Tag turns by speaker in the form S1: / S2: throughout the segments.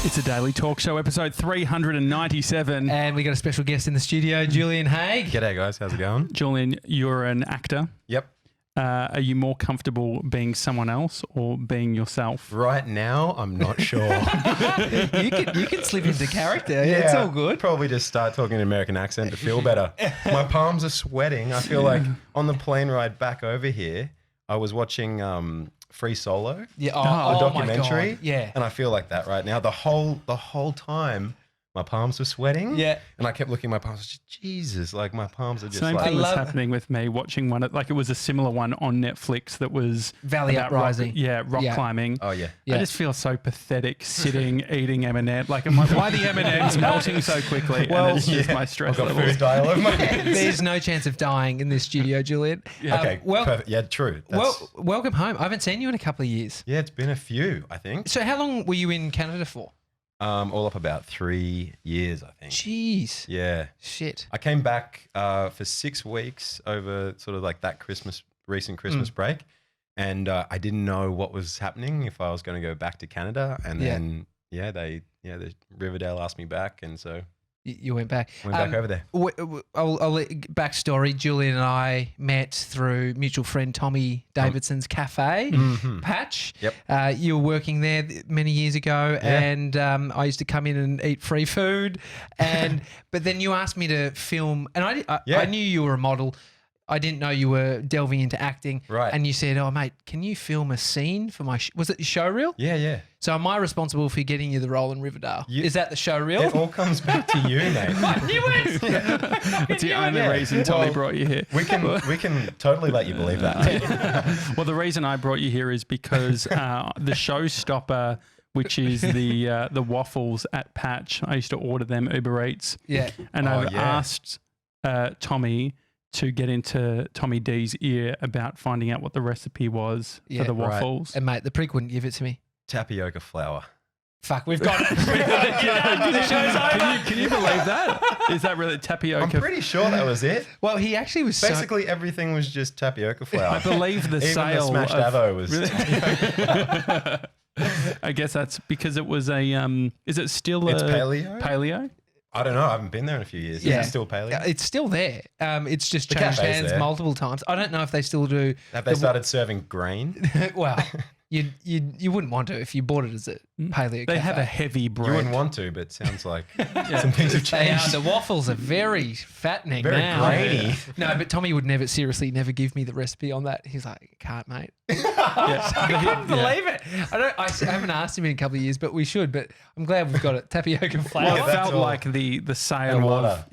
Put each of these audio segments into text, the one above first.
S1: It's a daily talk show, episode 397.
S2: And we got a special guest in the studio, Julian Haig.
S3: G'day guys, how's it going?
S1: Julian, you're an actor.
S3: Yep.
S1: Are you more comfortable being someone else or being yourself?
S3: Right now, I'm not sure.
S2: you can slip into character. Yeah, it's all good.
S3: Probably just start talking an American accent to feel better. My palms are sweating. I feel like on the plane ride back over here, I was watching Free Solo,
S2: Yeah.
S3: the documentary.
S2: My God. Yeah.
S3: And I feel like that right now. The whole time, my palms were sweating.
S2: Yeah.
S3: And I kept looking at my palms. Just, Jesus, like my palms are just
S1: Same
S3: like...
S1: thing was happening with me watching one. Like it was a similar one on Netflix that was
S2: Valley
S1: about
S2: Uprising.
S1: rock climbing.
S3: Oh, yeah.
S2: Yeah.
S1: I just feel so pathetic sitting eating M&M. Like, I'm like, why are the M&Ms melting so quickly?
S2: Well,
S1: and it's just my stress
S3: I've got
S1: levels.
S3: food dial over my head.
S2: There's no chance of dying in this studio, Julian.
S3: Okay,
S2: well,
S3: perfect. Yeah, true.
S2: welcome home. I haven't seen you in a couple of years.
S3: Yeah, it's been a few, I think.
S2: So how long were you in Canada for?
S3: All up about 3 years, I think.
S2: Jeez.
S3: Yeah.
S2: Shit.
S3: I came back for 6 weeks over sort of like that recent Christmas break. And I didn't know what was happening, if I was going to go back to Canada. And then, the Riverdale asked me back. And so
S2: You went back.
S3: went back over there.
S2: I'll let backstory. Julian and I met through mutual friend Tommy Davidson's cafe patch.
S3: Yep.
S2: You were working there many years ago, and I used to come in and eat free food. And but then you asked me to film, and I knew you were a model. I didn't know you were delving into acting.
S3: Right.
S2: And you said, "Oh, mate, can you film a scene for my? Was it your show reel?
S3: Yeah, yeah.
S2: So am I responsible for getting you the role in Riverdale? Is that the show reel?
S3: It all comes back to you, mate.
S2: I knew it.
S1: It's the only reason Tommy brought you here.
S3: We can totally let you believe that.
S1: Well, the reason I brought you here is because the showstopper, which is the waffles at Patch, I used to order them Uber Eats.
S2: Yeah.
S1: And I've asked Tommy to get into Tommy D's ear about finding out what the recipe was for the waffles.
S2: And mate, the prick wouldn't give it to me.
S3: Tapioca flour.
S2: Fuck, we've got it. The show's over.
S1: Can you believe that? Is that really tapioca?
S3: I'm pretty sure that was it.
S2: Well, he actually was
S3: Basically, everything was just tapioca flour.
S1: I believe the
S3: Even
S1: sale
S3: the smashed
S1: of,
S3: avo was
S1: Really?
S3: tapioca.
S1: I guess that's because it was a is it still
S3: It's paleo?
S1: Paleo?
S3: I don't know. I haven't been there in a few years.
S2: Yeah.
S3: Is it still paleo?
S2: It's still there. It's just
S3: The
S2: changed
S3: cafe's
S2: hands
S3: there.
S2: multiple times. I don't know if they still do.
S3: Have they started serving grain?
S2: Well, you wouldn't want to if you bought it as a paleo.
S1: They have a
S2: cafe.
S1: heavy bread.
S3: You wouldn't want to, but it sounds like some things have
S2: They are.
S3: changed.
S2: The waffles are very fattening
S3: Very
S2: now.
S3: grainy.
S2: No, but Tommy would never give me the recipe on that. He's like, can't, mate.
S1: Yeah.
S2: I can't believe it. I haven't asked him in a couple of years, but we should. But I'm glad we've got it. Tapioca flour.
S1: Well,
S3: Yeah,
S1: it
S3: that's
S1: felt
S3: all.
S1: like the sale
S3: And
S1: of
S3: water.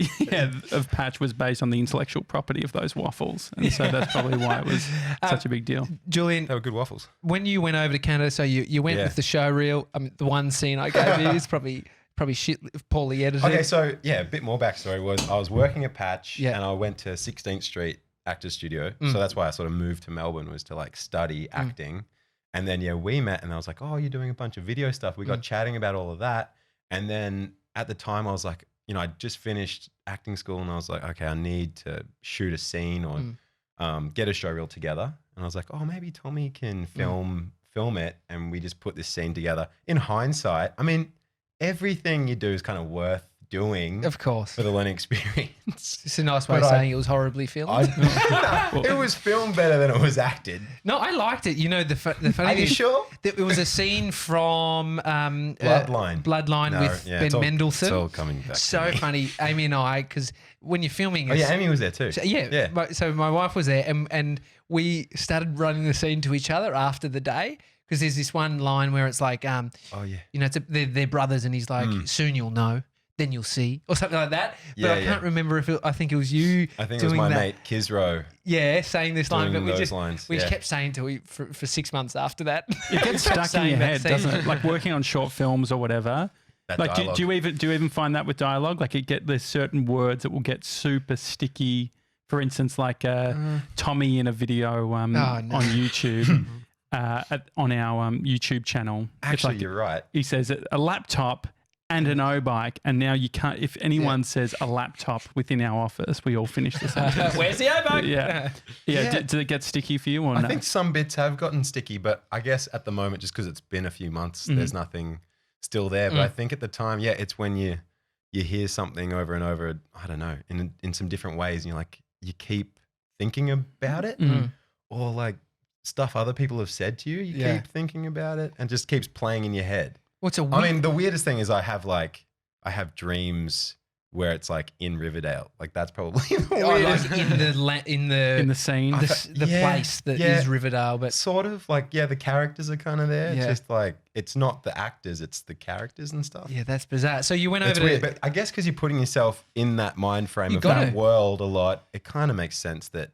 S1: of Patch was based on the intellectual property of those waffles, and so that's probably why it was such a big deal.
S2: Julian,
S3: They were good waffles.
S2: when you went over to Canada, so you went with the show reel. I mean, the one scene I gave you is probably shit poorly edited.
S3: Okay, so a bit more backstory was I was working at Patch
S2: Yeah.
S3: and I went to 16th Street Actors Studio. So that's why I sort of moved to Melbourne, was to like study acting. And then, we met and I was like, oh, you're doing a bunch of video stuff. We got chatting about all of that. And then at the time I was like, I just finished acting school and I was like, okay, I need to shoot a scene or get a show reel together. And I was like, oh, maybe Tommy can film it and we just put this scene together. In hindsight, I mean, everything you do is kind of worth doing.
S2: Of course.
S3: For the learning experience.
S2: It's a nice way of saying it was horribly filmed.
S3: It was filmed better than it was acted.
S2: No, I liked it. The funny
S3: Are you
S2: thing,
S3: sure?
S2: It was a scene from
S3: Bloodline.
S2: Bloodline with Ben Mendelsohn.
S3: It's all coming back.
S2: So funny, Amy and I, because when you're filming,
S3: Oh yeah, Amy was there too.
S2: So my wife was there, and we started running the scene to each other after the day. Because there's this one line where it's like,
S3: oh yeah,
S2: they're brothers, and he's like, soon you'll know, then you'll see, or something like that. But I can't remember if I think it was you.
S3: I think
S2: doing
S3: it was my
S2: that.
S3: mate Kizro.
S2: Yeah, saying this line, but
S3: Doing those lines,
S2: we just kept saying to it for 6 months after that.
S1: It gets stuck in your head, doesn't it? Like working on short films or whatever.
S3: That
S1: do you even find that with dialogue? Like there's certain words that will get super sticky. For instance, like Tommy in a video on YouTube. On our YouTube channel.
S3: Actually, you're right.
S1: He says a laptop and an O-bike, and now you can't, if anyone says a laptop within our office, we all finish the sentence.
S2: Where's the O-bike?
S1: Yeah. Did it get sticky for you or
S3: I
S1: no?
S3: think some bits have gotten sticky, but I guess at the moment, just because it's been a few months, there's nothing still there. But I think at the time, it's when you hear something over and over, I don't know, in some different ways, and you're like, you keep thinking about it, or like stuff other people have said to you, you keep thinking about it, and just keeps playing in your head. I mean, the weirdest thing is I have dreams where it's like in Riverdale, like that's probably the weirdest.
S2: Like in the scene, the place that is Riverdale, but
S3: sort of like the characters are kind of there. It's just like it's not the actors, it's the characters and stuff.
S2: Yeah, that's bizarre. So you went over.
S3: It's weird, but I guess because you're putting yourself in that mind frame of that world a lot, it kind of makes sense that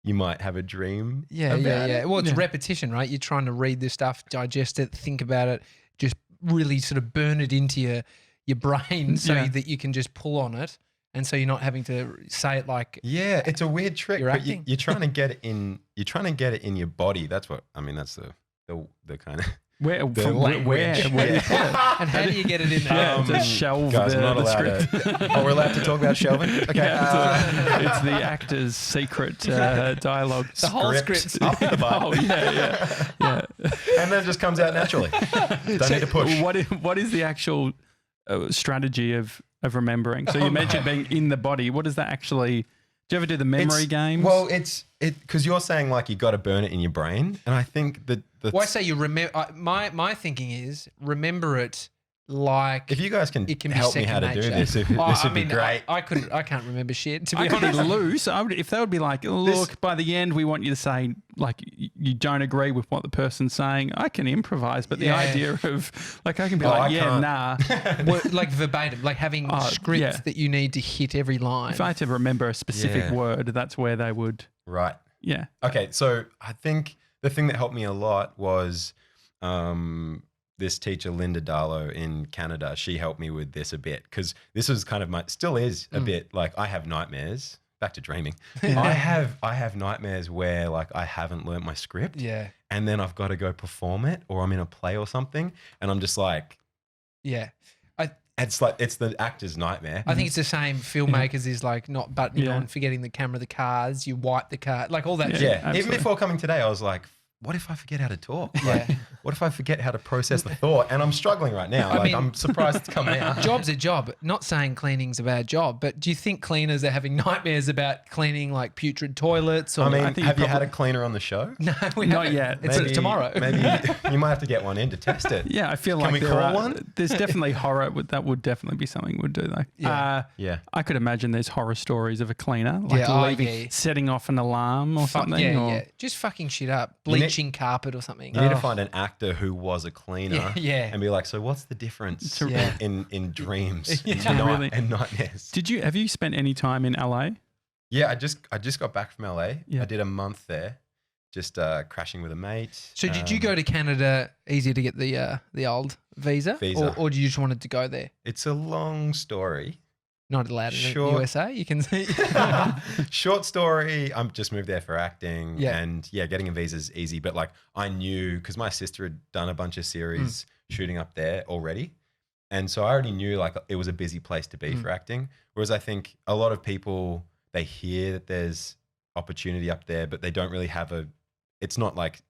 S3: you might have a dream.
S2: Yeah. Well, it's repetition, right? You're trying to read this stuff, digest it, think about it, just really sort of burn it into your brain so that you can just pull on it, and so you're not having to say it like
S3: it's a weird trick, but you're trying to get it in. You're trying to get it in your body. That's what I mean. That's the kind of
S1: where
S2: and how do you get it in there?
S1: To shelve
S3: guys,
S1: the script.
S3: We're allowed to talk about shelving. Okay,
S1: it's the actor's secret dialogue.
S2: The whole script's
S3: up the butt.
S1: Oh yeah.
S3: And then it just comes out naturally. Don't need to push.
S1: What is the actual strategy of remembering? So you mentioned being in the body. What does that actually? Do you ever do the memory games?
S3: Well, it's because you're saying like you got to burn it in your brain, and I think that.
S2: Well, I say you remember. My thinking is remember it like
S3: if you guys can help me how to do this, this would be great.
S2: I can't remember shit. To be
S1: honest,
S2: honest,
S1: loose. If they would be like, look, by the end, we want you to say like you don't agree with what the person's saying. I can improvise, but the idea of like I can be nah,
S2: like verbatim, like having scripts that you need to hit every line.
S1: If I had to remember a specific word, that's where they would.
S3: Right.
S1: Yeah.
S3: Okay. So I think the thing that helped me a lot was this teacher, Linda Darlow in Canada. She helped me with this a bit because this was kind of still is a bit like I have nightmares. Back to dreaming. I have nightmares where like I haven't learnt my script.
S2: Yeah.
S3: And then I've got to go perform it, or I'm in a play or something, and I'm just like, it's like it's the actor's nightmare.
S2: I think it's the same. Filmmakers is like not buttoning on, forgetting the camera, the cards. You wipe the card, like all that.
S3: Yeah, even before coming today, I was like, what if I forget how to talk? Like, what if I forget how to process the thought? And I'm struggling right now. I mean, I'm surprised it's coming out.
S2: Job's a job. Not saying cleaning's a bad job, but do you think cleaners are having nightmares about cleaning like putrid toilets? Or,
S3: I mean, have you had a cleaner on the show?
S2: No,
S1: not yet.
S2: It's tomorrow.
S3: Maybe you might have to get one in to test it.
S1: Yeah, I feel
S3: Can
S1: like
S3: we call one?
S1: There's definitely horror. That would definitely be something we'd do though.
S3: Yeah.
S1: I could imagine there's horror stories of a cleaner like setting off an alarm or something.
S2: Just fucking shit up, bleaching carpet or something.
S3: You need to find an actor who was a cleaner and be like, so what's the difference in dreams and nightmares?
S1: Have you spent any time in LA?
S3: Yeah, I just got back from LA. I did a month there, just crashing with a mate.
S2: So did you go to Canada easier to get the old visa? Or did you just wanted to go there?
S3: It's a long story.
S2: Not allowed in the USA, you can see.
S3: Short story, I'm just moved there for acting and getting a visa is easy. But like I knew because my sister had done a bunch of series shooting up there already. And so I already knew like it was a busy place to be for acting. Whereas I think a lot of people, they hear that there's opportunity up there, but they don't really have it's not like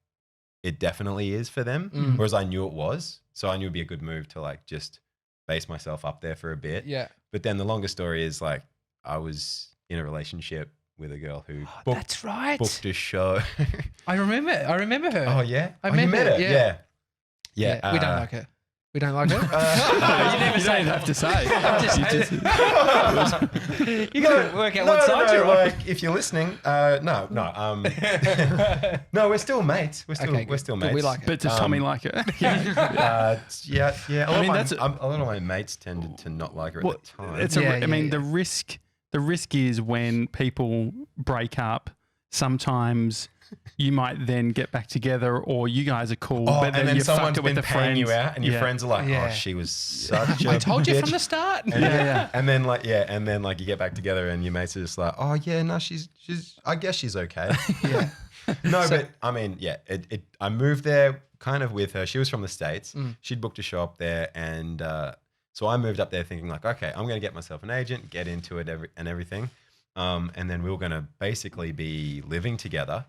S3: it definitely is for them. Whereas I knew it was. So I knew it'd be a good move to like just base myself up there for a bit.
S2: Yeah.
S3: But then the longer story is like I was in a relationship with a girl who
S2: that's right.
S3: booked a show.
S2: I remember her.
S3: Oh yeah,
S2: I met
S3: her.
S2: Yeah.
S3: Yeah.
S2: We don't like her. We don't like her.
S1: You never don't have to say.
S2: You got to work out what side you're on.
S3: Like if you're listening, no. No, we're still mates. We're still mates.
S2: But we like her.
S1: But does Tommy like her?
S3: Yeah. A lot of my mates tended to not like her at the time.
S1: I mean, the risk is when people break up. Sometimes you might then get back together, or you guys are cool, but then you fucked it with the friends.
S3: You out, and your friends are like, "Oh, she was such a
S2: I told you
S3: bitch."
S2: from the start.
S3: And then like you get back together, and your mates are just like, "Oh yeah, no, she's I guess she's okay." But I mean, I moved there kind of with her. She was from the States. She'd booked a show up there, and so I moved up there thinking like, okay, I'm going to get myself an agent, get into it and everything, and then we were going to basically be living together.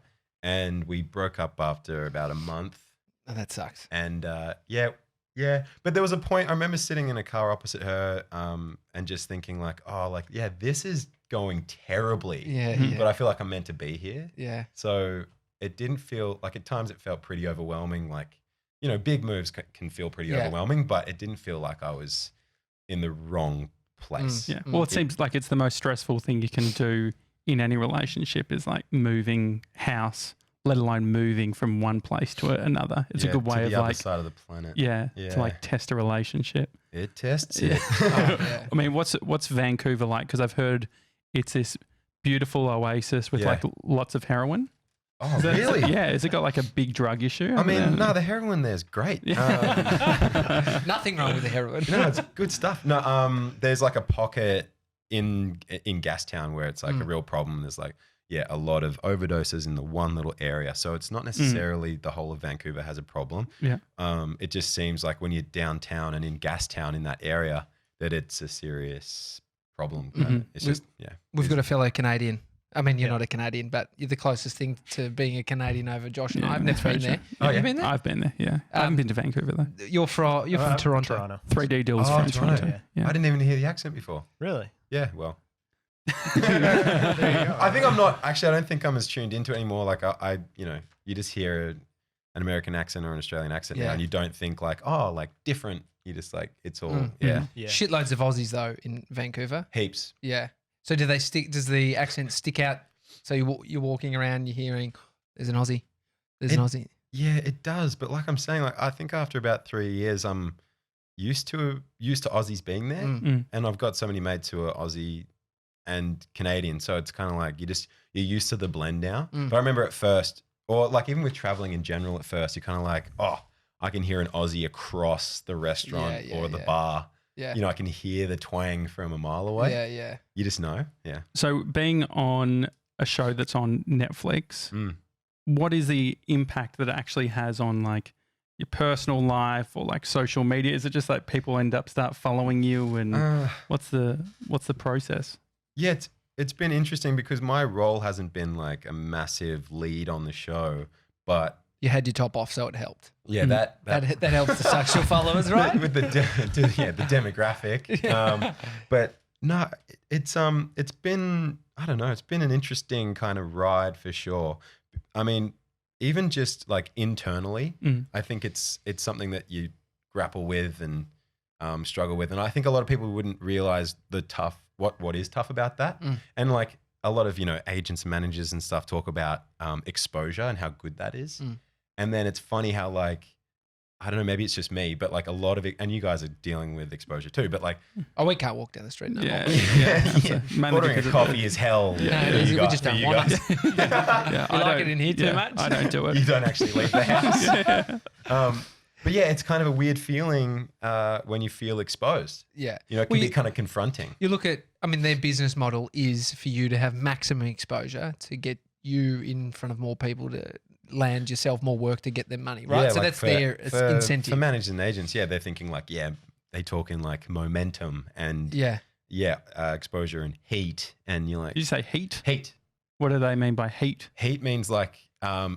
S3: And we broke up after about a month.
S2: Oh, that sucks.
S3: And Yeah, but there was a point. I remember sitting in a car opposite her, and just thinking like, oh, like yeah, this is going terribly.
S2: Yeah,
S3: But I feel like I'm meant to be here.
S2: yeah.
S3: So it didn't feel like at times it felt pretty overwhelming. Like, you know, big moves can feel pretty overwhelming, but it didn't feel like I was in the wrong place.
S1: Yeah. Well, it seems like it's the most stressful thing you can do in any relationship is like moving house, let alone moving from one place to another. It's a good way
S3: to
S1: of
S3: the other
S1: like,
S3: side of the planet.
S1: to like test a relationship.
S3: It tests it.
S2: Yeah.
S1: I mean, what's Vancouver like? Because I've heard it's this beautiful oasis with like lots of heroin.
S3: Oh, really?
S1: Yeah. Has it got like a big drug issue?
S3: I mean, no, the heroin there's great.
S2: Nothing wrong with the heroin.
S3: No, it's good stuff. No, there's like a pocket in Gastown where it's like a real problem. There's like, a lot of overdoses in the one little area. So it's not necessarily the whole of Vancouver has a problem.
S1: Yeah.
S3: It just seems like when you're downtown and in Gastown in that area that it's a serious problem. It's just,
S2: We've got a fellow Canadian. I mean, you're not a Canadian, but you're the closest thing to being a Canadian over Josh and I. I've never been there. Have you been there?
S1: I've been there, yeah. I haven't been to Vancouver though.
S2: You're from Toronto.
S1: 3D deals from Toronto.
S3: Yeah. I didn't even hear the accent before.
S4: Really?
S3: Yeah, well. I think I'm not, actually, I don't think I'm as tuned into it anymore. Like I you just hear an American accent or an Australian accent now and you don't think like, oh, like different. You just like, it's all,
S4: Yeah.
S2: Shitloads of Aussies though in Vancouver.
S3: Heaps.
S2: Yeah. So do they stick? Does the accent stick out? So you're walking around, you're hearing, "There's an Aussie, there's an Aussie."
S3: Yeah, it does. But like I'm saying, like I think after about 3 years, I'm used to Aussies being there, and I've got so many mates who are Aussie and Canadian, so it's kind of like you're used to the blend now. But I remember at first, or like even with traveling in general, at first you're kind of like, oh, I can hear an Aussie across the restaurant or the bar.
S2: Yeah.
S3: You know, I can hear the twang from a mile away.
S2: Yeah, yeah.
S3: You just know. Yeah.
S1: So being on a show that's on Netflix, what is the impact that it actually has on like your personal life or like social media? Is it just like people start following you and what's the process?
S3: Yeah, it's been interesting because my role hasn't been like a massive lead on the show, but
S2: you had your top off, so it helped.
S3: Yeah, that
S2: helps the social followers, right?
S3: With the demographic. But no, it's been, I don't know, it's been an interesting kind of ride for sure. I mean, even just like internally, I think it's something that you grapple with and struggle with, and I think a lot of people wouldn't realize what is tough about that, and like a lot of agents and managers and stuff talk about exposure and how good that is. And then it's funny how like, I don't know, maybe it's just me, but like a lot of it, and you guys are dealing with exposure too, but like.
S2: Oh, we can't walk down the street no more.
S3: Ordering a coffee is hell.
S2: Yeah, we just don't want it. You like it in here too much?
S1: I don't do it.
S3: You don't actually leave the house. But yeah, it's kind of a weird feeling when you feel exposed.
S2: Yeah.
S3: It can be kind of confronting.
S2: You look at, I mean, their business model is for you to have maximum exposure to get you in front of more people to land yourself more work to get them money, right?
S3: Yeah,
S2: so
S3: like
S2: that's their incentive.
S3: For managers and agents, they're thinking like, they talk in like momentum and exposure and heat. And you're like,
S1: did you say heat?
S3: Heat.
S1: What do they mean by heat?
S3: Heat means like,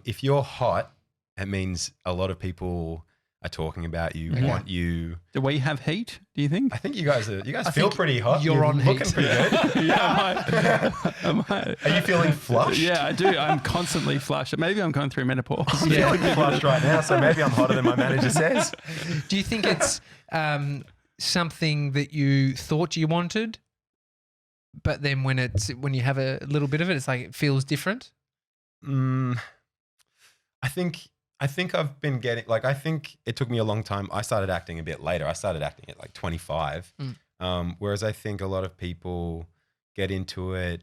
S3: if you're hot, it means a lot of people are talking about you, want you.
S1: Do we have heat? Do you think?
S3: I think you guys feel pretty hot.
S2: You're on
S3: looking
S2: heat.
S3: pretty good.
S1: I might.
S3: Are you feeling flushed?
S1: Yeah, I do. I'm constantly flushed. Maybe I'm going through menopause.
S3: I'm feeling flushed right now, so maybe I'm hotter than my manager says.
S2: Do you think it's something that you thought you wanted, but then when you have a little bit of it, it's like it feels different?
S3: I think I've been getting, like, I think it took me a long time. I started acting a bit later. I started acting at like 25. Whereas I think a lot of people get into it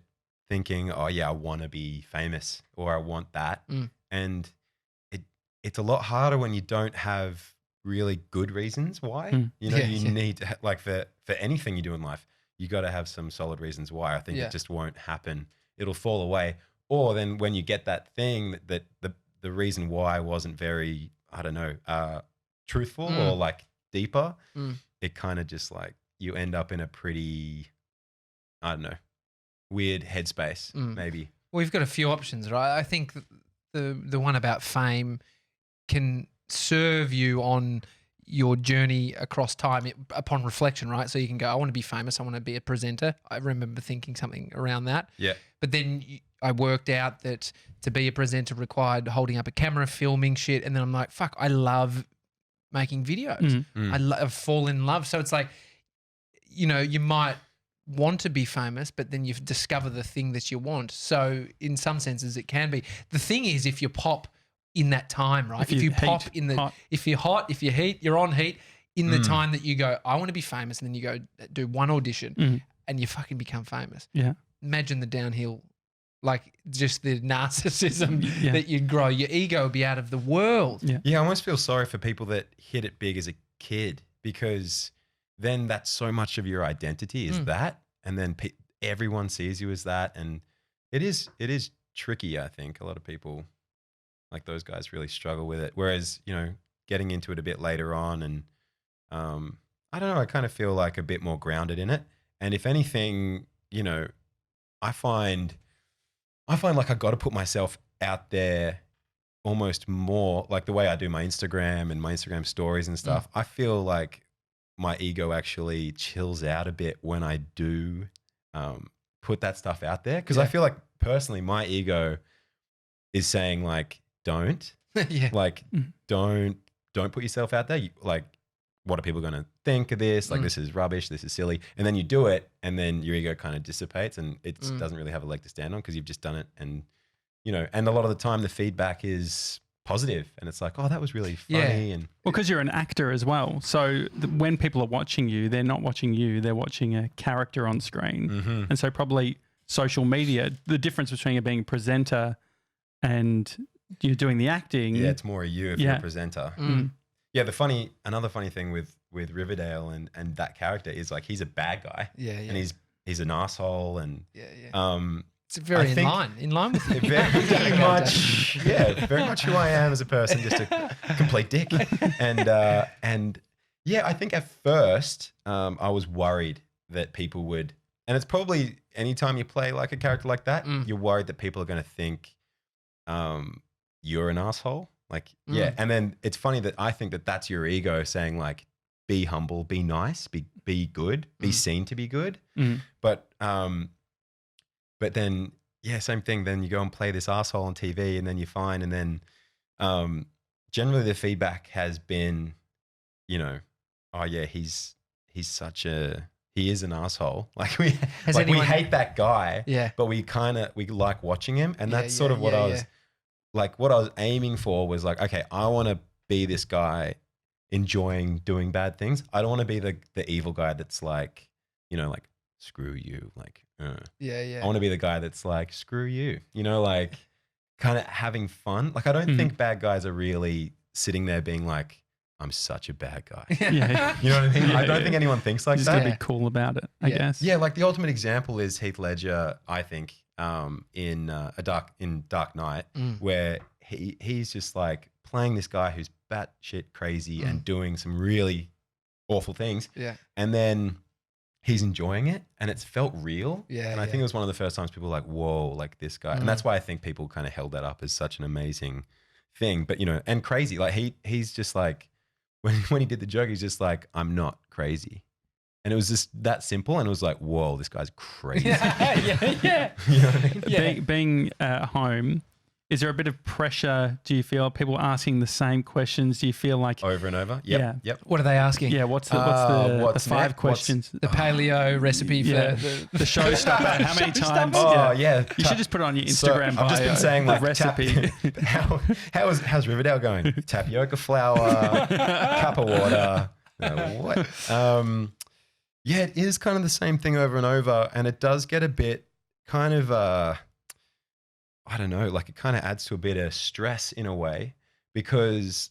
S3: thinking, oh yeah, I want to be famous or I want that. And it's a lot harder when you don't have really good reasons why. You need to, like for anything you do in life, you got to have some solid reasons why. I think it just won't happen. It'll fall away. Or then when you get that thing that the reason why wasn't very, I don't know, truthful or like deeper, it kind of just like you end up in a pretty, I don't know, weird headspace maybe.
S2: Well, we've got a few options, right? I think the one about fame can serve you on your journey across time upon reflection, right? So you can go, I want to be famous. I want to be a presenter. I remember thinking something around that.
S3: Yeah.
S2: But then I worked out that to be a presenter required holding up a camera, filming shit. And then I'm like, fuck, I love making videos. I've fallen in love. So it's like, you know, you might want to be famous, but then you discover the thing that you want. So in some senses it can be. The thing is, if you pop in that time, right? If you pop in the, if you're hot, if you're heat, you're on heat in the time that you go, I want to be famous. And then you go do one audition and you fucking become famous.
S1: Yeah.
S2: Imagine the downhill, like just the narcissism that you'd grow. Your ego would be out of the world.
S3: Yeah. I almost feel sorry for people that hit it big as a kid, because then that's so much of your identity is that. And then everyone sees you as that. And it is tricky, I think. A lot of people, like those guys, really struggle with it. Whereas, you know, getting into it a bit later on and I don't know, I kind of feel like a bit more grounded in it. And if anything, you know, I find like I got to put myself out there almost more, like the way I do my Instagram and my Instagram stories and stuff. I feel like my ego actually chills out a bit when I do put that stuff out there. Because I feel like personally my ego is saying like, don't. Like, don't put yourself out there. Like, what are people going to think of this? Like, this is rubbish. This is silly. And then you do it and then your ego kind of dissipates and it doesn't really have a leg to stand on because you've just done it. And, you know, and a lot of the time the feedback is positive and it's like, oh, that was really funny. And
S1: well, because you're an actor as well. So when people are watching you, they're not watching you, they're watching a character on screen. And so probably social media, the difference between being a presenter and you're doing the acting.
S3: Yeah, it's more you if you're a presenter. Yeah, another funny thing with Riverdale and that character is like he's a bad guy. And he's an asshole and
S2: it's very in line with you.
S3: Very much, very much who I am as a person, just a complete dick. And yeah, I think at first I was worried that people would, and it's probably anytime you play like a character like that, you're worried that people are going to think you're an asshole. Like, and then it's funny that I think that that's your ego saying like, be humble, be nice, be good, be seen to be good. But then, same thing. Then you go and play this asshole on TV and then you're fine. And then generally the feedback has been, you know, oh yeah, he is an asshole. Like we hate that guy, but we like watching him. And that's sort of what I was like, what I was aiming for was like, okay, I want to be this guy enjoying doing bad things. I don't want to be the evil guy that's like, you know, like, screw you. Like, I want to be the guy that's like, screw you, you know, like kind of having fun. Like, I don't think bad guys are really sitting there being like, I'm such a bad guy. You know what I mean? I don't think anyone thinks like
S1: just
S3: that.
S1: Just to be cool about it, I guess.
S3: Yeah, like the ultimate example is Heath Ledger, I think, in Dark Knight, where he's just like playing this guy who's batshit crazy and doing some really awful things. And then he's enjoying it and it's felt real. And I think it was one of the first times people were like, whoa, like this guy. And that's why I think people kind of held that up as such an amazing thing. But, you know, and crazy, like he's just like, when he did the joke, he's just like, I'm not crazy. And it was just that simple. And it was like, whoa, this guy's crazy. You know what I mean?
S1: Being at home, is there a bit of pressure? Do you feel people asking the same questions? Do you feel like
S3: over and over? Yep.
S2: What are they asking?
S1: Yeah. What's the 5 questions?
S2: The paleo recipe for
S1: the showstopper. How many times?
S3: Oh yeah.
S1: You should just put it on your Instagram bio.
S3: I've just been saying like
S1: recipe.
S3: How's Riverdale going? Tapioca flour, cup of water. What? Yeah, it is kind of the same thing over and over, and it does get a bit kind of I don't know, like it kind of adds to a bit of stress in a way because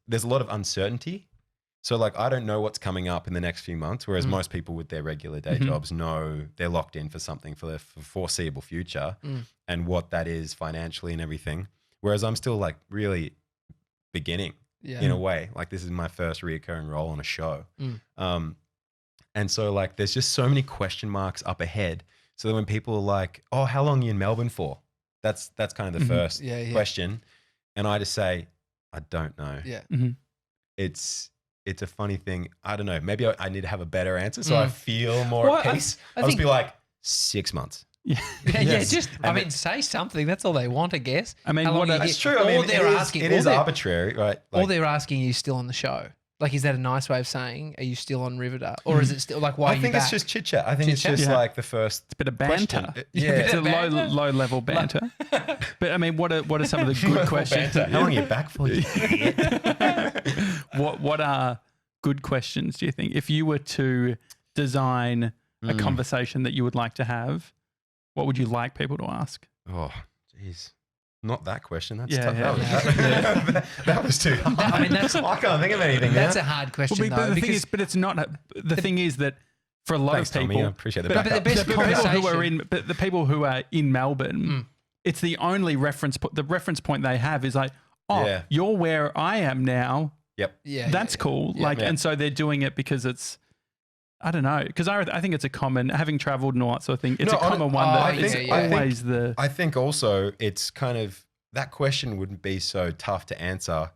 S3: there's a lot of uncertainty. So like I don't know what's coming up in the next few months, whereas most people with their regular day jobs know they're locked in for something for the foreseeable future and what that is financially and everything. Whereas I'm still like really beginning in a way. Like this is my first reoccurring role on a show. And so like there's just so many question marks up ahead. So that when people are like, oh, how long are you in Melbourne for? That's kind of the first question. And I just say, I don't know.
S2: Yeah.
S3: It's it's a funny thing. I don't know. Maybe I need to have a better answer so I feel more
S2: Well,
S3: at peace.
S2: I
S3: I'll just
S2: think-
S3: be like 6 months.
S1: Yeah.
S2: Just say something. That's all they want, I guess.
S1: I mean,
S2: How long
S1: what
S2: you
S1: a-
S2: get-
S3: That's true. I
S2: all
S3: mean,
S2: they're
S3: it
S2: asking,
S3: is
S2: all they're-
S3: arbitrary, right?
S2: all
S3: Like,
S2: they're asking you still on the show. Like, is that a nice way of saying, are you still on Riverdale? Or is it still like, why are
S3: I
S2: you
S3: think
S2: back?
S3: it's just chit chat. I think it's
S2: Chit-chat?
S3: just
S1: Yeah.
S3: like the first
S1: It's a bit of
S3: question.
S1: banter.
S3: Yeah.
S1: It's a
S2: Banter?
S1: low level banter. But I mean, what are some of the good questions?
S3: Banter. How long are you back for? You
S1: What are good questions, do you think? If you were to design a conversation that you would like to have, what would you like people to ask?
S3: Oh, jeez. Not that question. That's
S1: Yeah,
S3: tough.
S1: yeah.
S3: That was too hard.
S2: I mean, that's-
S3: I can't think of anything
S2: That's
S3: now.
S2: a hard question,
S1: Well, but
S2: though.
S1: the thing is, but it's not. The thing is that for a lot
S3: Thanks,
S1: of people,
S3: Tommy. I appreciate the
S2: But
S3: backup.
S2: the best
S1: the people who are
S2: conversation-
S1: in, but the people who are in Melbourne, it's the only reference. The reference point they have is like, oh,
S3: Yeah.
S1: you're where I am now.
S3: Yep.
S2: yeah,
S1: That's cool.
S2: Yeah.
S1: Like,
S3: Yeah.
S1: and so they're doing it because it's. I don't know, because I think it's a common, having travelled and all that sort of thing. It's
S3: No,
S1: a common one
S2: oh,
S1: that
S2: I
S1: it's
S2: think- I think-
S1: always the.
S3: I think also it's kind of that question wouldn't be so tough to answer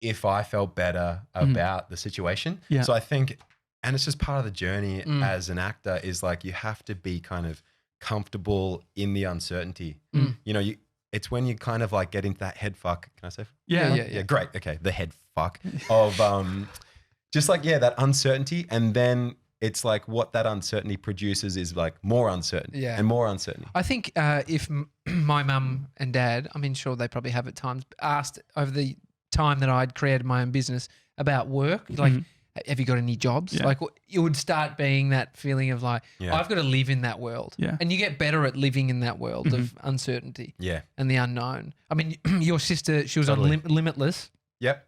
S3: if I felt better about the situation.
S1: Yeah.
S3: So I think, and it's just part of the journey as an actor is like you have to be kind of comfortable in the uncertainty. You know, it's when you kind of like get into that head fuck. Can I say?
S1: Yeah.
S3: Yeah, great. Okay, the head fuck of just like that uncertainty, and then it's like what that uncertainty produces is like more uncertainty
S2: Yeah.
S3: and more uncertainty.
S2: I think if my mum and dad, I mean, sure, they probably have at times, asked over the time that I'd created my own business about work, like, have you got any jobs?
S1: Yeah.
S2: Like, it would start being that feeling of like,
S3: Yeah.
S2: I've got to live in that world.
S1: Yeah.
S2: And you get better at living in that world of uncertainty
S3: Yeah.
S2: and the unknown. I mean, your sister, she was
S3: Totally.
S2: on Limitless.
S3: Yep.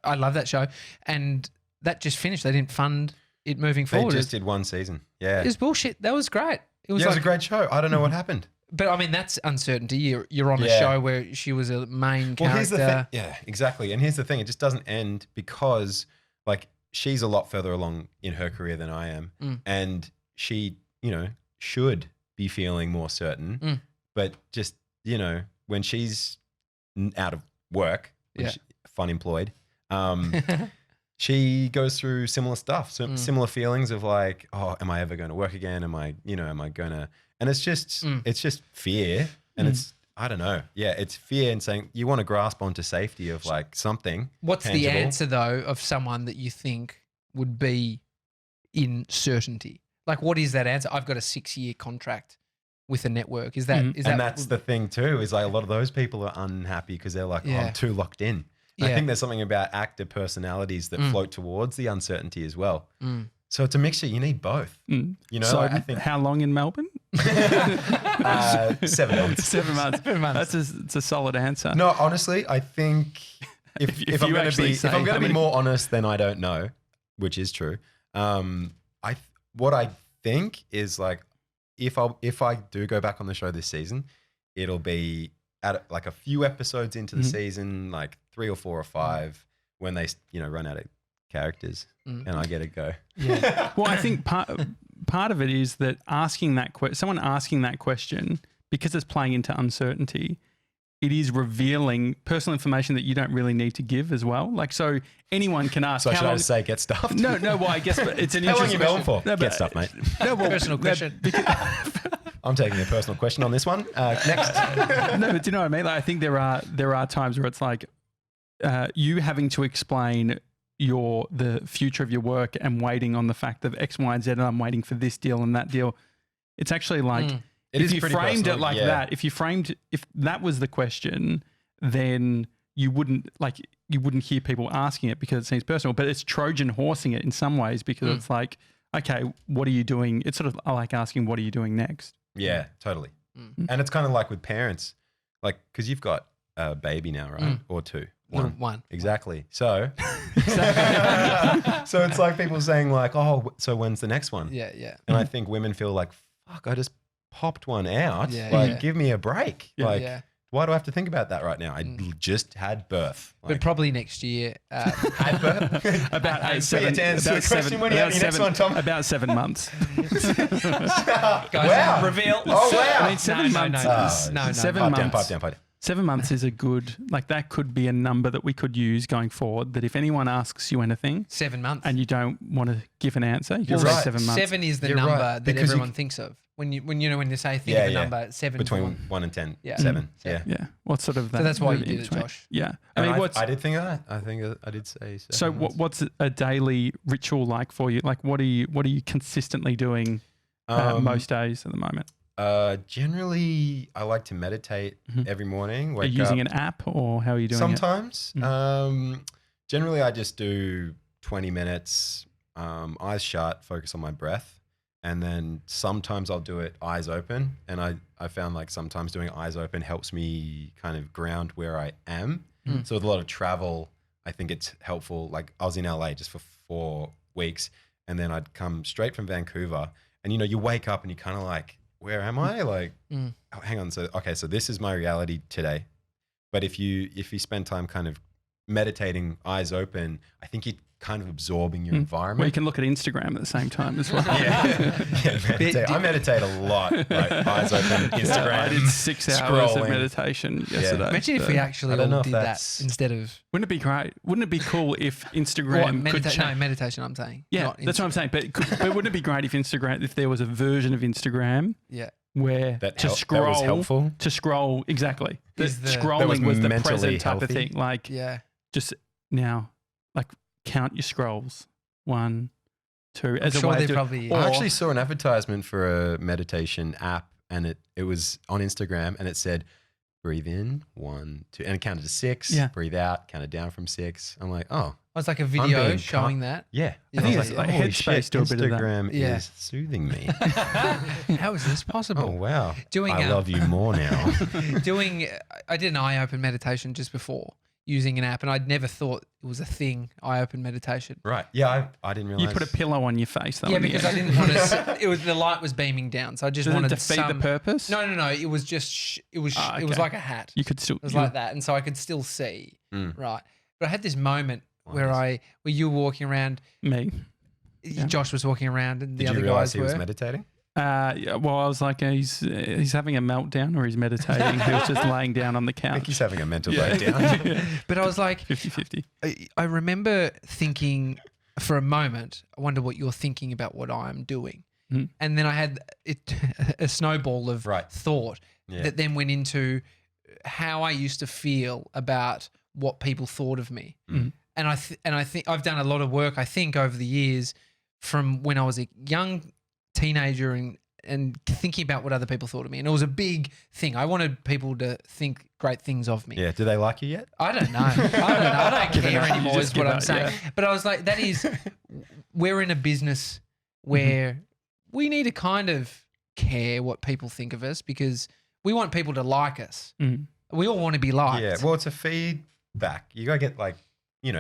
S2: I love that show. And that just finished. They didn't fund it moving
S3: They
S2: forward.
S3: just did one season. Yeah.
S2: It was bullshit. That was great. It was
S3: It was
S2: like,
S3: a great show. I don't know what happened.
S2: but I mean, that's uncertainty. You're on a
S3: Yeah.
S2: show where she was a main
S3: Well, here's
S2: character.
S3: the thing. Yeah, exactly. And here's the thing. It just doesn't end because like she's a lot further along in her career than I am. And she, should be feeling more certain. But just, when she's out of work,
S2: Yeah.
S3: fun employed, she goes through similar stuff, similar feelings of like, oh, am I ever going to work again? Am I going to, and it's just fear. And it's, I don't know. Yeah. It's fear and saying you want to grasp onto safety of like something.
S2: What's
S3: tangible.
S2: the answer though of someone that you think would be in certainty? Like, what is that answer? I've got a 6-year contract with a network. Is that,
S3: And that's the thing too, is like a lot of those people are unhappy because they're like, oh,
S2: Yeah.
S3: I'm too locked in. And I
S2: Yeah.
S3: think there's something about actor personalities that float towards the uncertainty as well. So it's a mixture. You need both.
S1: So
S3: I think
S1: how long in Melbourne?
S3: 7 months.
S1: 7 months.
S2: 7 months.
S1: It's a solid answer.
S3: No, honestly, I think if
S1: If
S3: I'm
S1: you
S3: going to
S1: actually
S3: be
S1: say
S3: if I'm
S1: how
S3: going to be
S1: many-
S3: more honest, then I don't know, which is true. What I think is like if I do go back on the show this season, it'll be at like a few episodes into the season, like 3 or 4 or 5, when they run out of characters and I get to go.
S1: Yeah. Well, I think part of it is that someone asking that question, because it's playing into uncertainty, it is revealing personal information that you don't really need to give as well. Like, so anyone can ask.
S3: So
S1: how
S3: should I
S1: long,
S3: just say get stuffed?
S1: No. Well, I guess but it's an
S3: How long you
S1: interesting
S3: going for?
S1: No,
S3: Get
S1: but-
S3: stuffed, mate.
S1: No, well,
S2: Personal question.
S3: I'm taking a personal question on this one. Next.
S1: No, but do you know what I mean? Like, I think there are times where it's like you having to explain the future of your work and waiting on the fact of X, Y, and Z, and I'm waiting for this deal and that deal. It's actually like
S3: It
S1: if
S3: is
S1: you
S3: pretty
S1: framed
S3: personal,
S1: it like
S3: yeah.
S1: that, if that was the question, then you wouldn't hear people asking it because it seems personal. But it's Trojan horsing it in some ways because it's like, okay, what are you doing? It's sort of like asking, what are you doing next?
S3: Yeah, totally. And it's kind of like with parents, like, because you've got a baby now, right? Or 2.
S2: One.
S3: Exactly. So, so it's like people saying like, oh, so when's the next one?
S2: Yeah, yeah.
S3: And I think women feel like, fuck, I just popped one out.
S2: Yeah,
S3: like,
S2: yeah.
S3: give me a break.
S1: Yeah.
S3: Like,
S2: Yeah.
S3: why do I have to think about that right now? I just had birth.
S2: But probably next year.
S3: had birth?
S1: About
S3: Hey,
S1: 7
S3: to answer the question when you have your next one, Tom.
S1: About 7 months.
S2: Guys,
S3: Wow.
S2: reveal.
S3: Oh, wow.
S1: I mean, 7 months.
S2: No.
S1: 7
S3: Pipe
S1: months.
S3: down.
S1: 7 months is a good, like that could be a number that we could use going forward, that if anyone asks you anything
S2: 7 months
S1: and you don't want to give an answer, you can say
S3: right.
S1: 7 months.
S2: 7 is the
S3: You're
S2: number
S3: right,
S2: that
S3: because
S2: everyone thinks of. When you say think of a number, 7
S3: between 1 and 10.
S2: Yeah.
S3: 7.
S2: Yeah.
S3: Yeah.
S1: Yeah. What sort of that?
S2: So that's why you
S1: moving
S2: did it,
S1: between?
S2: Josh.
S1: Yeah.
S3: I mean,
S1: what's
S3: I did think of that. I think I did say 7
S1: so
S3: months.
S1: what's a daily ritual like for you? Like what are you consistently doing most days at the moment?
S3: Generally, I like to meditate every morning.
S1: Are you using an app or how are you doing
S3: Sometimes. Generally, I just do 20 minutes, eyes shut, focus on my breath. And then sometimes I'll do it eyes open. And I found like sometimes doing eyes open helps me kind of ground where I am. So with a lot of travel, I think it's helpful. Like I was in LA just for 4 weeks and then I'd come straight from Vancouver and, you wake up and you kind of like, where am I? Like, oh, hang on. So this is my reality today. But if you spend time kind of meditating eyes open, I think you're kind of absorbing your environment.
S1: Well, you can look at Instagram at the same time as well.
S3: Meditate. I meditate a lot, like eyes open, Instagram.
S1: Yeah, I did 6 hours of
S3: scrolling.
S1: meditation yesterday.
S2: Imagine if we actually all did that instead of...
S1: Wouldn't it be great? Wouldn't it be cool if Instagram could change?
S2: No, meditation I'm saying.
S1: Yeah,
S2: not
S1: that's what I'm saying. But wouldn't it be great if there was a version of Instagram where
S3: that was helpful?
S1: To scroll, exactly. Scrolling
S3: that was
S1: was the
S3: mentally
S1: present type
S3: healthy?
S1: of thing. Like, just now, like count your scrolls. 1, 2.
S2: I'm sure they probably...
S3: I actually saw an advertisement for a meditation app and it was on Instagram and it said, breathe in, 1, 2, and it counted to 6.
S1: Yeah.
S3: Breathe out, counted down from 6. I'm like, oh.
S2: It's like a video showing that.
S3: Yeah.
S1: I think it's like Headspace do a bit of that.
S3: Instagram is soothing me.
S2: How is this possible?
S3: Oh, wow.
S2: Doing
S3: I love you more now.
S2: I did an eye-open meditation just before using an app and I'd never thought it was a thing, eye-open meditation.
S3: Right. Yeah, I didn't realize.
S1: You put a pillow on your face though.
S2: Yeah, because I didn't want to. The light was beaming down, so I just wanted
S1: to defeat the purpose.
S2: No. It was just. It was like a hat.
S1: You could still.
S2: It was like that, and so I could still see. Right, but I had this moment where you were walking around.
S1: Me.
S2: Josh was walking around, and the other
S3: Did you realize
S2: guys
S3: he
S2: were
S3: was meditating?
S1: Yeah, well, I was like, he's having a meltdown or he's meditating. He was just laying down on the couch.
S3: I think he's having a mental breakdown.
S2: But I was like
S1: 50-50.
S2: I remember thinking for a moment, I wonder what you're thinking about what I'm doing. And then I had a snowball of thought that then went into how I used to feel about what people thought of me. And I think I've done a lot of work, I think, over the years from when I was a young teenager and thinking about what other people thought of me. And it was a big thing. I wanted people to think great things of me.
S3: Yeah. Do they like you yet?
S2: I don't know. I don't care anymore is what I'm saying. Yeah. But I was like, we're in a business where we need to kind of care what people think of us because we want people to like us. We all want to be liked.
S3: Yeah. Well, it's a feedback. You got to get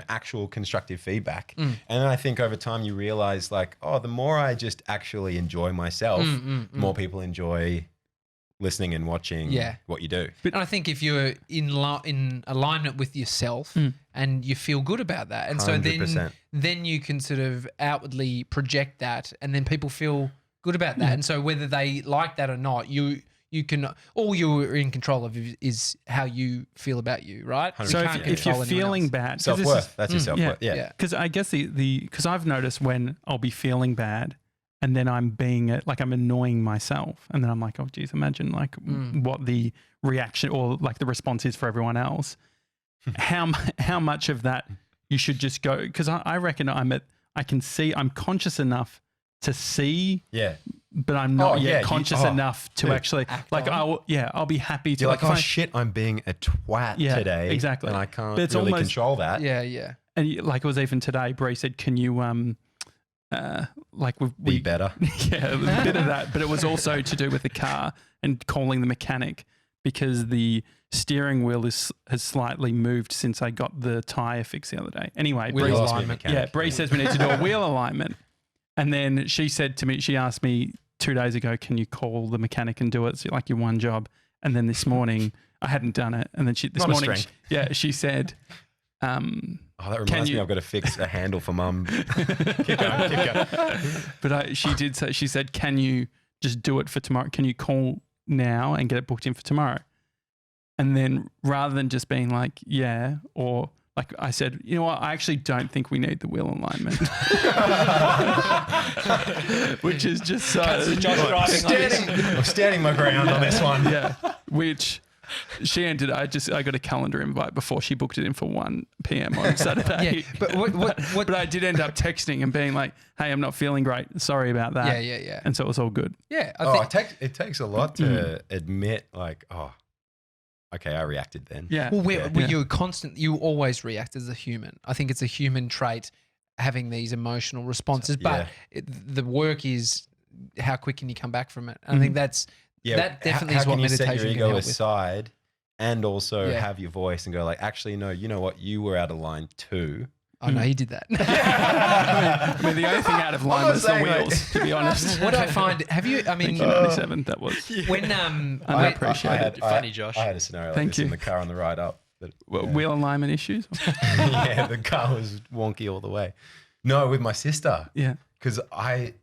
S3: actual constructive feedback. And then I think over time you realize like, oh, the more I just actually enjoy myself, the more people enjoy listening and watching what you do.
S2: And I think if you're in alignment with yourself and you feel good about that, and 100%. So then you can sort of outwardly project that and then people feel good about that. And so whether they like that or not, you can, all you're in control of is how you feel about you, right?
S3: 100%.
S1: So if you're feeling bad,
S3: self-worth, that's your self-worth.
S1: Yeah. Because I guess because I've noticed when I'll be feeling bad and then I'm I'm annoying myself and then I'm like, oh geez, imagine like what the reaction or like the response is for everyone else. How much of that you should just go, because I reckon I'm conscious enough to see, but I'm not yet conscious enough to actually like I'll be happy to.
S3: You're like, oh shit, I'm being a twat today.
S1: Exactly.
S3: And I can't really control that.
S2: Yeah.
S1: And like it was even today, Bree said, can you
S3: be better?
S1: Yeah, it was a bit of that, but it was also to do with the car and calling the mechanic because the steering wheel has slightly moved since I got the tire fixed the other day. Anyway,
S2: wheel alignment.
S1: Bree says we need to do a wheel alignment. And then she said to me, she asked me 2 days ago, can you call the mechanic and do it? So like your one job. And then this morning I hadn't done it. And then she said,
S3: that reminds me, I've got to fix a handle for mum. keep going.
S1: But she said, can you just do it for tomorrow? Can you call now and get it booked in for tomorrow? And then rather than just being like, yeah, or like I said, you know what, I actually don't think we need the wheel alignment. Which is just so...
S3: I'm standing my ground on this one.
S1: Yeah, which she ended... I got a calendar invite before she booked it in for 1 p.m. on Saturday.
S2: Yeah, but what
S1: But I did end up texting and being like, hey, I'm not feeling great. Sorry about that.
S2: Yeah.
S1: And so it was all good.
S2: Yeah,
S3: it takes a lot to admit like, okay, I reacted then.
S1: Yeah.
S2: Well, you always react as a human. I think it's a human trait having these emotional responses, but the work is how quick can you come back from it? And I think that definitely is what meditation
S3: can you set your
S2: can help
S3: ego
S2: with.
S3: aside and also have your voice and go like, actually, no, you know what? You were out of line too.
S2: Oh, no, he did that.
S1: I mean, the only thing out of line was the wheels, to be honest.
S2: What I find, have you, I mean...
S1: 1997, that was.
S2: When,
S1: I appreciate it.
S4: Funny, Josh.
S3: I had a scenario like this in the car on the ride up.
S1: Wheel alignment issues?
S3: Yeah, the car was wonky all the way. No, with my sister.
S1: Yeah.
S3: Because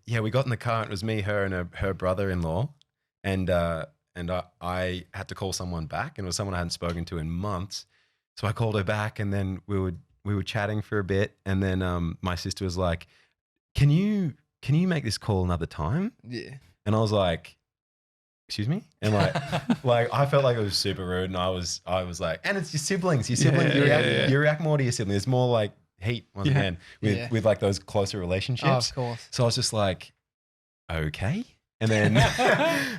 S3: we got in the car and it was me, her, and her brother-in-law. And I had to call someone back, and it was someone I hadn't spoken to in months. So I called her back, and then we were chatting for a bit, and then my sister was like, "Can you make this call another time?"
S2: Yeah.
S3: And I was like, "Excuse me?" And like I felt like it was super rude, and I was like, "And it's your siblings. You react more to your siblings. It's more like heat once again with like those closer relationships."
S2: Oh, of course.
S3: So I was just like, "Okay." And then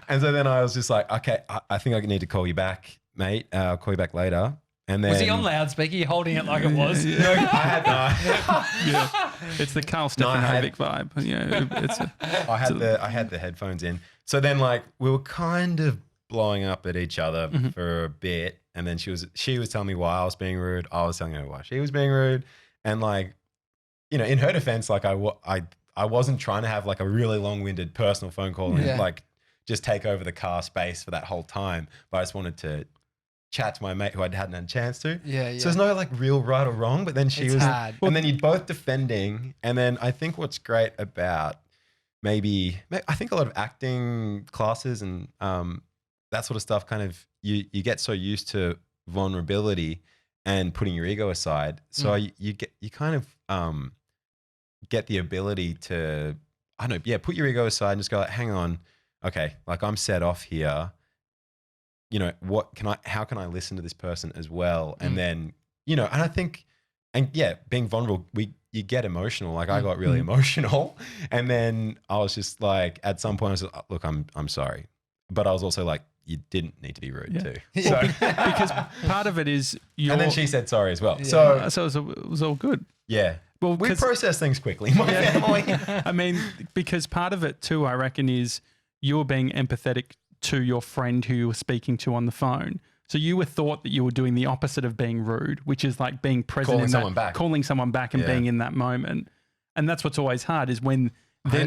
S3: and so then I was just like, "Okay, I think I need to call you back, mate. I'll call you back later." And then,
S4: was he on loudspeaker? You're holding it like it was.
S3: No, I had no.
S1: Yeah. It's the Carl Stefanovic vibe. Yeah,
S3: I had the headphones in. So then like we were kind of blowing up at each other for a bit, and then she was telling me why I was being rude. I was telling her why she was being rude, and like, you know, in her defense, like I wasn't trying to have like a really long-winded personal phone call and like just take over the car space for that whole time, but I just wanted to chat to my mate who I hadn't had a chance to.
S2: Yeah.
S3: So there's no like real right or wrong, but then
S2: It's hard.
S3: and then you're both defending. And then I think what's great about I think a lot of acting classes and that sort of stuff kind of, you get so used to vulnerability and putting your ego aside. So you kind of get the ability to, put your ego aside and just go like, hang on, okay, like I'm set off here. You know, how can I listen to this person as well? And then, you know, and I think, being vulnerable, you get emotional. Like I got really emotional, and then I was just like, at some point I was like, look, I'm sorry. But I was also like, you didn't need to be rude too. So,
S1: because part of it is
S3: and then she said sorry as well.
S1: Yeah. So it was all good.
S3: Yeah.
S1: Well,
S3: we process things quickly, my family.
S1: I mean, because part of it too, I reckon, is you're being empathetic to your friend who you were speaking to on the phone. So you were thought that you were doing the opposite of being rude, which is like being present calling someone back and being in that moment. And that's what's always hard is when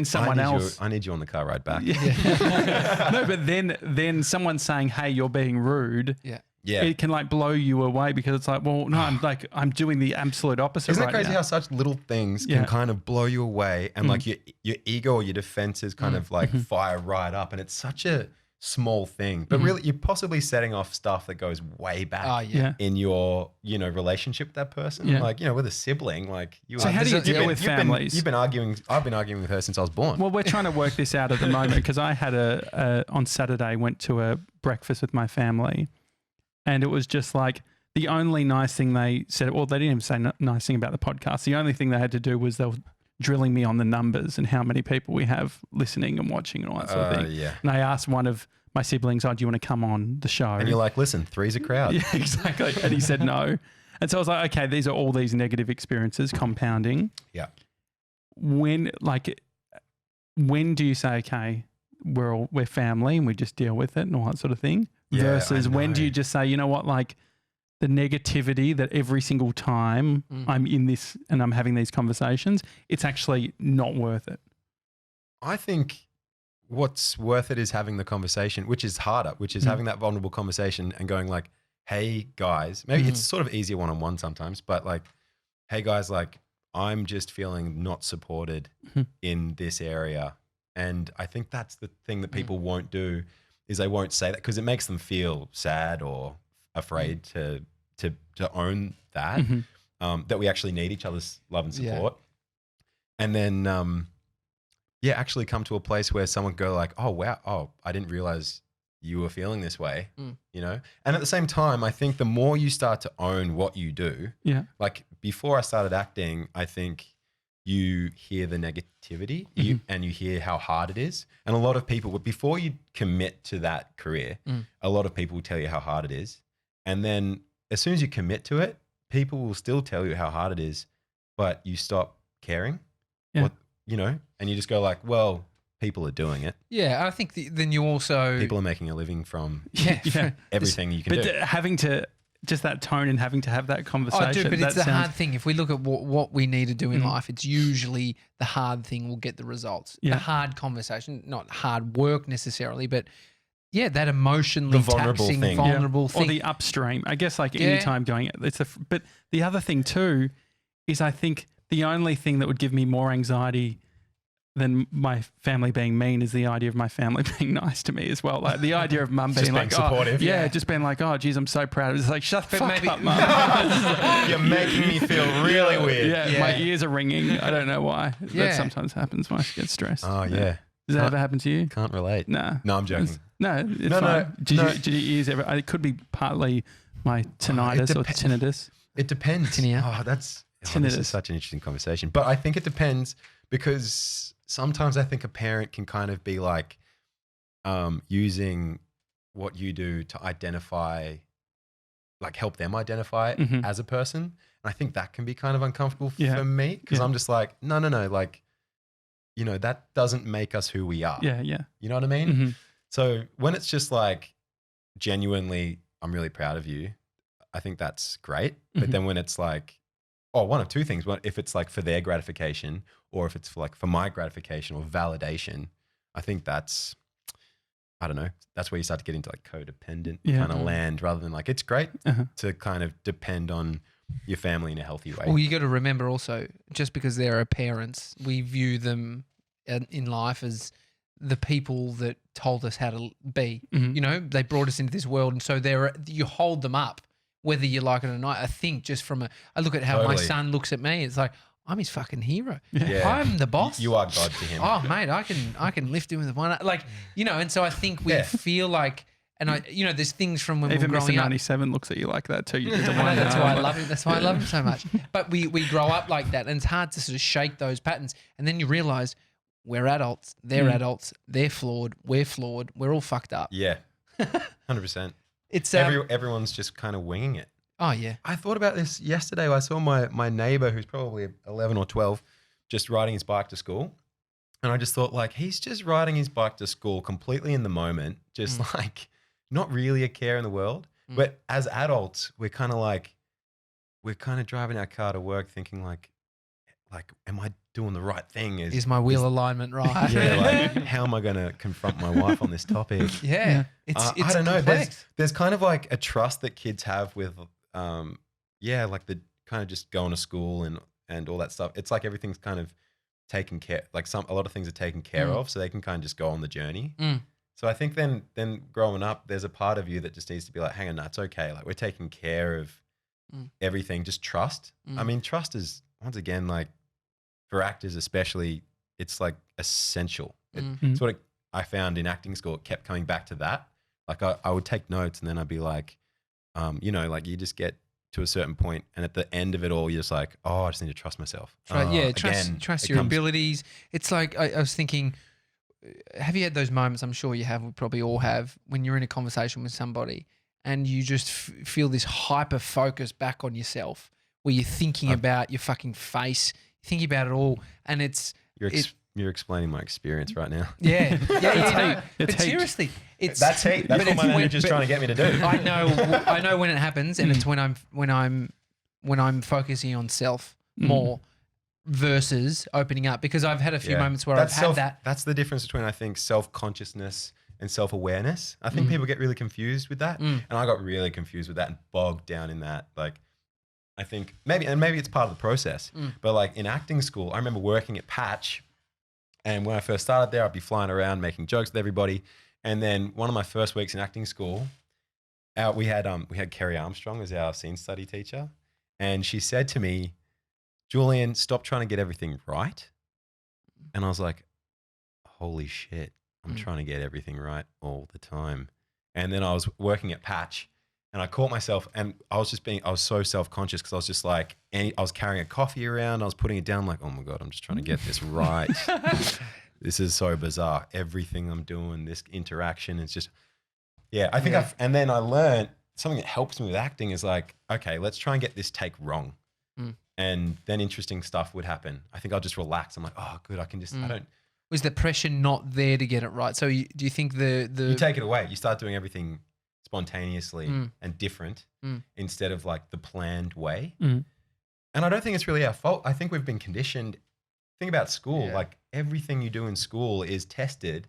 S1: someone else...
S3: I need you on the car ride back.
S1: Yeah. No, but then someone saying, hey, you're being rude.
S2: Yeah.
S1: It can like blow you away because it's like, well, no, I'm doing the absolute opposite.
S3: Isn't it crazy
S1: now.
S3: how such little things can kind of blow you away and like your ego or your defenses kind of like fire right up, and it's such a small thing, but really you're possibly setting off stuff that goes way back in your, you know, relationship with that person. Like, you know, with a sibling, like
S1: So how do you deal with families?
S3: I've been arguing with her since I was born.
S1: Well, we're trying to work this out at the moment because I had on Saturday, went to a breakfast with my family, and it was just like the only nice thing they said, well, they didn't even say nice thing about the podcast. The only thing they had to do was they were drilling me on the numbers and how many people we have listening and watching and all that sort of thing.
S3: Yeah.
S1: And I asked one of my siblings, do you want to come on the show?
S3: And you're like, listen, 3's a crowd.
S1: Yeah, exactly. And he said no. And so I was like, okay, these are all these negative experiences compounding.
S3: Yeah.
S1: When do you say, okay, we're family and we just deal with it and all that sort of thing?
S3: Yeah,
S1: versus when do you just say, you know what, like the negativity that every single time I'm in this and I'm having these conversations, it's actually not worth it.
S3: I think what's worth it is having the conversation, which is harder, which is having that vulnerable conversation and going like, hey guys, maybe it's sort of easier one-on-one sometimes, but like, hey guys, like I'm just feeling not supported in this area. And I think that's the thing that people won't do is they won't say that because it makes them feel sad or afraid to own that, that we actually need each other's love and support. And then, actually come to a place where someone go like, oh, wow, oh, I didn't realize you were feeling this way, you know? And at the same time, I think the more you start to own what you do, like before I started acting, I think you hear the negativity and you hear how hard it is. And a lot of people, before you commit to that career, a lot of people will tell you how hard it is. And then as soon as you commit to it, people will still tell you how hard it is, but you stop caring, you know, and you just go like, well, people are doing it.
S2: Yeah, I think then you also...
S3: People are making a living from everything you can do.
S1: But having to, just that tone and having to have that conversation.
S2: I do, but it's the hard thing. If we look at what we need to do in life, it's usually the hard thing will get the results. The hard conversation, not hard work necessarily, but that emotionally taxing, vulnerable thing.
S1: Or the upstream. I guess like any time going, but the other thing too is I think the only thing that would give me more anxiety than my family being mean is the idea of my family being nice to me as well. Like the idea of mum being like,
S3: supportive.
S1: Just being like, oh, geez, I'm so proud. It's like, shut the fuck up, mum.
S3: You're making me feel really weird.
S1: My ears are ringing. I don't know why. That sometimes happens when I get stressed.
S3: Oh, yeah.
S1: Does that ever happen to you?
S3: Can't relate.
S1: No.
S3: No, I'm joking.
S1: It's fine. Did your ears ever? It could be partly my tinnitus or tinnitus.
S3: It depends. This is such an interesting conversation. But I think it depends because sometimes I think a parent can kind of be like using what you do to identify, like help them identify as a person. And I think that can be kind of uncomfortable for me because I'm just like, no, like, you know, that doesn't make us who we are.
S1: Yeah.
S3: You know what I mean? So when it's just like genuinely, I'm really proud of you, I think that's great. But then when it's like, one of two things. If it's like for their gratification or if it's for my gratification or validation, I think that's, I don't know, that's where you start to get into like codependent kind of land rather than like, it's great to kind of depend on your family in a healthy way.
S2: Well, you got to remember also, just because they're our parents, we view them in life as the people that told us how to be. You know, they brought us into this world. And so you hold them up, whether you like it or not. I think just I look at how my son looks at me, it's like, I'm his fucking hero. Yeah. I'm the boss.
S3: You are God to him.
S2: Oh, mate, I can lift him with one. Like, you know, and so I think we feel like, and there's things from when
S1: even
S2: we're growing
S1: Mr.
S2: up.
S1: 97 looks at you like that too.
S2: That's why I love him. That's why I love him so much. But we grow up like that, and it's hard to sort of shake those patterns. And then you realize we're adults, they're adults, they're flawed, we're all fucked up.
S3: Yeah, 100%.
S2: It's
S3: everyone's just kind of winging it.
S2: Oh, yeah.
S3: I thought about this yesterday. I saw my neighbor who's probably 11 or 12 just riding his bike to school. And I just thought like, he's just riding his bike to school completely in the moment, just like not really a care in the world. But as adults, we're kind of driving our car to work thinking like, am I doing the right thing?
S2: Is my wheel alignment right?
S3: Yeah, like how am I going to confront my wife on this topic?
S2: Yeah. It's
S3: I don't know.
S2: complex.
S3: There's kind of like a trust that kids have with, like the kind of just going to school and all that stuff. It's like everything's kind of taken care, like a lot of things are taken care of, so they can kind of just go on the journey. So I think then growing up, there's a part of you that just needs to be like, hang on, that's okay. Like we're taking care of everything. Just trust. I mean, trust is, once again, like for actors especially, it's like essential. It's what I found in acting school. It kept coming back to that. Like I would take notes and then I'd be like, like you just get to a certain point and at the end of it all, you're just like, oh, I just need to trust myself.
S2: Trust your abilities. It's like, I was thinking, have you had those moments, I'm sure you have, we probably all have, when you're in a conversation with somebody and you just feel this hyper focus back on yourself where you're thinking about your fucking face, thinking about it all, and
S3: you're explaining my experience right now.
S2: Yeah. But seriously,
S3: that's heat. That's what my manager's trying to get me to do.
S2: I know when it happens, and it's when I'm focusing on self more versus opening up, because I've had a few moments where I've had that.
S3: That's the difference between, I think, self-consciousness and self-awareness. I think people get really confused with that, and I got really confused with that and bogged down in that. Like, I think maybe it's part of the process, but like in acting school, I remember working at Patch, and when I first started there, I'd be flying around making jokes with everybody, and then one of my first weeks in acting school, we had Kerry Armstrong as our scene study teacher, and she said to me, "Julian, stop trying to get everything right." And I was like, "Holy shit, I'm trying to get everything right all the time." And then I was working at Patch, and I caught myself, and I was so self-conscious because I was just like, I was carrying a coffee around, I was putting it down, like, oh my God, I'm just trying to get this right. This is so bizarre. Everything I'm doing, this interaction, it's just, I think and then I learned something that helps me with acting is like, okay, let's try and get this take wrong. And then interesting stuff would happen. I think I'll just relax. I'm like, oh, good. I can just, I don't.
S2: Was the pressure not there to get it right? So do you think
S3: you take it away. You start doing everything spontaneously and different instead of like the planned way. And I don't think it's really our fault. I think we've been conditioned. Think about school. Like everything you do in school is tested,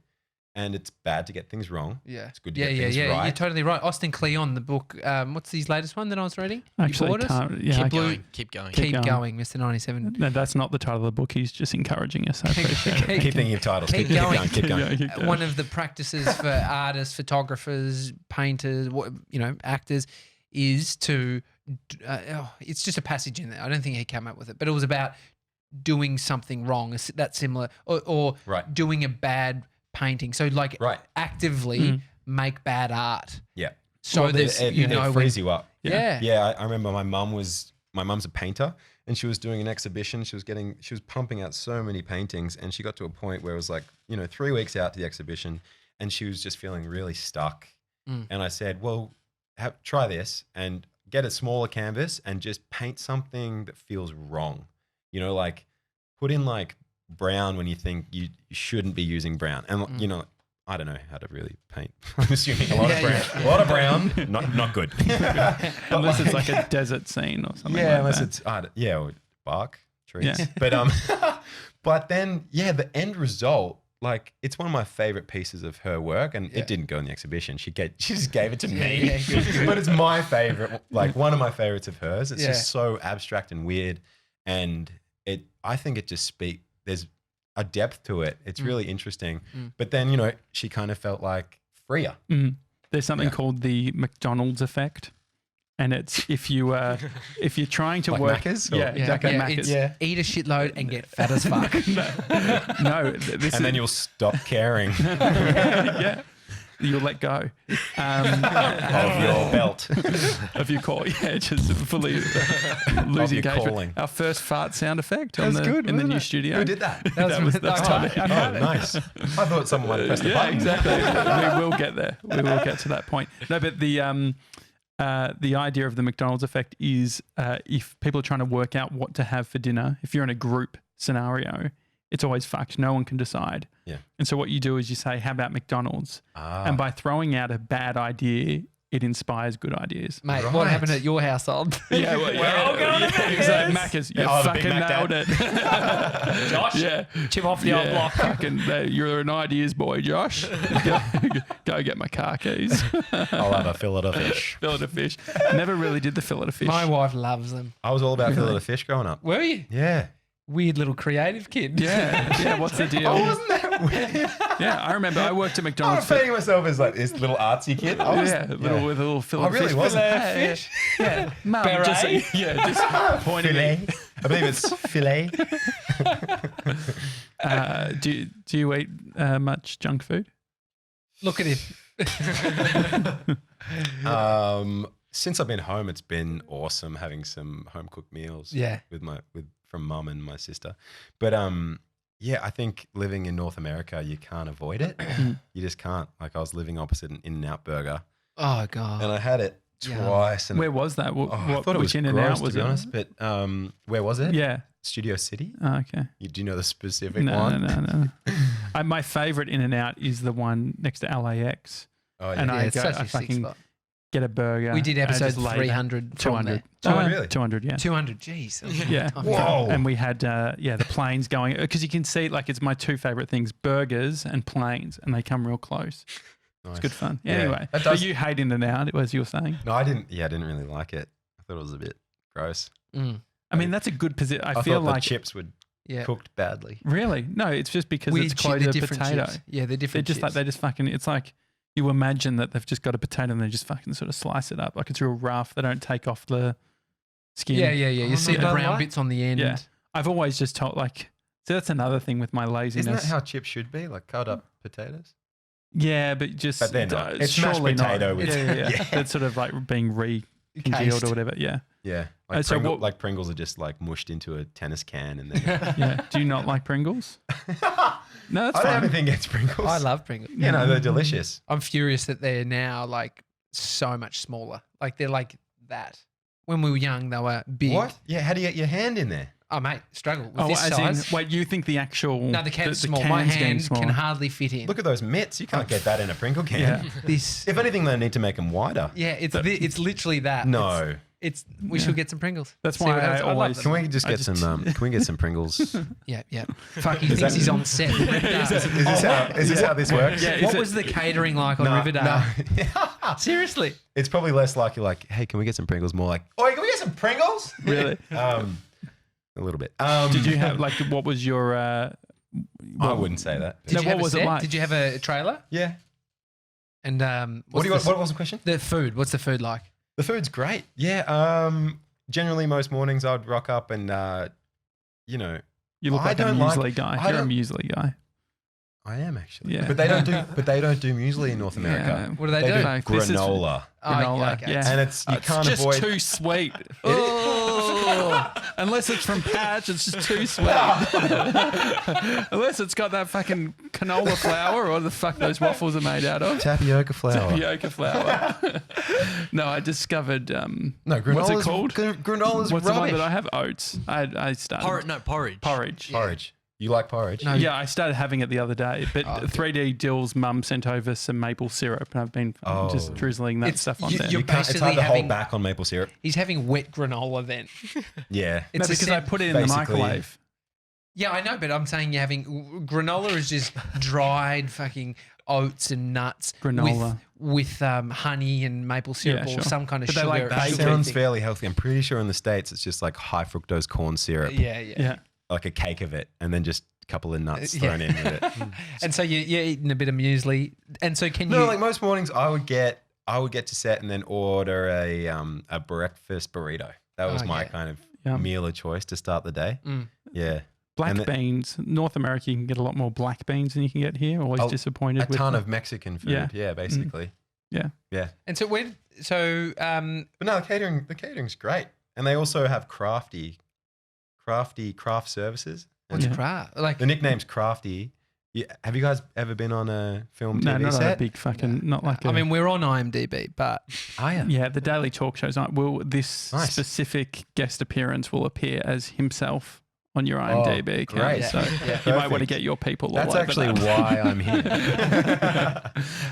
S3: and it's bad to get things wrong.
S2: Yeah.
S3: It's good to get things right.
S2: You're totally right. Austin Kleon, the book, what's his latest one that I was reading?
S1: Actually,
S5: Keep going.
S2: Keep going, Mr. 97.
S1: No, that's not the title of the book. He's just encouraging us. I appreciate it.
S3: Keep thinking of titles.
S2: Keep
S3: going.
S2: Keep going. One of the practices for artists, photographers, painters, actors is to, it's just a passage in there. I don't think he came up with it, but it was about doing something wrong. That's similar. Or doing a bad painting. So like actively make bad art.
S3: Yeah.
S2: So
S3: it frees you up.
S2: Yeah.
S3: Yeah. I remember my mum's a painter, and she was doing an exhibition. She was pumping out so many paintings, and she got to a point where it was like, 3 weeks out to the exhibition, and she was just feeling really stuck. And I said, well, try this and get a smaller canvas and just paint something that feels wrong. Like put in like brown when you think you shouldn't be using brown. And, I don't know how to really paint. I'm assuming a lot of brown. A lot of brown, not good.
S1: Unless it's like a desert scene or something.
S3: Yeah,
S1: like
S3: unless
S1: that.
S3: it's, or bark, trees. Yeah. But then, the end result, like it's one of my favorite pieces of her work, and it didn't go in the exhibition. She just gave it to me. But it's my favorite, like one of my favorites of hers. It's just so abstract and weird. And I think it just there's a depth to it. It's really interesting. But then, she kind of felt like freer.
S1: There's something called the McDonald's effect. And it's if you're trying to
S3: like
S1: work,
S3: Macca's?
S1: Exactly.
S2: It's eat a shitload and get fat as fuck.
S1: No,
S3: then you'll stop caring.
S1: You'll let go
S3: of your belt,
S1: of your core. Yeah, just fully losing engagement. Our first fart sound effect in the new studio.
S3: Who did that?
S1: That's Tommy.
S3: Nice. I thought someone might have pressed the button.
S1: Exactly. We will get there. We will get to that point. No, but the idea of the McDonald's effect is if people are trying to work out what to have for dinner, if you're in a group scenario, it's always fucked. No one can decide.
S3: Yeah.
S1: And so what you do is you say, how about McDonald's? And by throwing out a bad idea, it inspires good ideas.
S2: Mate, what happened at your household?
S1: We're all going to Macca's. You fucking nailed it.
S4: Josh, chip off the old block.
S1: Fucking, you're an ideas boy, Josh. Go get my car keys.
S3: I'll have a fillet of fish.
S1: Fillet of fish. Never really did the fillet of fish.
S2: My wife loves them.
S3: I was all about fillet of fish growing up.
S2: Were you?
S3: Yeah.
S2: Weird little creative kid.
S1: Yeah. What's the deal?
S3: Oh, wasn't that weird?
S1: Yeah, I remember I worked at
S3: I'm
S1: McDonald's.
S3: feeling myself as like this little artsy kid.
S1: With a little fillet of fish.
S3: I really was.
S2: Fish.
S1: Yeah. Mum, just pointing
S3: Filet. I believe it's filet.
S1: Do you eat much junk food?
S2: Look at him.
S3: Since I've been home, it's been awesome having some home cooked meals.
S2: Yeah.
S3: From mum and my sister. But I think living in North America, you can't avoid it. You just can't. Like I was living opposite an In-N-Out burger.
S2: Oh God.
S3: And I had it twice. And
S1: where was that?
S3: I thought it was
S1: In-N-Out
S3: gross, to be honest. But where was it?
S1: Yeah.
S3: Studio City.
S1: Oh, okay.
S3: Do you know the specific one?
S1: No. My favorite In-N-Out is the one next to LAX.
S3: Oh yeah.
S2: And
S1: I
S2: sick spot.
S1: Get a burger.
S2: We did episode 300.
S1: 200.
S3: Oh, really?
S1: 200, yeah.
S2: 200, jeez.
S1: Yeah.
S3: Whoa.
S1: And we had, the planes going, because you can see, like, it's my two favorite things, burgers and planes, and they come real close.
S3: Nice.
S1: It's good fun.
S3: Yeah.
S1: Anyway, but you hate In-N-Out, as you were saying.
S3: No, I didn't. Yeah, I didn't really like it. I thought it was a bit gross.
S1: I mean, that's a good position. I feel
S3: thought
S1: like
S3: the chips were cooked badly.
S1: Really? No, it's just because it's close to potato.
S2: Yeah, they're different.
S1: They're just like, it's like, You imagine that they've just got a potato and they just fucking sort of slice it up like it's real rough. They don't take off the skin.
S2: Yeah. You see the brown bits on the end.
S1: Yeah. I've always just told so that's another thing with my laziness.
S3: Isn't that how chips should be? Like cut up potatoes?
S1: Yeah, but just
S3: But they're not. It's mashed potato with
S1: yeah. That's sort of like being congealed or whatever. Yeah.
S3: Yeah. Like Pringles are just like mushed into a tennis can and then
S1: yeah. Do you not like Pringles? No, that's
S3: I
S1: fine.
S3: don't have anything against Pringles.
S2: I love Pringles.
S3: You know, they're delicious.
S2: I'm furious that they're now like so much smaller. Like they're like that. When we were young, they were big.
S3: What? Yeah, how do you get your hand in there?
S2: Oh, mate, struggle with this size.
S1: Wait, you think the actual...
S2: No, the can's small. My hand can hardly fit in.
S3: Look at those mitts. You can't get that in a Pringle can.
S1: Yeah.
S3: If anything, they need to make them wider.
S2: Yeah, it's literally that.
S3: No.
S2: We should get some Pringles.
S1: That's why I always...
S3: Can we just get some? Can we get some Pringles?
S2: Yeah. Fuck, he thinks he's on set.
S3: Is this how this works?
S1: Yeah,
S2: what was the catering like on Riverdale?
S3: No.
S2: Seriously.
S3: It's probably less likely like, hey, can we get some Pringles? More like, oh, can we get some Pringles?
S1: Really?
S3: A little bit.
S1: Did you have what was your?
S3: I wouldn't say that.
S1: What was it like?
S2: Did you have a trailer?
S3: Yeah.
S2: And
S3: what was the question?
S2: The food. What's the food like?
S3: The food's great. Yeah. Generally, most mornings I'd rock up and
S1: you look like a muesli guy. You're a muesli guy.
S3: I am actually.
S1: Yeah.
S3: But they don't do muesli in North America.
S1: Yeah.
S2: What do they do?
S3: Granola.
S1: Granola.
S2: Okay.
S1: Yeah.
S3: And you can't
S1: just
S3: avoid
S1: too sweet. Unless it's from Patch, it's just too sweet. Unless it's got that fucking canola flour or the fuck those waffles are made out of.
S3: Tapioca flour.
S1: Tapioca flour. No, I discovered.
S3: No, granola's,
S1: what's it called?
S3: Granola's
S1: what's
S3: rubbish.
S1: the one that I have? Oats. I started.
S4: Porridge.
S1: Porridge.
S3: Yeah. Porridge. You like porridge?
S2: No.
S1: Yeah, I started having it the other day. But 3D Dill's mum sent over some maple syrup, and I've been just drizzling that stuff on there.
S3: It's hard to hold back on maple syrup.
S2: He's having wet granola then.
S3: Yeah.
S1: No, because I put it in the microwave.
S2: Yeah, I know, but I'm saying you're having granola is just dried fucking oats and nuts
S1: granola
S2: with honey and maple syrup or some kind of sugar.
S1: Like
S3: that sounds fairly healthy. I'm pretty sure in the States it's just like high fructose corn syrup.
S2: Yeah.
S3: Like a cake of it, and then just a couple of nuts thrown in with it.
S2: And so you're eating a bit of muesli, and so can you?
S3: No, like most mornings, I would get to set and then order a breakfast burrito. That was my kind of meal of choice to start the day. Yeah.
S1: Black beans. North America, you can get a lot more black beans than you can get here. Always disappointed.
S3: A ton of Mexican food. Yeah, basically.
S1: Yeah.
S2: And so but
S3: no, the catering's great, and they also have craft services.
S2: What's craft? Like
S3: the nickname's Crafty. Yeah. Have you guys ever been on a film TV
S1: not
S3: set?
S1: A big fucking, not like.
S2: I mean, we're on IMDb, but
S1: yeah, the daily talk shows. This specific guest appearance will appear as himself on your IMDb account.
S3: Great.
S1: So you might want to get your people.
S3: That's actually why I'm here.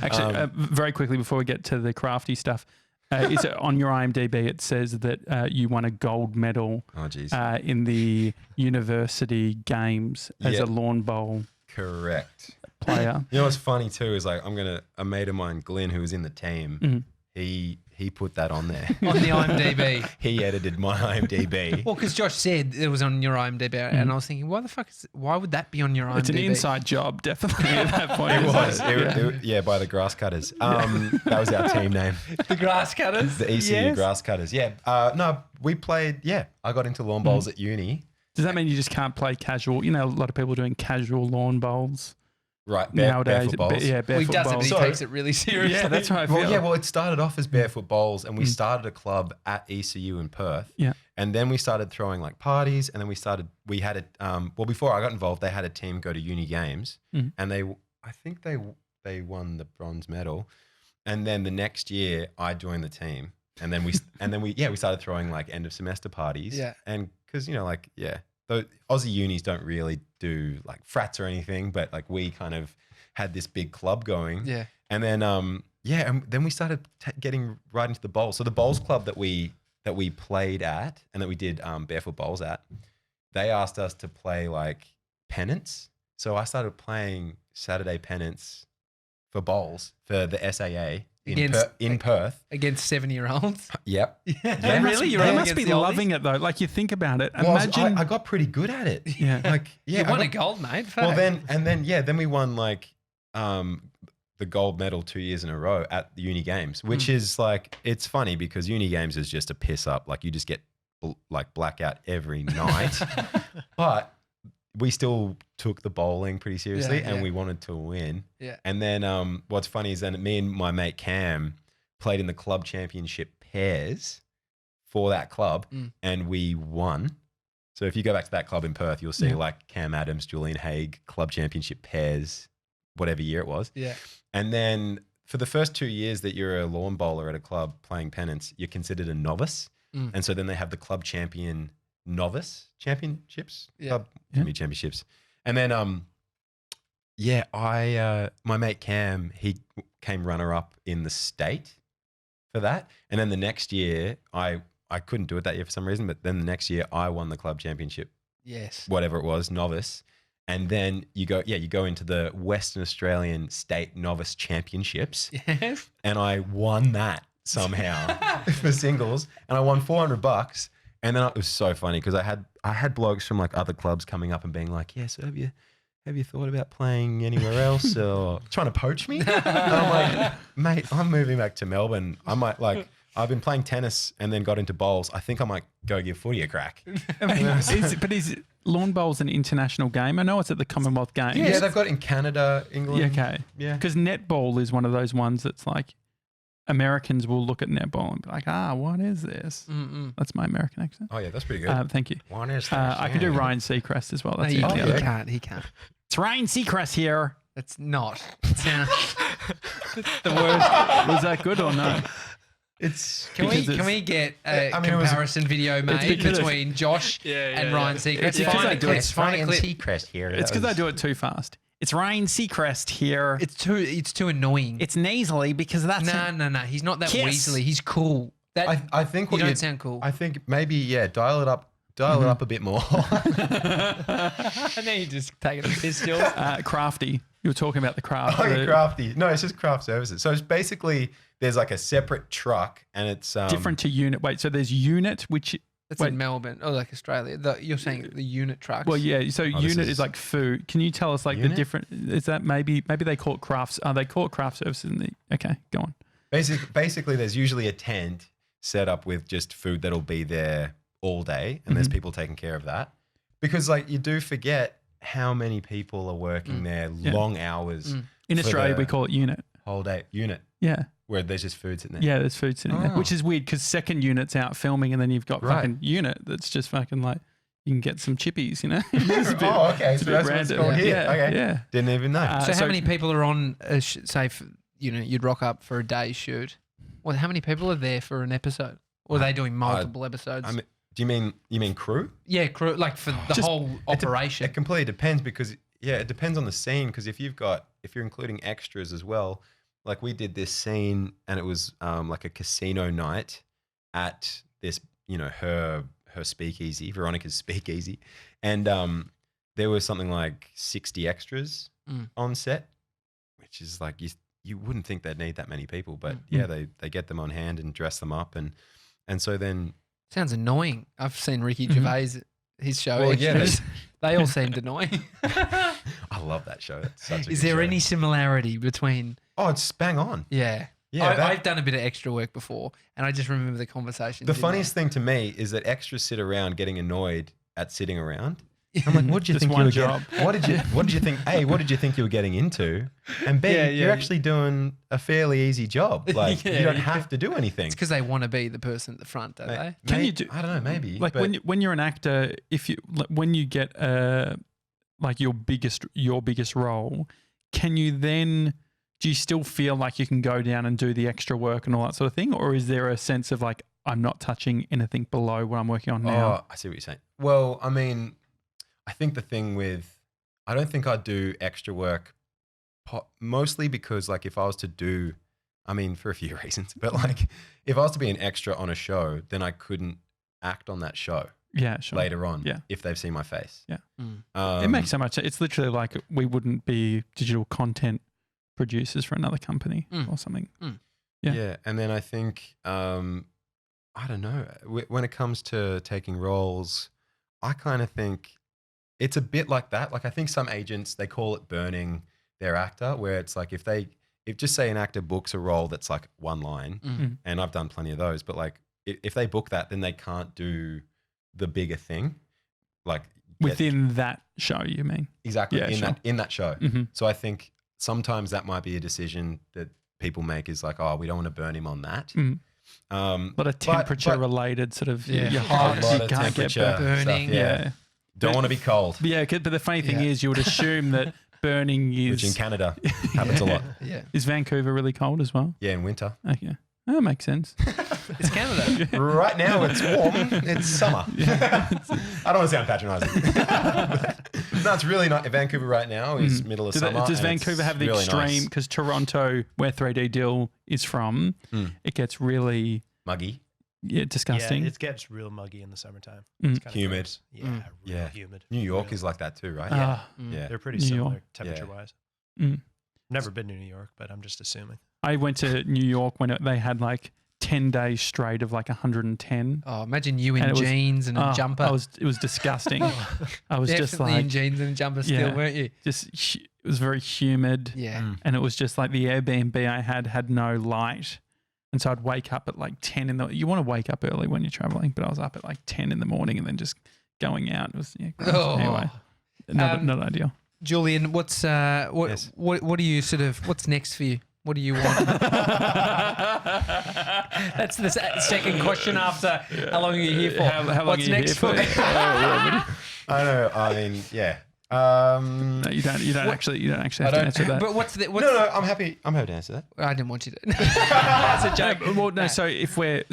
S1: Actually, very quickly before we get to the crafty stuff. Is it on your IMDb? It says that you won a gold medal in the university games as a lawn bowl.
S3: Correct.
S1: Player.
S3: You know what's funny too is like a mate of mine, Glenn, who was in the team. He put that on there
S2: on the IMDb.
S3: He edited my IMDb.
S2: Well, because Josh said it was on your IMDb, and I was thinking, why would that be on your IMDb?
S1: It's an inside job, definitely at that point.
S3: It was. By the grass cutters. That was our team name.
S2: The grass cutters.
S3: The ECU grass cutters. Yeah. No, we played. Yeah, I got into lawn bowls at uni.
S1: Does that mean you just can't play casual? You know, a lot of people are doing casual lawn bowls.
S3: Right,
S1: nowadays,
S3: barefoot bowls.
S1: Barefoot
S2: he does
S1: bowls.
S2: it, but he takes it really seriously.
S1: Yeah, that's how I feel.
S3: Well, it started off as barefoot bowls, and we started a club at ECU in Perth.
S1: Yeah,
S3: and then we started throwing like parties, and then we had a before I got involved, they had a team go to uni games, and I think they won the bronze medal, and then the next year I joined the team, and then we started throwing like end of semester parties, and because the Aussie unis don't really do like frats or anything, but like we kind of had this big club going.
S2: Yeah.
S3: And then, and then we started getting right into the bowls. So the bowls club that we played at and that we did barefoot bowls at, they asked us to play like pennants. So I started playing Saturday pennants for bowls for the SAA in Perth.
S2: Against 7-year-olds?
S3: Yep.
S2: Yeah. Really?
S1: You must be loving it though. Like you think about it. Imagine
S3: I got pretty good at it.
S1: Yeah.
S2: You won a gold, mate.
S3: Well, then we won like the the gold medal 2 years in a row at the uni games, which is like, it's funny because uni games is just a piss up. Like you just get like blackout every night, but we still took the bowling pretty seriously and we wanted to win.
S2: Yeah.
S3: And then what's funny is then me and my mate Cam played in the club championship pairs for that club and we won. So if you go back to that club in Perth, you'll see like Cam Adams, Julian Haig, club championship pairs, whatever year it was.
S2: Yeah.
S3: And then for the first 2 years that you're a lawn bowler at a club playing pennants, you're considered a novice. And so then they have the club champion novice championships, club championships. And then, my mate Cam, he came runner up in the state for that. And then the next year, I couldn't do it that year for some reason, but then the next year I won the club championship.
S2: Yes.
S3: Whatever it was, novice. And then you go into the Western Australian State Novice Championships.
S2: Yes.
S3: And I won that somehow for singles. And I won $400. And then it was so funny because I had blokes from like other clubs coming up and being like, yeah, so have you thought about playing anywhere else or trying to poach me? And I'm like, mate, I'm moving back to Melbourne. I might like, I've been playing tennis and then got into bowls. I think I might go give footy a crack.
S1: Is lawn bowls an international game? I know it's at the Commonwealth Games.
S3: Yeah, they've got it in Canada, England.
S1: Yeah, okay.
S3: Yeah.
S1: Because netball is one of those ones that's like, Americans will look at netball and be like, what is this? That's my American accent.
S3: Oh, yeah, that's pretty good.
S1: Thank you.
S3: What is this?
S1: I can do Ryan Seacrest as well. That's
S2: He
S1: easy.
S2: can't.
S1: It's Ryan Seacrest here.
S2: It's not. It's
S1: The word. Was that good or no?
S2: Can we get a comparison video made between Josh and Ryan Seacrest?
S1: It's
S3: Ryan Seacrest here.
S1: It's because I do it too fast. It's Ryan Seacrest here.
S2: It's too annoying.
S1: It's nasally because that's
S2: no. He's not that weaselly. He's cool.
S3: I think
S2: you don't sound cool.
S3: I think maybe dial it up a bit more.
S4: And then you just take it a piss, Jill.
S1: Crafty. You were talking about the craft.
S3: Oh, yeah, Crafty. No, it's just craft services. So it's basically there's like a separate truck and it's
S1: different to unit. Wait, so there's unit which
S2: That's in Melbourne, or like Australia. You're saying the unit trucks.
S1: Well, yeah. So unit is like food. Can you tell us like the different? Is that maybe they call it crafts? They call it craft services in the? Okay, go on.
S3: Basically, there's usually a tent set up with just food that'll be there all day, and there's people taking care of that. Because like you do forget how many people are working there, long hours.
S1: In Australia, we call it unit.
S3: Whole day unit.
S1: Yeah.
S3: Where there's just food sitting there.
S1: Yeah, there's food sitting there, which is weird because second unit's out filming and then you've got fucking unit that's just fucking like, you can get some chippies, you know?
S3: Okay. So that's what it's called here.
S1: Yeah,
S3: okay.
S1: Yeah.
S3: Didn't even know.
S2: So how many people are on, say, you'd rock up for a day shoot? Well, how many people are there for an episode? Or are they doing multiple episodes?
S3: Do you mean crew?
S2: Yeah, crew, like for the whole operation.
S3: It completely depends because, it depends on the scene because if you're including extras as well, like we did this scene and it was like a casino night at this, her speakeasy, Veronica's speakeasy. And there was something like 60 extras on set, which is like you wouldn't think they'd need that many people, but they get them on hand and dress them up. And so then.
S2: Sounds annoying. I've seen Ricky Gervais, his show.
S3: Well,
S2: they all seemed annoying.
S3: I love that show. It's such a
S2: Is
S3: good
S2: there
S3: show.
S2: any similarity between?
S3: Oh, it's bang on.
S2: Yeah.
S3: Yeah,
S2: I've done a bit of extra work before, and I just remember the conversation.
S3: The funniest thing to me is that extras sit around getting annoyed at sitting around. I'm like, what did you think you were getting? What did you think? A, what did you think you were getting into? And B, you're actually doing a fairly easy job. Like you don't have to do anything.
S2: It's because they want to be the person at the front, don't they?
S1: Can you do?
S3: I don't know, maybe.
S1: Like when you're an actor, when you get like your biggest role, can you then? Do you still feel like you can go down and do the extra work and all that sort of thing, or is there a sense of like I'm not touching anything below what I'm working on now?
S3: Oh, I see what you're saying. Well, I mean. I think the thing I don't think I'd do extra work mostly because like if I was to do, for a few reasons, but like if I was to be an extra on a show, then I couldn't act on that show later on if they've seen my face.
S1: Yeah. It makes so much sense. It's literally like we wouldn't be digital content producers for another company or something.
S3: Yeah. And then I think, I don't know, when it comes to taking roles, I kind of think, it's a bit like that. Like I think some agents, they call it burning their actor, where it's like if they if just say an actor books a role that's like one line, and I've done plenty of those, but like if they book that, then they can't do the bigger thing, like
S1: within that show. You mean
S3: exactly
S1: Yeah,
S3: in that show.
S1: Mhm.
S3: So I think sometimes that might be a decision that people make is like, oh, we don't want to burn him on that.
S1: Mm. A lot of temperature related sort of your
S3: a
S1: hot,
S3: lot
S1: you
S3: of
S1: can't get
S3: temperature
S2: burning.
S3: stuff,
S1: Yeah.
S3: Don't want to be cold,
S1: Yeah, but the funny thing is, you would assume that burning
S3: which in
S1: is
S3: Canada happens a lot.
S2: Yeah.
S1: is Vancouver really cold as well?
S3: Yeah, in winter.
S1: Okay, that makes sense.
S2: It's Canada.
S3: Right now it's warm. It's summer. I don't want to sound patronising. No, it's really not. Vancouver right now is middle of summer.
S1: Does
S3: and
S1: Vancouver
S3: it's
S1: have the
S3: really
S1: extreme? Because Toronto, where 3D Dill is from, it gets really
S3: muggy,
S1: disgusting.
S5: Yeah, it gets real muggy in the summertime.
S1: Mm.
S5: It's kinda
S3: Humid.
S5: gross. Yeah, real humid.
S3: New York
S5: Really.
S3: is like that too, right?
S1: Ah,
S3: Yeah.
S5: They're pretty
S1: New
S5: similar
S1: York.
S5: temperature-wise.
S1: Mm.
S5: Never been to New York, but I'm just assuming.
S1: I went to New York when they had like 10 days straight of like 110.
S2: Oh, imagine you
S1: And
S2: in
S1: it was-
S2: jeans and a
S1: Oh,
S2: jumper.
S1: it was disgusting. I was just
S2: Definitely in
S1: like,
S2: jeans and a jumper still,
S1: Yeah.
S2: weren't you?
S1: it was very humid.
S2: Yeah.
S1: And it was just like the Airbnb I had no light. And so I'd wake up at like 10 in the, you want to wake up early when you're traveling, but I was up at like 10 in the morning and then just going out. It was, gross.
S2: Oh.
S1: Anyway, not ideal.
S2: Julian, what's
S3: Yes.
S2: what do you sort of what's next for you? What do you want? That's the second question after how long are you here for?
S1: How long
S2: What's
S1: are you
S2: next
S1: here for?
S2: for?
S3: I know. I mean, yeah.
S1: No, you don't actually have to answer that.
S2: But what's
S3: No, I'm happy. I'm happy to answer that.
S2: I didn't want you to. That's a joke.
S1: Well, no. So if we're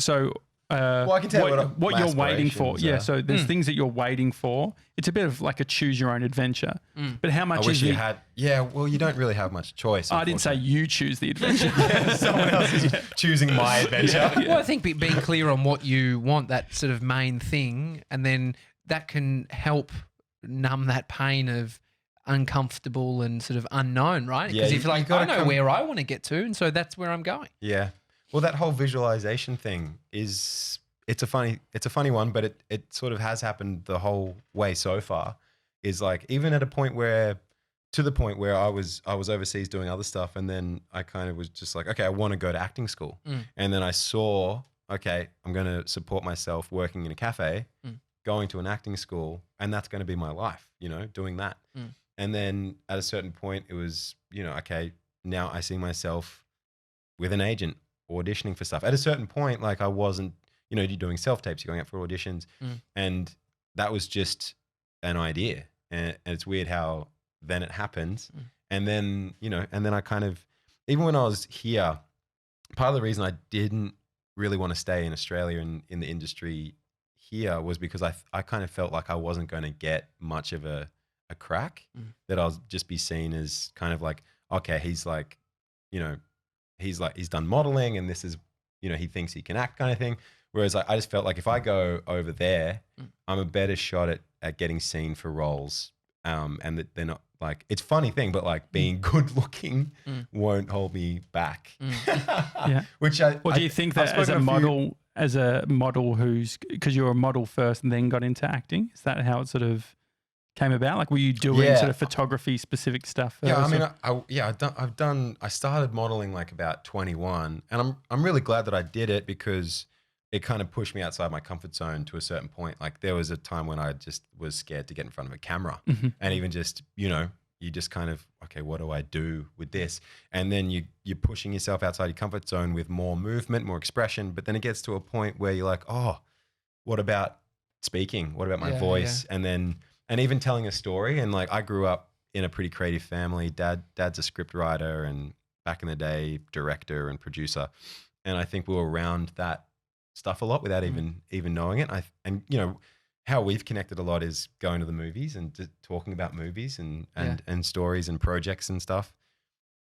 S3: I can tell you
S1: what
S3: my
S1: you're waiting for.
S3: aspirations
S1: Yeah.
S3: are.
S1: So there's things that you're waiting for. It's a bit of like a choose your own adventure. But how
S3: I
S1: much
S3: wish
S1: is
S3: you
S1: it?
S3: had. Yeah, well, you don't really have much choice.
S1: I didn't say
S3: unfortunately.
S1: you choose the adventure.
S3: Someone else is choosing my adventure.
S2: Well, I think being clear on what you want, that sort of main thing, and then that can help numb that pain of uncomfortable and sort of unknown, right?
S3: Yeah,
S2: Because
S3: you-
S2: if you're like,
S3: you gotta
S2: I know
S3: come-
S2: where I want to get to, and so that's where I'm going.
S3: Yeah. Well, that whole visualization thing it's a funny one, but it sort of has happened the whole way so far. Is like even at a point where I was overseas doing other stuff, and then I kind of was just like, okay, I want to go to acting school, and then I saw, okay, I'm going to support myself working in a cafe, going to an acting school, and that's going to be my life, doing that. And then at a certain point, it was, okay, now I see myself with an agent auditioning for stuff. At a certain point, like I wasn't, you're doing self-tapes, you're going out for auditions, and that was just an idea. And it's weird how then it happens. And then, and then I kind of, even when I was here, part of the reason I didn't really want to stay in Australia and in the industry here was because I kind of felt like I wasn't going to get much of a crack, that I'll just be seen as kind of like, okay, he's like, he's done modeling and this is, he thinks he can act kind of thing. Whereas I just felt like if I go over there, I'm a better shot at getting seen for roles. And that they're not like, it's a funny thing, but like being good looking won't hold me back.
S1: Yeah.
S3: Which
S1: Or do you think that as a model who's, because you're a model first and then got into acting, is that how it sort of came about? Like, were you doing sort of photography specific stuff?
S3: Yeah,
S1: first,
S3: I started modeling like about 21, and I'm really glad that I did it because it kind of pushed me outside my comfort zone to a certain point. Like there was a time when I just was scared to get in front of a camera, and even just, you just kind of, okay, what do I do with this? And then you're pushing yourself outside your comfort zone with more movement, more expression. But then it gets to a point where you're like, oh, what about speaking? What about my voice? And even telling a story. And like, I grew up in a pretty creative family. Dad's a script writer and back in the day, director and producer. And I think we were around that stuff a lot without even knowing it. And how we've connected a lot is going to the movies and talking about movies and stories and projects and stuff.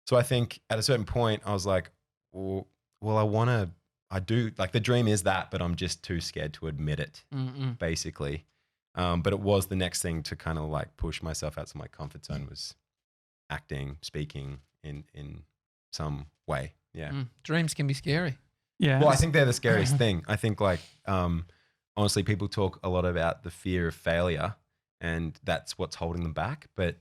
S3: So I think at a certain point I was like, well, I do, like the dream is that, but I'm just too scared to admit it, basically. But it was the next thing to kind of like push myself outside my comfort zone was acting, speaking in some way. Yeah.
S2: Dreams can be scary.
S1: yeah.
S3: Well, I think they're the scariest thing. I think like, honestly, people talk a lot about the fear of failure and that's what's holding them back. But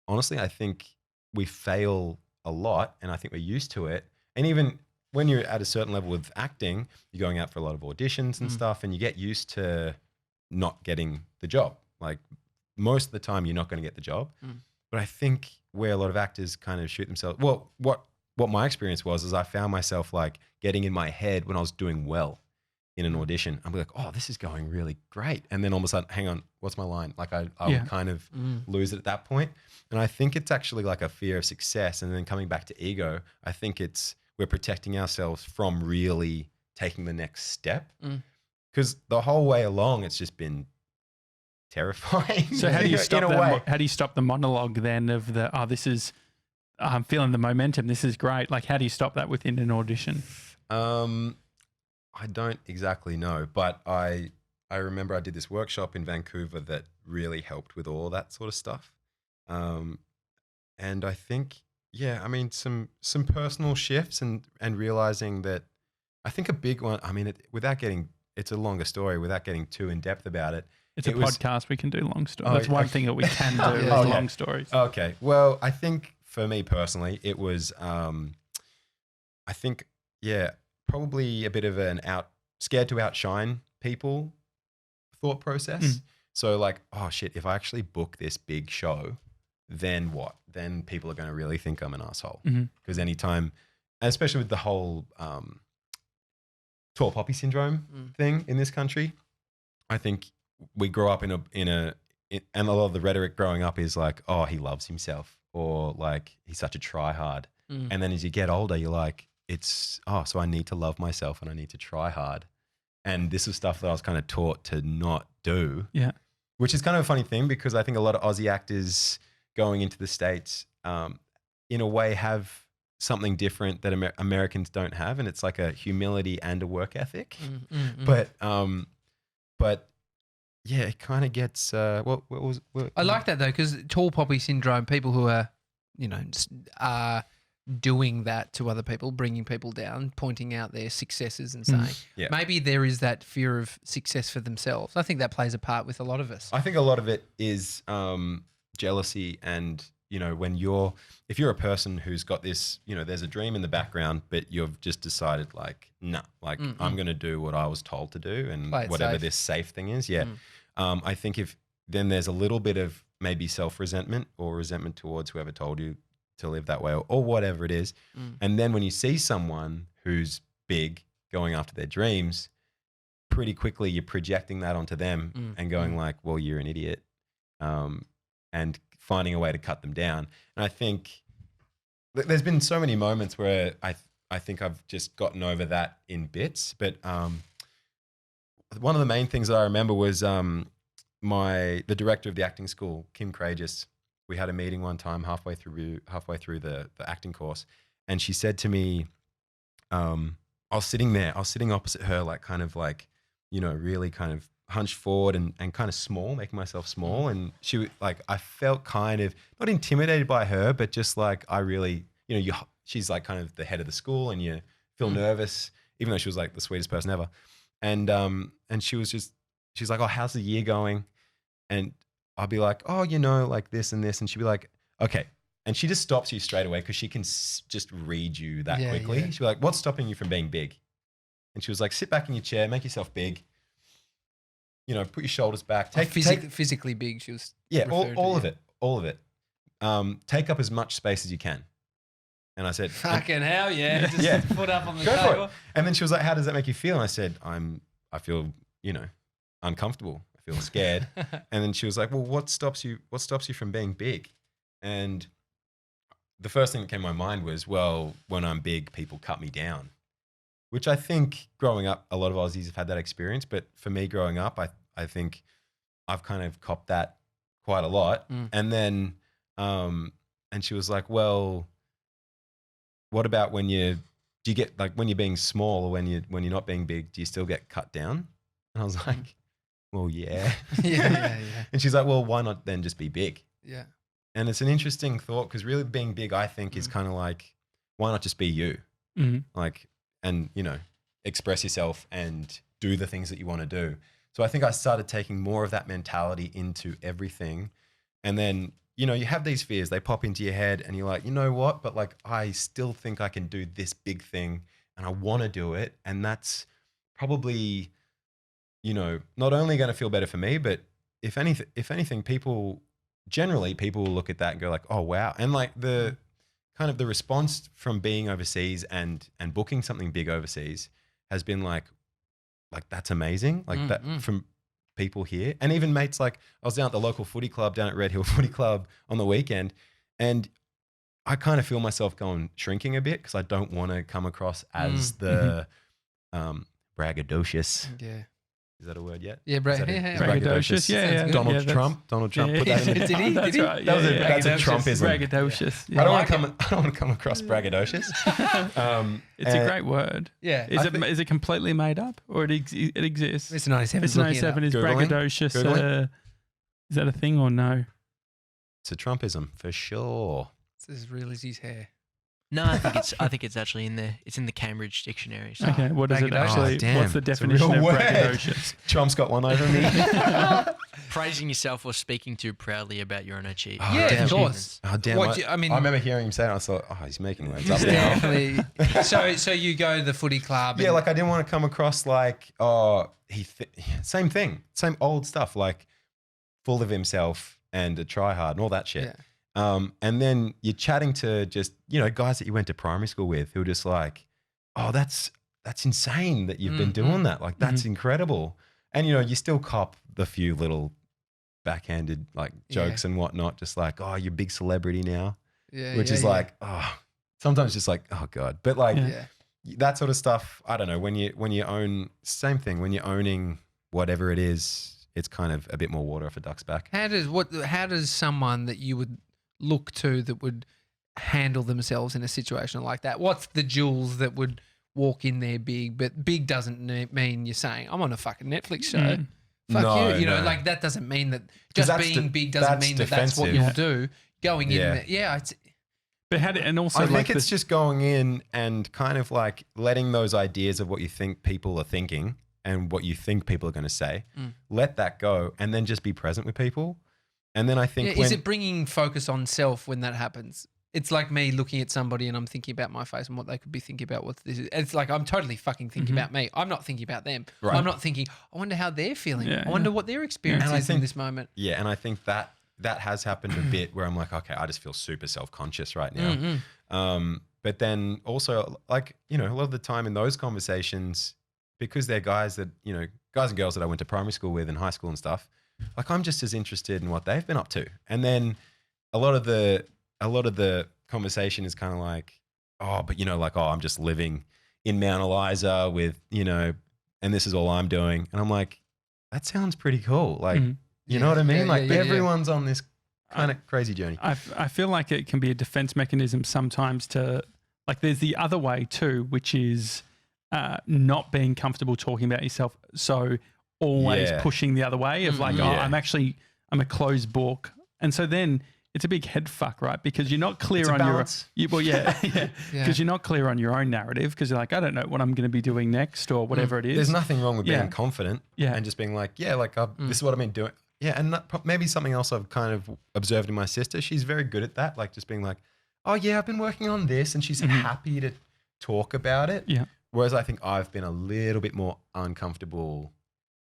S3: honestly, I think we fail a lot, and I think we're used to it. And even when you're at a certain level with acting, you're going out for a lot of auditions and stuff, and you get used to not getting the job. Like most of the time, you're not going to get the job. But I think where a lot of actors kind of shoot themselves. Well, what my experience was is I found myself like getting in my head when I was doing well in an audition. I'm like, oh, this is going really great. And then all of a sudden, hang on, what's my line? Like I would kind of lose it at that point. And I think it's actually like a fear of success. And then coming back to ego, I think we're protecting ourselves from really taking the next step. Because the whole way along, it's just been terrifying.
S1: So how do you stop that? How do you stop the monologue then of I'm feeling the momentum. This is great. Like, how do you stop that within an audition?
S3: I don't exactly know, but I remember I did this workshop in Vancouver that really helped with all that sort of stuff. And I think, I mean, some personal shifts and realizing that I think a big one, I mean, it's a longer story without getting too in depth about it.
S1: It's a podcast. We can do long stories. That's one thing that we can do is long stories.
S3: Okay. Well, I think for me personally, it was, I think, probably a bit of an scared to outshine people thought process. So like, oh shit, if I actually book this big show, then what? Then people are going to really think I'm an asshole. Because anytime, especially with the whole tall poppy syndrome thing in this country, I think we grow up and a lot of the rhetoric growing up is like, oh, he loves himself, or like he's such a try hard. And then as you get older, you're like, so I need to love myself and I need to try hard. And this is stuff that I was kind of taught to not do. Yeah. Which is kind of a funny thing because I think a lot of Aussie actors going into the States, in a way have something different that Americans don't have. And it's like a humility and a work ethic. But yeah, it kind of gets, I
S2: like that though, because tall poppy syndrome, people who are, are doing that to other people, bringing people down, pointing out their successes and saying, maybe there is that fear of success for themselves. I think that plays a part with a lot of us.
S3: I think a lot of it is jealousy and, if you're a person who's got this, there's a dream in the background, but you've just decided like, I'm going to do what I was told to do and whatever this safe thing is. Yeah. I think then there's a little bit of maybe self-resentment or resentment towards whoever told you to live that way or whatever it is. And then when you see someone who's big going after their dreams, pretty quickly you're projecting that onto them and going like, well, you're an idiot. And finding a way to cut them down. And I think there's been so many moments where I think I've just gotten over that in bits. But one of the main things that I remember was the director of the acting school, Kim Courageous. We had a meeting one time halfway through the acting course, and she said to me, I was sitting opposite her, like kind of like, really kind of hunched forward and kind of small, making myself small. And I felt kind of not intimidated by her, but just like I really, she's like kind of the head of the school and you feel nervous, even though she was like the sweetest person ever. And she's like, oh, how's the year going? And I'll be like, oh, like this and this. And she'd be like, okay. And she just stops you straight away because she can just read you that quickly. Yeah. She'd be like, what's stopping you from being big? And she was like, sit back in your chair, make yourself big. Put your shoulders back.
S2: Physically big. She was
S3: all of it. Take up as much space as you can. And I said,
S2: fucking hell, yeah. Just foot up on the table.
S3: And then she was like, how does that make you feel? And I said, I feel, uncomfortable. I feel scared. And then she was like, well, what stops you from being big? And the first thing that came to my mind was, well, when I'm big, people cut me down. Which I think growing up, a lot of Aussies have had that experience. But for me growing up, I think I've kind of copped that quite a lot. And then, and she was like, well, what about when you're being small or when you're not being big, do you still get cut down? And I was like, well, yeah. yeah. And she's like, well, why not then just be big?
S2: Yeah.
S3: And it's an interesting thought because really being big, I think, is kind of like, why not just be you? Like, and, express yourself and do the things that you want to do. So I think I started taking more of that mentality into everything. And then, you know, you have these fears, they pop into your head and you're like, you know what? But like, I still think I can do this big thing and I want to do it. And that's probably, you know, not only going to feel better for me, but if anything, people will look at that and go like, oh, wow. And like the kind of the response from being overseas and booking something big overseas has been like that's amazing. Like that from people here and even mates. Like I was down at the local footy club down at Red Hill Footy Club on the weekend, and I kind of feel myself shrinking a bit because I don't want to come across as the braggadocious.
S2: Yeah.
S3: Is that a word yet?
S2: Yeah,
S1: braggadocious. Yeah.
S3: Donald Trump put that in.
S2: Did he?
S1: That's right.
S3: That's a Trumpism.
S1: Braggadocious.
S3: I don't want to come across braggadocious.
S1: It's a great word.
S2: Yeah.
S1: Is it completely made up or it exists?
S2: Mr. 97.
S1: Mr. 97 is
S3: Googling.
S1: braggadocious. Is that a thing or no?
S3: It's a Trumpism for sure.
S2: It's as real as his hair.
S6: No, I think it's actually in there. It's in the Cambridge dictionary. So.
S1: Okay, what is it actually?
S3: damn,
S1: what's the
S3: it's a
S1: definition
S3: real
S1: of
S3: word.
S1: braggadocious?
S3: Trump's got one over me.
S6: Praising yourself or speaking too proudly about your own achievements.
S3: Oh,
S2: Yeah,
S3: damn.
S2: of course.
S3: Oh damn!
S2: I mean,
S3: I remember hearing him say it. And I thought, oh, he's making words up now.
S2: definitely. So you go to the footy club.
S3: Yeah,
S2: and-
S3: like I didn't want to come across like, oh, same thing, same old stuff, like full of himself and a try hard and all that shit.
S2: Yeah.
S3: And then you're chatting to just, you know, guys that you went to primary school with who are just like, oh, that's insane that you've been doing that. Like, that's incredible. And, you know, you still cop the few little backhanded like jokes and whatnot, just like, oh, you're a big celebrity now, which is like, oh, sometimes just like, oh God. But like that sort of stuff, I don't know, when you own, same thing, when you're owning whatever it is, it's kind of a bit more water off a duck's back.
S2: How does someone that you would look to that would handle themselves in a situation like that? What's the Jules that would walk in there big, but big doesn't mean you're saying, I'm on a fucking Netflix show. Fuck
S3: No,
S2: you. You know,
S3: no.
S2: like that doesn't mean that just being big doesn't mean that that's what
S3: defensive.
S2: you'll do. Going in there. Yeah. It's,
S1: But and also
S3: I
S1: like
S3: think it's just going in and kind of like letting those ideas of what you think people are thinking and what you think people are going to say, let that go and then just be present with people. And then I think
S2: is it bringing focus on self when that happens? It's like me looking at somebody and I'm thinking about my face and what they could be thinking about what this is. It's like I'm totally fucking thinking about me. I'm not thinking about them.
S3: Right.
S2: I'm not thinking, I wonder how they're feeling.
S1: Yeah,
S2: I wonder what their experience
S3: And I
S2: is in
S3: think-
S2: this moment.
S3: Yeah, and I think that has happened a bit where I'm like, okay, I just feel super self-conscious right now. But then also, like, you know, a lot of the time in those conversations, because they're guys that, you know, guys and girls that I went to primary school with and high school and stuff, like I'm just as interested in what they've been up to. And then a lot of the conversation is kind of like, oh, but you know, like, oh, I'm just living in Mount Eliza with, you know, and this is all I'm doing. And I'm like, that sounds pretty cool. Like, you know what I mean? Like everyone's on this kind of crazy journey.
S1: I feel like it can be a defense mechanism sometimes to, like, there's the other way too, which is not being comfortable talking about yourself. So always pushing the other way of like, oh, I'm a closed book. And so then it's a big head fuck, right? Because you're not clear on
S3: balance.
S1: because you're not clear on your own narrative because you're like, I don't know what I'm going to be doing next or whatever it is.
S3: There's nothing wrong with being confident and just being like, yeah, like this is what I've been doing. Yeah, and maybe something else I've kind of observed in my sister. She's very good at that, like just being like, oh yeah, I've been working on this, and she's happy to talk about it.
S1: Yeah.
S3: Whereas I think I've been a little bit more uncomfortable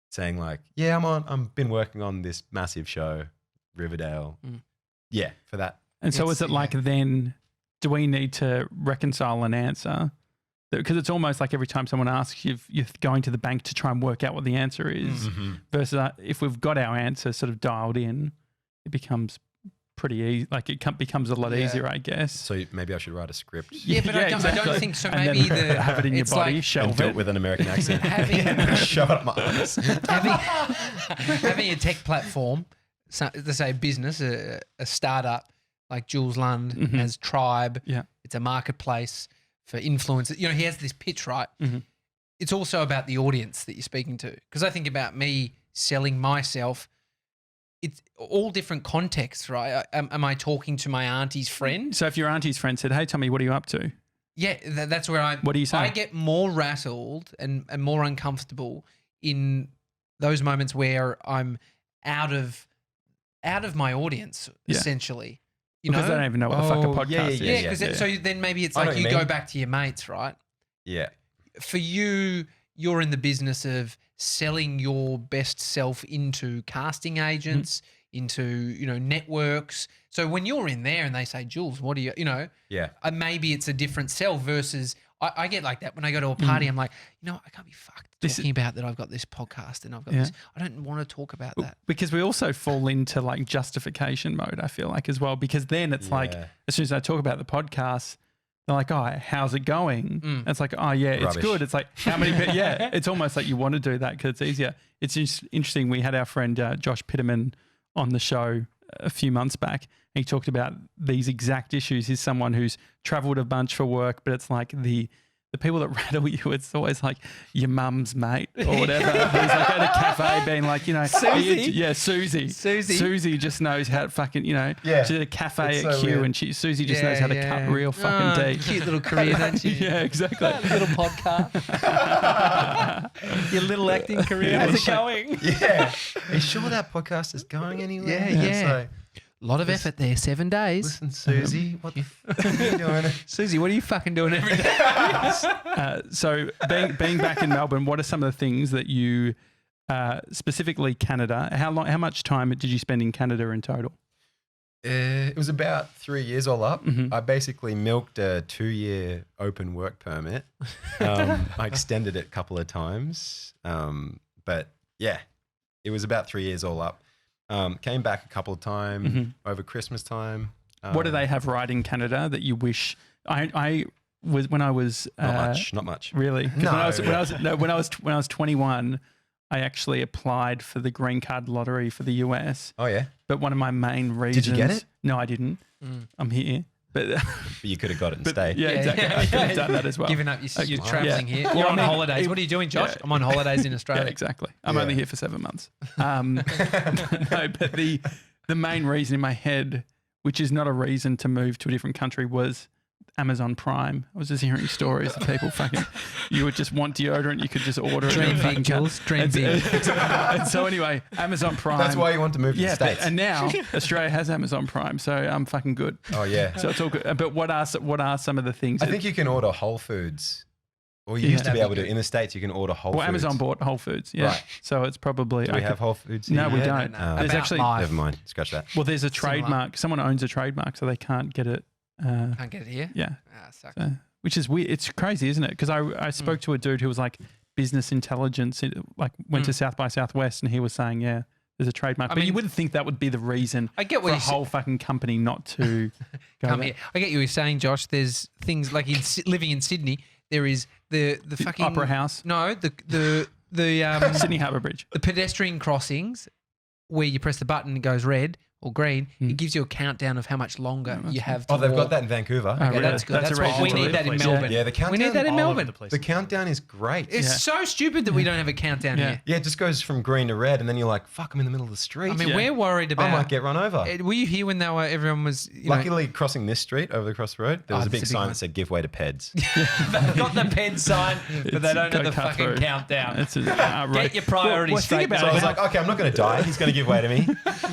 S3: saying like, yeah, I've been working on this massive show, Riverdale. Yeah, for that.
S1: And so is it like then, do we need to reconcile an answer? Because it's almost like every time someone asks you, you're going to the bank to try and work out what the answer is versus if we've got our answer sort of dialed in, it becomes pretty easy. Like it becomes a lot easier, I guess.
S3: So maybe I should write a script.
S2: Yeah, but I don't think so.
S1: And
S2: Maybe
S1: then have it in your
S2: it's
S1: body,
S2: like
S1: shelve
S3: And do
S1: it.
S3: it with an American accent.
S2: Shove
S3: it up my ass.
S2: having a tech platform, so, let's say a business, a startup like Jules Lund has Tribe.
S1: Yeah.
S2: It's a marketplace for influencers. You know, he has this pitch, right? It's also about the audience that you're speaking to. Because I think about me selling myself. It's all different contexts, right? Am I talking to my auntie's friend?
S1: So if your auntie's friend said, hey, Tommy, what are you up to?
S2: Yeah, that's where
S1: What do you say?
S2: I get more rattled and more uncomfortable in those moments where I'm out of out of my audience,
S1: Yeah.
S2: essentially.
S1: Because they don't even know what the fuck a podcast is.
S2: Yeah, because so then maybe it's
S3: I know
S2: like
S3: what
S2: you
S3: you
S2: go
S3: mean.
S2: back to your mates, right?
S3: Yeah.
S2: For you, you're in the business of selling your best self into casting agents, into, networks. So when you're in there and they say, Jules, what do you,
S3: Yeah.
S2: maybe it's a different sell versus I get like that when I go to a party. I'm like, I can't be fucked talking about that I've got this podcast and I've got this. I don't want to talk about that.
S1: Because we also fall into like justification mode, I feel like, as well. Because then it's like, as soon as I talk about the podcast, they're like, oh, how's it going? And it's like, oh, yeah, it's
S3: Rubbish.
S1: good. It's like, how many people? Yeah, it's almost like you want to do that because it's easier. It's just interesting. We had our friend Josh Pitterman on the show a few months back. And he talked about these exact issues. He's someone who's traveled a bunch for work, but it's like the people that rattle you, it's always like your mum's mate or whatever. Who's like at a cafe being like,
S2: Susie?
S1: Yeah, Susie. Susie just knows how to fucking, she's at a cafe
S3: It's
S1: at
S3: so
S1: Q
S3: weird.
S1: and Susie just knows how to cut real fucking deep.
S2: Cute little career, don't you?
S1: Yeah, exactly.
S2: Little podcast. Your little acting career. How's it going?
S3: Yeah. Are you sure that podcast is going anywhere?
S2: Yeah,
S3: It's
S2: yeah.
S3: like,
S2: A lot of effort there, 7 days.
S3: listen, Susie, what the fuck are you doing?
S2: Susie, what are you fucking doing every day?
S1: So being back in Melbourne, what are some of the things that you, specifically Canada, how much time did you spend in Canada in total?
S3: It was about 3 years all up.
S1: Mhm.
S3: I basically milked a 2-year open work permit. I extended it a couple of times. But yeah, it was about 3 years all up. Came back a couple of times over Christmas time.
S1: What do they have right in Canada that you wish? I was when I was
S3: Not much.
S1: really 'Cause
S3: No.
S1: when I was 21, I actually applied for the green card lottery for the US.
S3: Oh yeah,
S1: But one of my main reasons.
S3: you get it?
S1: No, I didn't. I'm here. But
S3: but you could have got it and stayed.
S1: yeah, exactly. I could have done that as well.
S2: Giving up, you're travelling here.
S1: Well,
S2: You're
S1: I
S2: on
S1: mean,
S2: holidays. What are you doing, Josh?
S1: yeah.
S2: I'm on holidays in Australia.
S1: Yeah, exactly. I'm
S3: Yeah.
S1: only here for 7 months. No, but the main reason in my head, which is not a reason to move to a different country, was Amazon Prime. I was just hearing stories of people you would just want deodorant, you could just order it.
S2: Dream
S1: and
S2: big,
S1: fucking
S2: Jules. Dream big.
S1: And so anyway, Amazon Prime.
S3: That's why you want to move to the States.
S1: And now Australia has Amazon Prime, so I'm fucking good.
S3: Oh yeah.
S1: So it's all good. But what are some of the things?
S3: I think you can order Whole Foods. Or you
S1: Yeah.
S3: used to be
S2: That'd
S3: able
S2: be
S3: to. In the States, you can order Whole Foods.
S1: Amazon bought Whole Foods. Yeah.
S3: Right.
S1: So it's probably.
S3: Do we have Whole Foods?
S1: No, we
S3: here?
S1: don't.
S2: no.
S1: There's
S2: About
S1: actually.
S2: life.
S3: Never mind. Scratch that.
S1: Well, there's a
S2: Similar.
S1: trademark. Someone owns a trademark, so they can't get it.
S2: Can't get it here.
S1: Yeah.
S2: Sucks.
S1: So, which is weird. It's crazy, isn't it? Because I spoke to a dude who was like business intelligence, went to South by Southwest, and he was saying, yeah, there's a trademark. But you
S2: mean-
S1: wouldn't think that would be the reason
S2: I get
S1: for
S2: what
S1: a
S2: you
S1: whole fucking company not to go
S2: come
S1: there.
S2: here. I get you were saying, Josh. There's things like living in Sydney. There is the fucking
S1: Opera House,
S2: No, the
S1: Sydney Harbour Bridge.
S2: the pedestrian crossings where you press the button and it goes red or green. It gives you a countdown of how much longer you have to
S3: Oh, they've
S2: walk.
S3: got that in Vancouver.
S1: Oh,
S2: Okay,
S1: really?
S2: that's good.
S1: That's
S2: That's,
S1: a
S2: what
S1: reason
S2: we
S1: to
S2: need
S1: live
S2: that in
S5: places.
S2: Melbourne.
S3: Yeah, the countdown.
S2: We need that in
S5: all over
S2: Melbourne.
S5: the place.
S3: The countdown is great.
S2: It's so stupid that we don't have a countdown
S1: Yeah.
S2: here.
S3: Yeah, it just goes from green to red, and then you're like, "Fuck, I'm in the middle of the street."
S2: I mean,
S1: Yeah.
S2: we're worried
S3: I
S2: about.
S3: might get run over.
S2: Were you here when everyone was?
S3: Luckily, crossing this street over across the road, there was a
S2: that's
S3: big
S2: a big
S3: sign
S2: one.
S3: that said "Give way to peds."
S2: They've got the pen sign, but they don't have the
S1: cut
S2: fucking
S1: through.
S2: countdown.
S1: It's
S2: Get your priorities
S1: Well,
S2: straight.
S1: think about
S3: So I
S1: it.
S3: was like, "Okay, I'm not going to die. He's going to give way to me."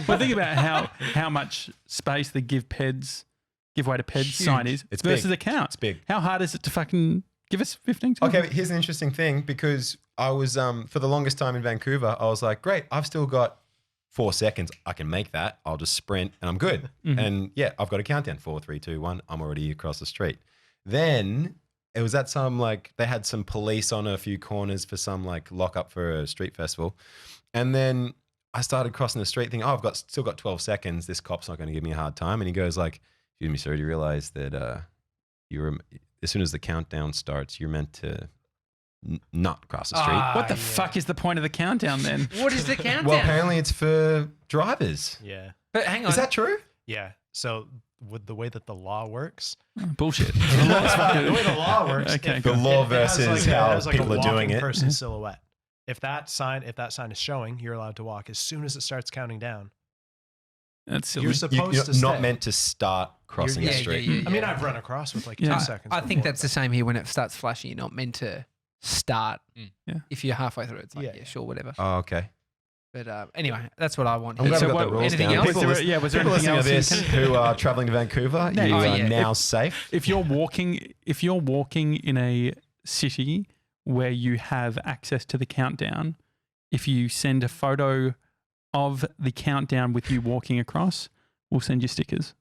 S1: Well, think about how much space the give way to peds sign is
S3: It's
S1: versus
S3: big.
S1: a count.
S3: It's big.
S1: How hard is it to fucking give us 15 seconds?
S3: Okay, but here's an interesting thing because I was for the longest time in Vancouver, I was like, "Great, I've still got 4 seconds. I can make that. I'll just sprint and I'm good." And yeah, I've got a countdown: 4, 3, 2, 1. I'm already across the street. Then it was at some they had some police on a few corners for some lock up for a street festival, and then I started crossing the street thinking, "Oh, I've still got 12 seconds. This cop's not going to give me a hard time." And he goes like, "Excuse me, sir, do you realize that as soon as the countdown starts, you're meant to not cross the street?"
S1: What the fuck is the point of the countdown then?
S2: What is the countdown?
S3: Well, apparently it's for drivers.
S5: Yeah.
S2: but hang on.
S3: Is that true?
S5: Yeah. So with the way that the law works,
S1: Bullshit.
S5: the way the law works,
S1: Okay,
S5: if
S1: The
S3: law
S5: it has
S3: versus
S5: it
S3: how
S5: has
S3: people
S5: a
S3: are doing
S5: walking
S3: it.
S5: Person silhouette. If that sign is showing, you're allowed to walk as soon as it starts counting down.
S1: That's silly.
S5: You're supposed
S3: You're
S5: to
S3: not
S5: stay.
S3: meant to start crossing
S2: Yeah,
S3: the
S2: yeah,
S3: street.
S2: yeah,
S5: I mean, I've run across with
S1: Yeah.
S5: 2 seconds.
S2: I think
S5: before,
S2: that's the same here when it starts flashing. You're not meant to start
S1: Yeah.
S2: if you're halfway through. It's like,
S5: Yeah.
S2: yeah, sure, whatever.
S3: Oh, okay.
S2: But anyway, that's what I want.
S3: I'm glad
S2: here.
S3: we got the rules
S2: anything
S3: down.
S2: else?
S3: People
S1: Was there
S3: people
S1: anything
S3: listening to
S1: else
S3: this who are traveling to Vancouver,
S1: No,
S3: you
S1: oh,
S3: are
S2: yeah.
S3: now safe.
S1: If you're walking in a city where you have access to the countdown, if you send a photo of the countdown with you walking across, we'll send you stickers.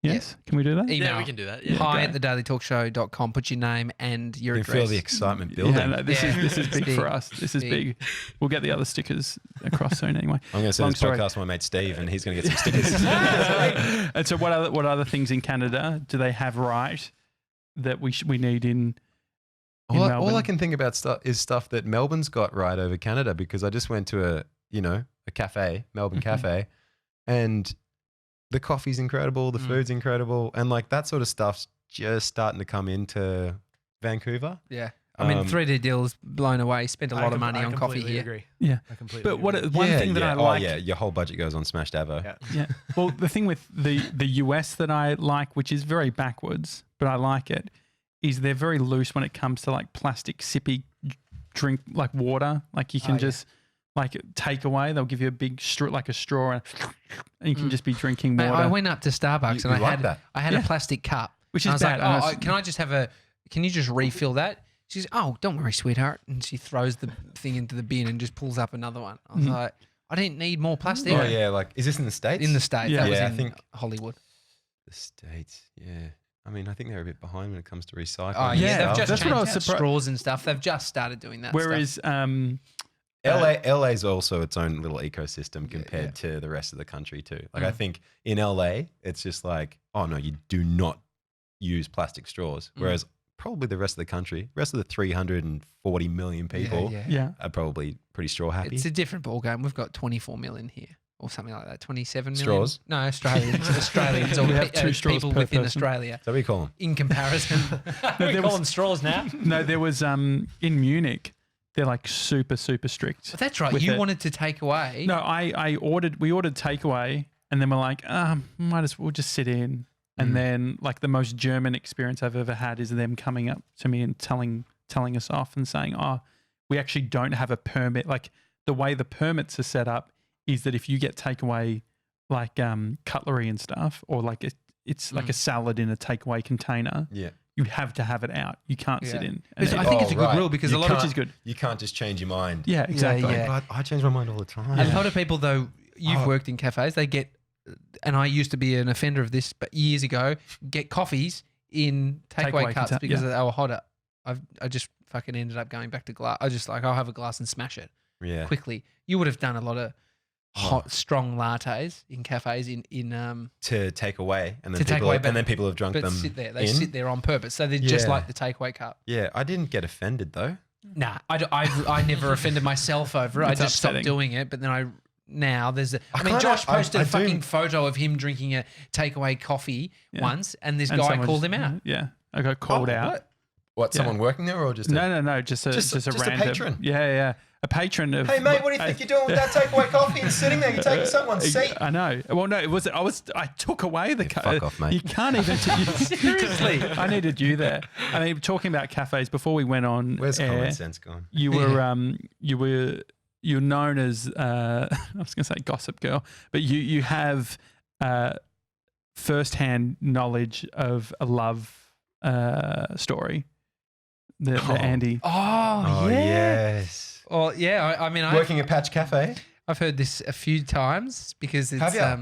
S1: Yes? Can we do that?
S2: Email.
S6: Yeah, we can do that. Yeah.
S2: Hi at thedailytalkshow.com. Put your name and your
S3: You can
S2: address.
S3: feel the excitement building.
S1: Yeah, no, this
S2: Yeah.
S1: is big
S2: Big.
S1: for us. This is big. We'll get the other stickers across soon anyway.
S3: I'm going to send
S1: Long
S3: this
S1: story.
S3: podcast to my mate Steve, and he's going to get some stickers.
S1: And so, what other things in Canada do they have right that we need in Melbourne?
S3: all I can think about is stuff that Melbourne's got right over Canada, because I just went to a cafe, Melbourne cafe, and the coffee's incredible, the food's incredible, and like that sort of stuff's just starting to come into Vancouver.
S2: Yeah. I mean, 3D Deal's blown away. Spent a lot of money
S5: I
S2: on coffee
S5: completely
S2: here.
S5: Agree.
S1: Yeah.
S5: I completely
S1: But
S5: agree.
S1: one thing that I like,
S3: your whole budget goes on Smashed Avo.
S5: Yeah.
S1: yeah. Well, the thing with the US that I like, which is very backwards, but I like it, is they're very loose when it comes to like plastic sippy drink, like water. Like you can just like take away. They'll give you a big straw, like a straw, and you can just be drinking
S2: Mate,
S1: water.
S2: I went up to Starbucks
S3: You
S2: and
S3: like that?
S2: I had a plastic cup.
S1: Which
S2: And
S1: is
S2: I was
S1: bad.
S2: like, can I just can you just refill that? She's, oh, don't worry, sweetheart. And she throws the thing into the bin and just pulls up another one. I was like, I didn't need more plastic.
S3: Oh yeah, like is this in the States?
S2: In the States.
S1: Yeah.
S2: That was
S3: Yeah, I
S2: in
S3: think-
S2: Hollywood.
S3: The States, yeah. I mean, I think they're a bit behind when it comes to recycling.
S2: Oh,
S3: and
S2: yeah.
S1: Yeah,
S2: They've just
S1: that's what I was
S2: changed
S1: surprised-
S2: straws and stuff. They've just started doing that
S1: Whereas
S2: stuff.
S3: LA's also its own little ecosystem compared to the rest of the country too. Like I think in LA, it's just like, oh no, you do not use plastic straws. Whereas probably the rest of the country, rest of the 340 million people
S1: yeah.
S3: are probably pretty straw happy.
S2: It's a different ballgame. We've got 24 million here. Or something like that, 27 million.
S3: Straws?
S2: No, Australians or
S1: We have 2 straws
S2: people
S1: per
S2: within
S1: person.
S2: Australia.
S3: Is that what you call them?
S2: In comparison,
S4: We
S1: there
S4: call
S1: was-
S4: them straws now.
S1: No, there was in Munich, they're like super strict.
S2: But that's right.
S1: with
S2: You
S1: it.
S2: wanted to take away.
S1: No, we ordered takeaway, and then we're like, might as well just sit in. And then like the most German experience I've ever had is them coming up to me and telling us off and saying, oh, we actually don't have a permit. Like the way the permits are set up is that if you get takeaway like cutlery and stuff, or like it's like a salad in a takeaway container,
S3: Yeah.
S1: you have to have it out. You can't sit in.
S2: Because
S1: And
S2: I
S1: it-
S2: think it's a good
S3: right.
S2: rule because
S3: You
S2: a lot of
S1: which is good.
S3: You can't just change your mind.
S1: Yeah, exactly.
S2: yeah.
S3: But I change my mind all the time.
S2: A lot of people, though, you've worked in cafes, they get, and I used to be an offender of this, but years ago, get coffees in takeaway cups because they were hotter. I just fucking ended up going back to glass. I just like, I'll have a glass and smash it
S3: Yeah.
S2: quickly. You would have done a lot of hot, strong lattes in cafes
S3: To take away, and then
S2: To take
S3: people,
S2: away, but-
S3: and then people have drunk
S2: but
S3: them.
S2: sit there. They
S3: in.
S2: sit there on purpose. So they're just
S3: Yeah.
S2: like the takeaway cup.
S3: Yeah, I didn't get offended though.
S2: Nah, I never offended myself over it.
S1: It's
S2: I just
S1: upsetting.
S2: stopped doing it. But then now there's a. I mean,
S3: kinda-
S2: Josh posted
S3: I
S2: a
S3: do-
S2: fucking photo of him drinking a takeaway coffee once, and this
S1: and
S2: guy
S1: someone
S2: called
S1: just-
S2: him out.
S1: Yeah, I got called out.
S3: What?
S1: Yeah.
S3: Someone working there or just?
S1: No, just a
S3: Just a
S1: random
S3: patron?
S1: Yeah, a patron of.
S3: Hey mate, what do you think you're doing with that takeaway coffee and sitting there? You're taking someone's seat.
S1: I know. Well, no, I took away the.
S3: fuck off, mate.
S1: You can't even. Seriously, I needed you there. I mean, talking about cafes before we went on
S3: Where's
S1: air,
S3: common sense gone?
S1: you were you're known as I was going to say gossip girl, but you have first-hand knowledge of a love story. The Andy.
S2: Oh, yeah.
S3: yes.
S2: Well, yeah. I mean,
S3: Working at Patch Cafe.
S2: I've heard this a few times because it's
S3: Have ya?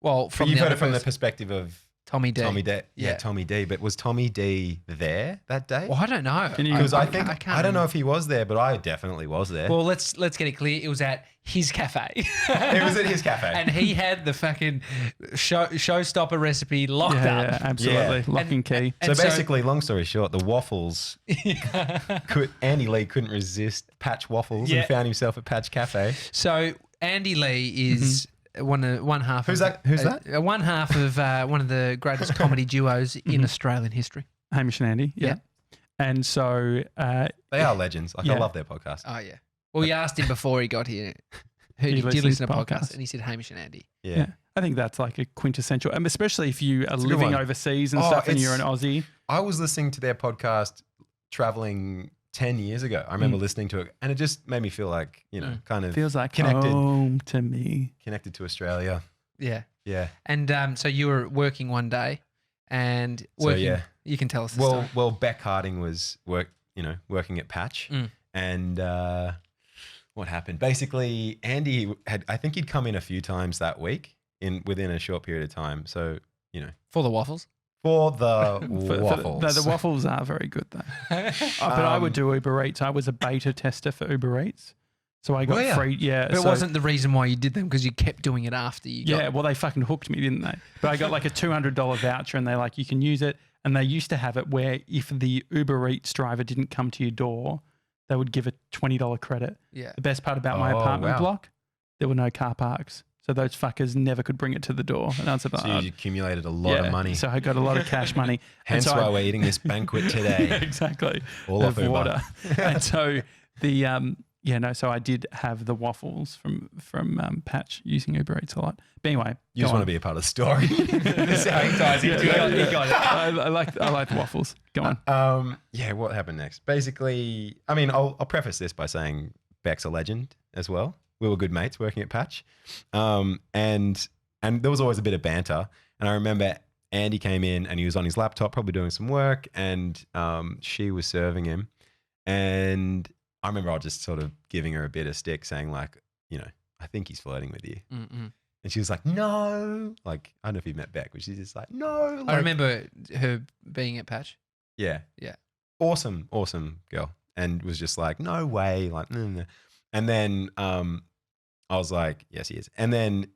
S2: well
S3: But
S2: from
S3: you've
S2: the
S3: heard
S2: other
S3: it from the
S2: person,
S3: perspective of
S2: Tommy D.
S3: Tommy D. Yeah,
S2: Yeah.
S3: Tommy D. But was Tommy D there that day?
S2: Well, I don't know.
S1: Can you-
S3: Because I
S2: can't
S3: don't know
S2: remember.
S3: if he was there, but I definitely was there.
S2: Well, let's get it clear. It was at his cafe.
S3: It was at his cafe.
S2: and he had the fucking showstopper recipe locked
S1: Yeah,
S2: up.
S1: absolutely.
S3: Yeah.
S1: Lock and key.
S3: so basically, long story short, the waffles, Andy Lee couldn't resist Patch waffles
S2: Yeah.
S3: and found himself at Patch Cafe.
S2: So Andy Lee is one half.
S3: Who's
S2: of,
S3: that? Who's that?
S2: One half of one of the greatest comedy duos in Australian history.
S1: Hamish and Andy. Yeah. And so
S3: They are legends. Like,
S1: Yeah.
S3: I love their podcast.
S2: Oh yeah. Well, we asked him before he got here. Do you listen to podcasts? And he said Hamish and Andy.
S3: Yeah.
S1: I think that's like a quintessential, especially if you are
S3: a good
S1: living
S3: one.
S1: overseas and
S3: Oh,
S1: stuff and you're an
S3: it's-
S1: Aussie.
S3: I was listening to their podcast traveling 10 years ago. I remember listening to it, and it just made me feel like, kind of
S1: Feels like
S3: connected
S1: home to me.
S3: connected to Australia.
S2: Yeah.
S3: Yeah.
S2: And so you were working one day and working. You can tell us the story.
S3: Well, Beck Harding was working at Patch. And what happened? Basically, Andy I think he'd come in a few times that week within a short period of time. So,
S2: For the waffles?
S3: For the waffles.
S1: The waffles are very good though. But I would do Uber Eats. I was a beta tester for Uber Eats. So I got free,
S2: But it wasn't the reason why you did them because you kept doing it after you got.
S1: Yeah, well, they fucking hooked me, didn't they? But I got like a $200 voucher and they're like, you can use it. And they used to have it where if the Uber Eats driver didn't come to your door, they would give a $20 credit.
S2: Yeah.
S1: The best part about my apartment block, there were no car parks. So those fuckers never could bring it to the door. And I was like,
S3: so you accumulated a lot of money.
S1: So I got a lot of cash money.
S3: Hence why we're eating this banquet today.
S1: Exactly.
S3: All off
S1: water. And so so I did have the waffles from Patch using Uber Eats a lot. But anyway.
S3: You just want to be a part of the story. This is how he ties into it.
S1: You got it. I like the waffles. Go on.
S3: What happened next? Basically, I mean, I'll preface this by saying Beck's a legend as well. We were good mates working at Patch. And there was always a bit of banter. And I remember Andy came in and he was on his laptop probably doing some work and she was serving him. And I remember I was just sort of giving her a bit of stick saying like, I think he's flirting with you. And she was like, no. Like, I don't know if you met Beck, but she's just like, no. Like,
S2: I remember her being at Patch.
S3: Yeah.
S2: Yeah.
S3: Awesome girl. And was just like, no way. Like, no. And then I was like, yes, he is. And then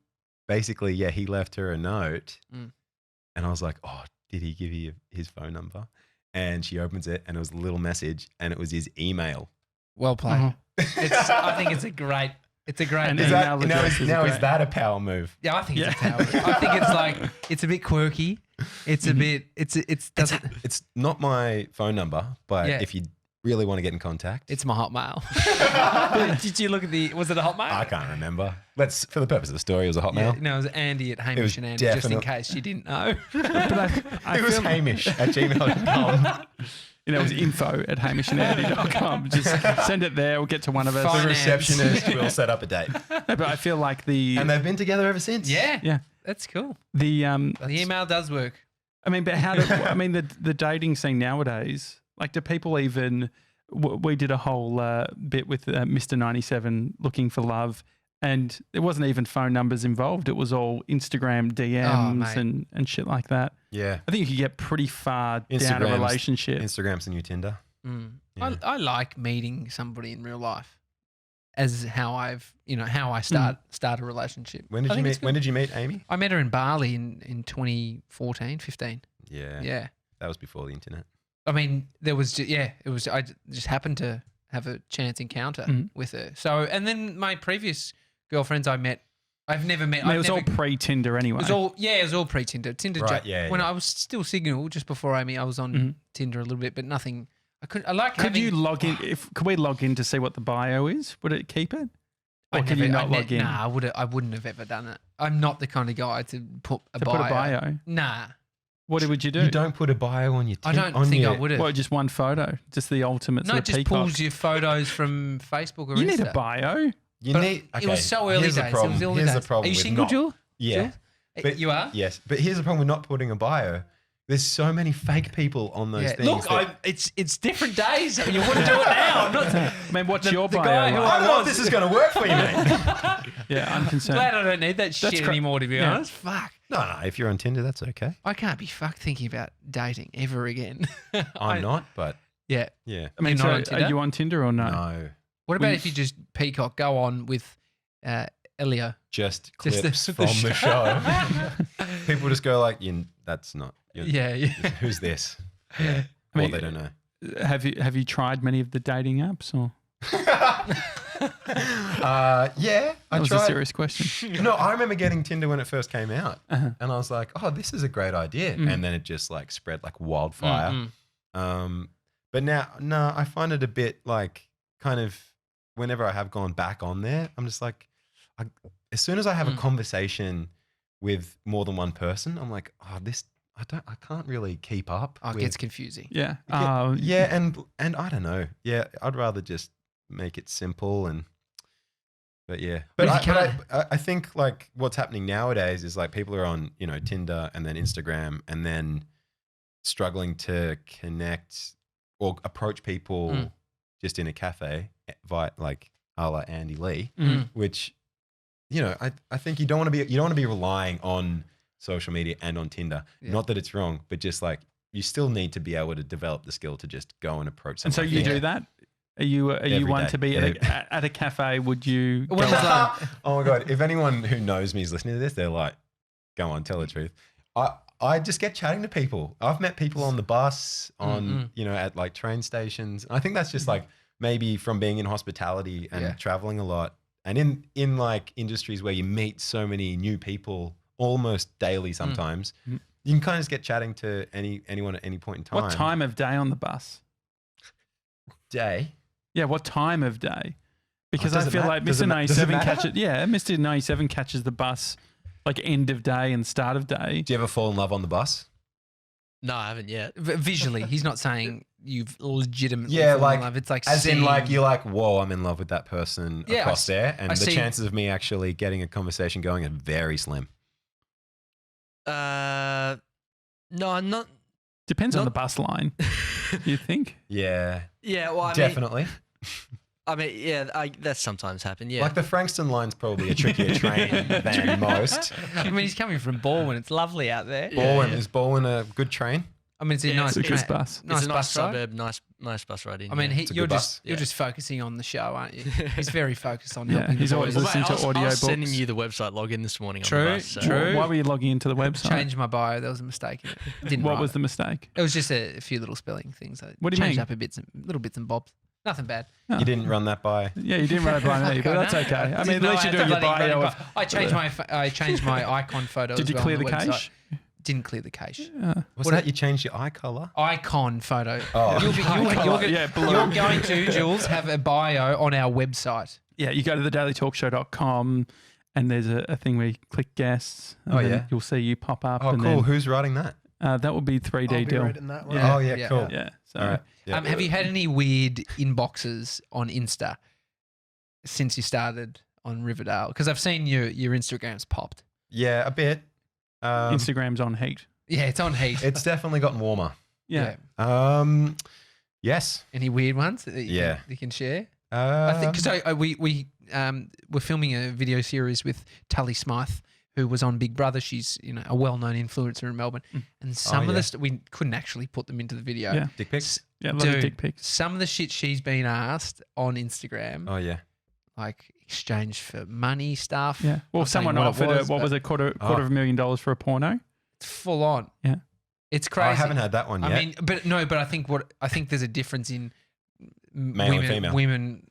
S3: basically, he left her a note. And I was like, oh, did he give you his phone number? And she opens it and it was a little message and it was his email.
S2: Well played. I think it's a great
S1: And
S3: is
S1: email
S3: that,
S1: addresses
S3: now
S1: are
S3: is
S1: great.
S3: that a power move?
S2: Yeah, I think it's a power. I think it's like it's a bit quirky. It's a bit.
S3: It's not my phone number, but if you really want to get in contact,
S2: it's my Hotmail. Did you look at was it a Hotmail?
S3: I can't remember. For the purpose of the story, it was a Hotmail.
S2: Yeah, no, it was Andy at Hamish and Andy, just in case you didn't know.
S3: It was Hamish@gmail.com.
S1: It was info@hamishandandy.com. Just send it there. We'll get to one of us.
S2: Finance.
S3: The receptionist will set up a date.
S1: No, but I feel like
S3: And they've been together ever since.
S2: Yeah, that's cool.
S1: the
S2: email does work.
S1: I mean, but the dating scene nowadays, like, do people even? We did a whole bit with Mr. 97 looking for love, and there wasn't even phone numbers involved. It was all Instagram DMs and shit like that.
S3: Yeah.
S1: I think you could get pretty far down a relationship.
S3: Instagram's the new Tinder.
S2: Yeah. I like meeting somebody in real life as how I start a relationship.
S3: When did you meet Amy?
S2: I met her in Bali in 2014, 15.
S3: Yeah.
S2: Yeah.
S3: That was before the internet.
S2: I mean, I just happened to have a chance encounter with her. So, and then my previous girlfriends I've never met.
S1: It was all pre-Tinder anyway.
S2: It was all pre-Tinder. Tinder,
S3: right?
S2: When I was still single, just before Amy, I was on Tinder a little bit, but nothing. Could
S1: you log in? Could we log in to see what the bio is? Would it keep it? Or can you not log in?
S2: Nah, I wouldn't have ever done it. I'm not the kind of guy to put a bio. Nah.
S1: What would you do?
S3: You don't put a bio on your Tinder.
S2: I don't think I would have.
S1: What, just one photo? Just the ultimate
S2: No,
S1: sort
S2: it
S1: of
S2: just
S1: peacock?
S2: pulls your photos from Facebook or Insta.
S1: You need a bio.
S2: It was so early days.
S3: Here's the problem.
S2: Are you single, Jewel?
S3: Yeah.
S2: But you are?
S3: Yes. But here's the problem with not putting a bio. There's so many fake people on those things.
S2: Look, it's different days. You wouldn't do it now.
S1: I mean, what's your bio?
S2: guy who
S3: I don't know if this is going to work for you, mate.
S1: Yeah, I'm concerned.
S2: Glad I don't need that shit anymore, to be honest. Fuck.
S3: No. If you're on Tinder, that's okay.
S2: I can't be fucked thinking about dating ever again.
S3: I'm not, but
S2: yeah.
S3: yeah.
S1: I mean,
S2: You're not on Tinder?
S1: are you on Tinder or no?
S3: No.
S2: What about if you just peacock, go on with Elio?
S3: Just
S2: Just the
S3: clips from the show. People just go like, that's not.
S2: Yeah.
S3: Who's this?
S1: I mean,
S3: they don't know.
S1: Have you tried many of the dating apps or?
S3: Yeah,
S1: That was
S3: tried.
S1: a serious question.
S3: No, I remember getting Tinder when it first came out, and I was like, "Oh, this is a great idea,"
S1: Mm.
S3: and then it just like spread like wildfire. But now, no, I find it a bit like kind of whenever I have gone back on there, I'm just like, as soon as I have a conversation with more than one person, I'm like, oh, I can't really keep up.
S2: Oh, it
S3: with,
S2: gets confusing.
S1: Yeah.
S3: yeah, and I don't know. Yeah, I'd rather just make it simple but yeah. But I think like what's happening nowadays is like people are on, Tinder and then Instagram and then struggling to connect or approach people just in a cafe via like a la Andy Lee, which, I think you don't want to be relying on social media and on Tinder. Yeah. Not that it's wrong, but just like you still need to be able to develop the skill to just go and approach someone.
S1: And so you do that? Are you one to be at a cafe? Would you?
S3: Oh my God. If anyone who knows me is listening to this, they're like, go on, tell the truth. I just get chatting to people. I've met people on the bus, at like train stations. I think that's just like maybe from being in hospitality and traveling a lot and in like industries where you meet so many new people almost daily sometimes, you can kind of just get chatting to anyone at any point in time.
S1: What time of day on the bus?
S3: Day?
S1: Yeah, what time of day? Because I feel like Mr. 97 catches. Yeah, Mr. 97 catches the bus like end of day and start of day.
S3: Do you ever fall in love on the bus?
S6: No, I haven't yet.
S2: Visually, he's not saying you've legitimately
S3: fallen
S2: in love. It's like
S3: as in like you're like, whoa, I'm in love with that person across there, and the chances of me actually getting a conversation going are very slim.
S6: No, not.
S1: Depends on the bus line. You think?
S3: Yeah.
S6: Yeah. Well,
S3: definitely.
S6: That sometimes happen. Yeah.
S3: Like the Frankston line's probably a trickier train than most.
S2: I mean, he's coming from Baldwin. It's lovely out there.
S3: Is Baldwin a good train?
S2: I mean, it's a nice
S1: bus.
S6: It's a nice
S2: bus
S6: suburb, nice bus ride in.
S2: I mean, you're
S3: bus.
S2: just focusing on the show, aren't you? He's very focused on helping.
S1: He's always listening to audio books.
S6: I was sending you the website login this morning.
S2: True,
S6: on the bus, so.
S2: true.
S1: Why were you logging into the website?
S2: Changed my bio. There was a mistake in it.
S1: What was the mistake?
S2: It was just a few little spelling things.
S1: What do you
S2: changed
S1: mean?
S2: up little bits and bobs. Nothing bad.
S3: You didn't run that by.
S1: Yeah, you didn't run it by me, but that's okay. I mean, at least you're doing your bio.
S2: I changed my icon photo.
S1: Did you clear the cache?
S2: Didn't clear the cache.
S3: What's that? You changed your eye color?
S2: Icon photo.
S3: Oh,
S2: you're going to, Jules, have a bio on our website.
S1: Yeah, you go to thedailytalkshow.com and there's a thing where you click guests. And you'll see you pop up.
S3: Oh,
S1: and
S3: cool.
S1: Then,
S3: Who's writing that?
S1: that would be 3D Deal.
S5: That one.
S1: Yeah.
S3: Oh, yeah, cool.
S1: Yeah. So,
S3: all right. Yeah.
S2: Have you had any weird inboxes on Insta since you started on Riverdale? Because I've seen your Instagram's popped.
S3: Yeah, a bit.
S1: Instagram's on heat.
S2: Yeah, it's on heat.
S3: It's definitely gotten warmer.
S1: Yeah.
S3: Yes.
S2: Any weird ones that you can share? I think because we're filming a video series with Tully Smythe, who was on Big Brother. She's a well-known influencer in Melbourne, and some of the we couldn't actually put them into the video.
S1: Yeah.
S3: Dick pics.
S1: Yeah, a lot of dick pics.
S2: Some of the shit she's been asked on Instagram.
S3: Oh yeah.
S2: Like exchange for money stuff.
S1: Yeah. Well, someone offered a quarter of $1,000,000 for a porno.
S2: It's full on.
S1: Yeah.
S2: It's crazy.
S3: I haven't had that one yet.
S2: I mean, but I think there's a difference in
S3: male and female
S2: women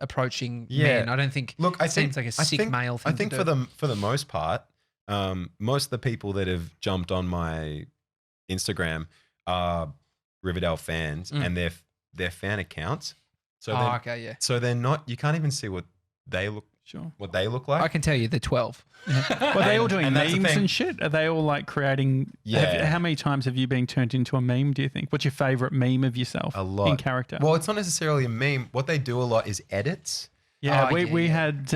S2: approaching men. I don't think.
S3: Look, it
S2: seems like a sick male thing.
S3: I think for the most part, most of the people that have jumped on my Instagram are Riverdale fans and they're fan accounts. So So they're not. You can't even see what they look.
S1: Sure.
S3: What they look like.
S2: I can tell you they're 12.
S1: Well, are they all doing memes and shit? Are they all like creating?
S3: Yeah.
S1: How many times have you been turned into a meme, do you think? What's your favorite meme of yourself?
S3: A lot.
S1: In character?
S3: Well, it's not necessarily a meme. What they do a lot is edits.
S1: Yeah, we had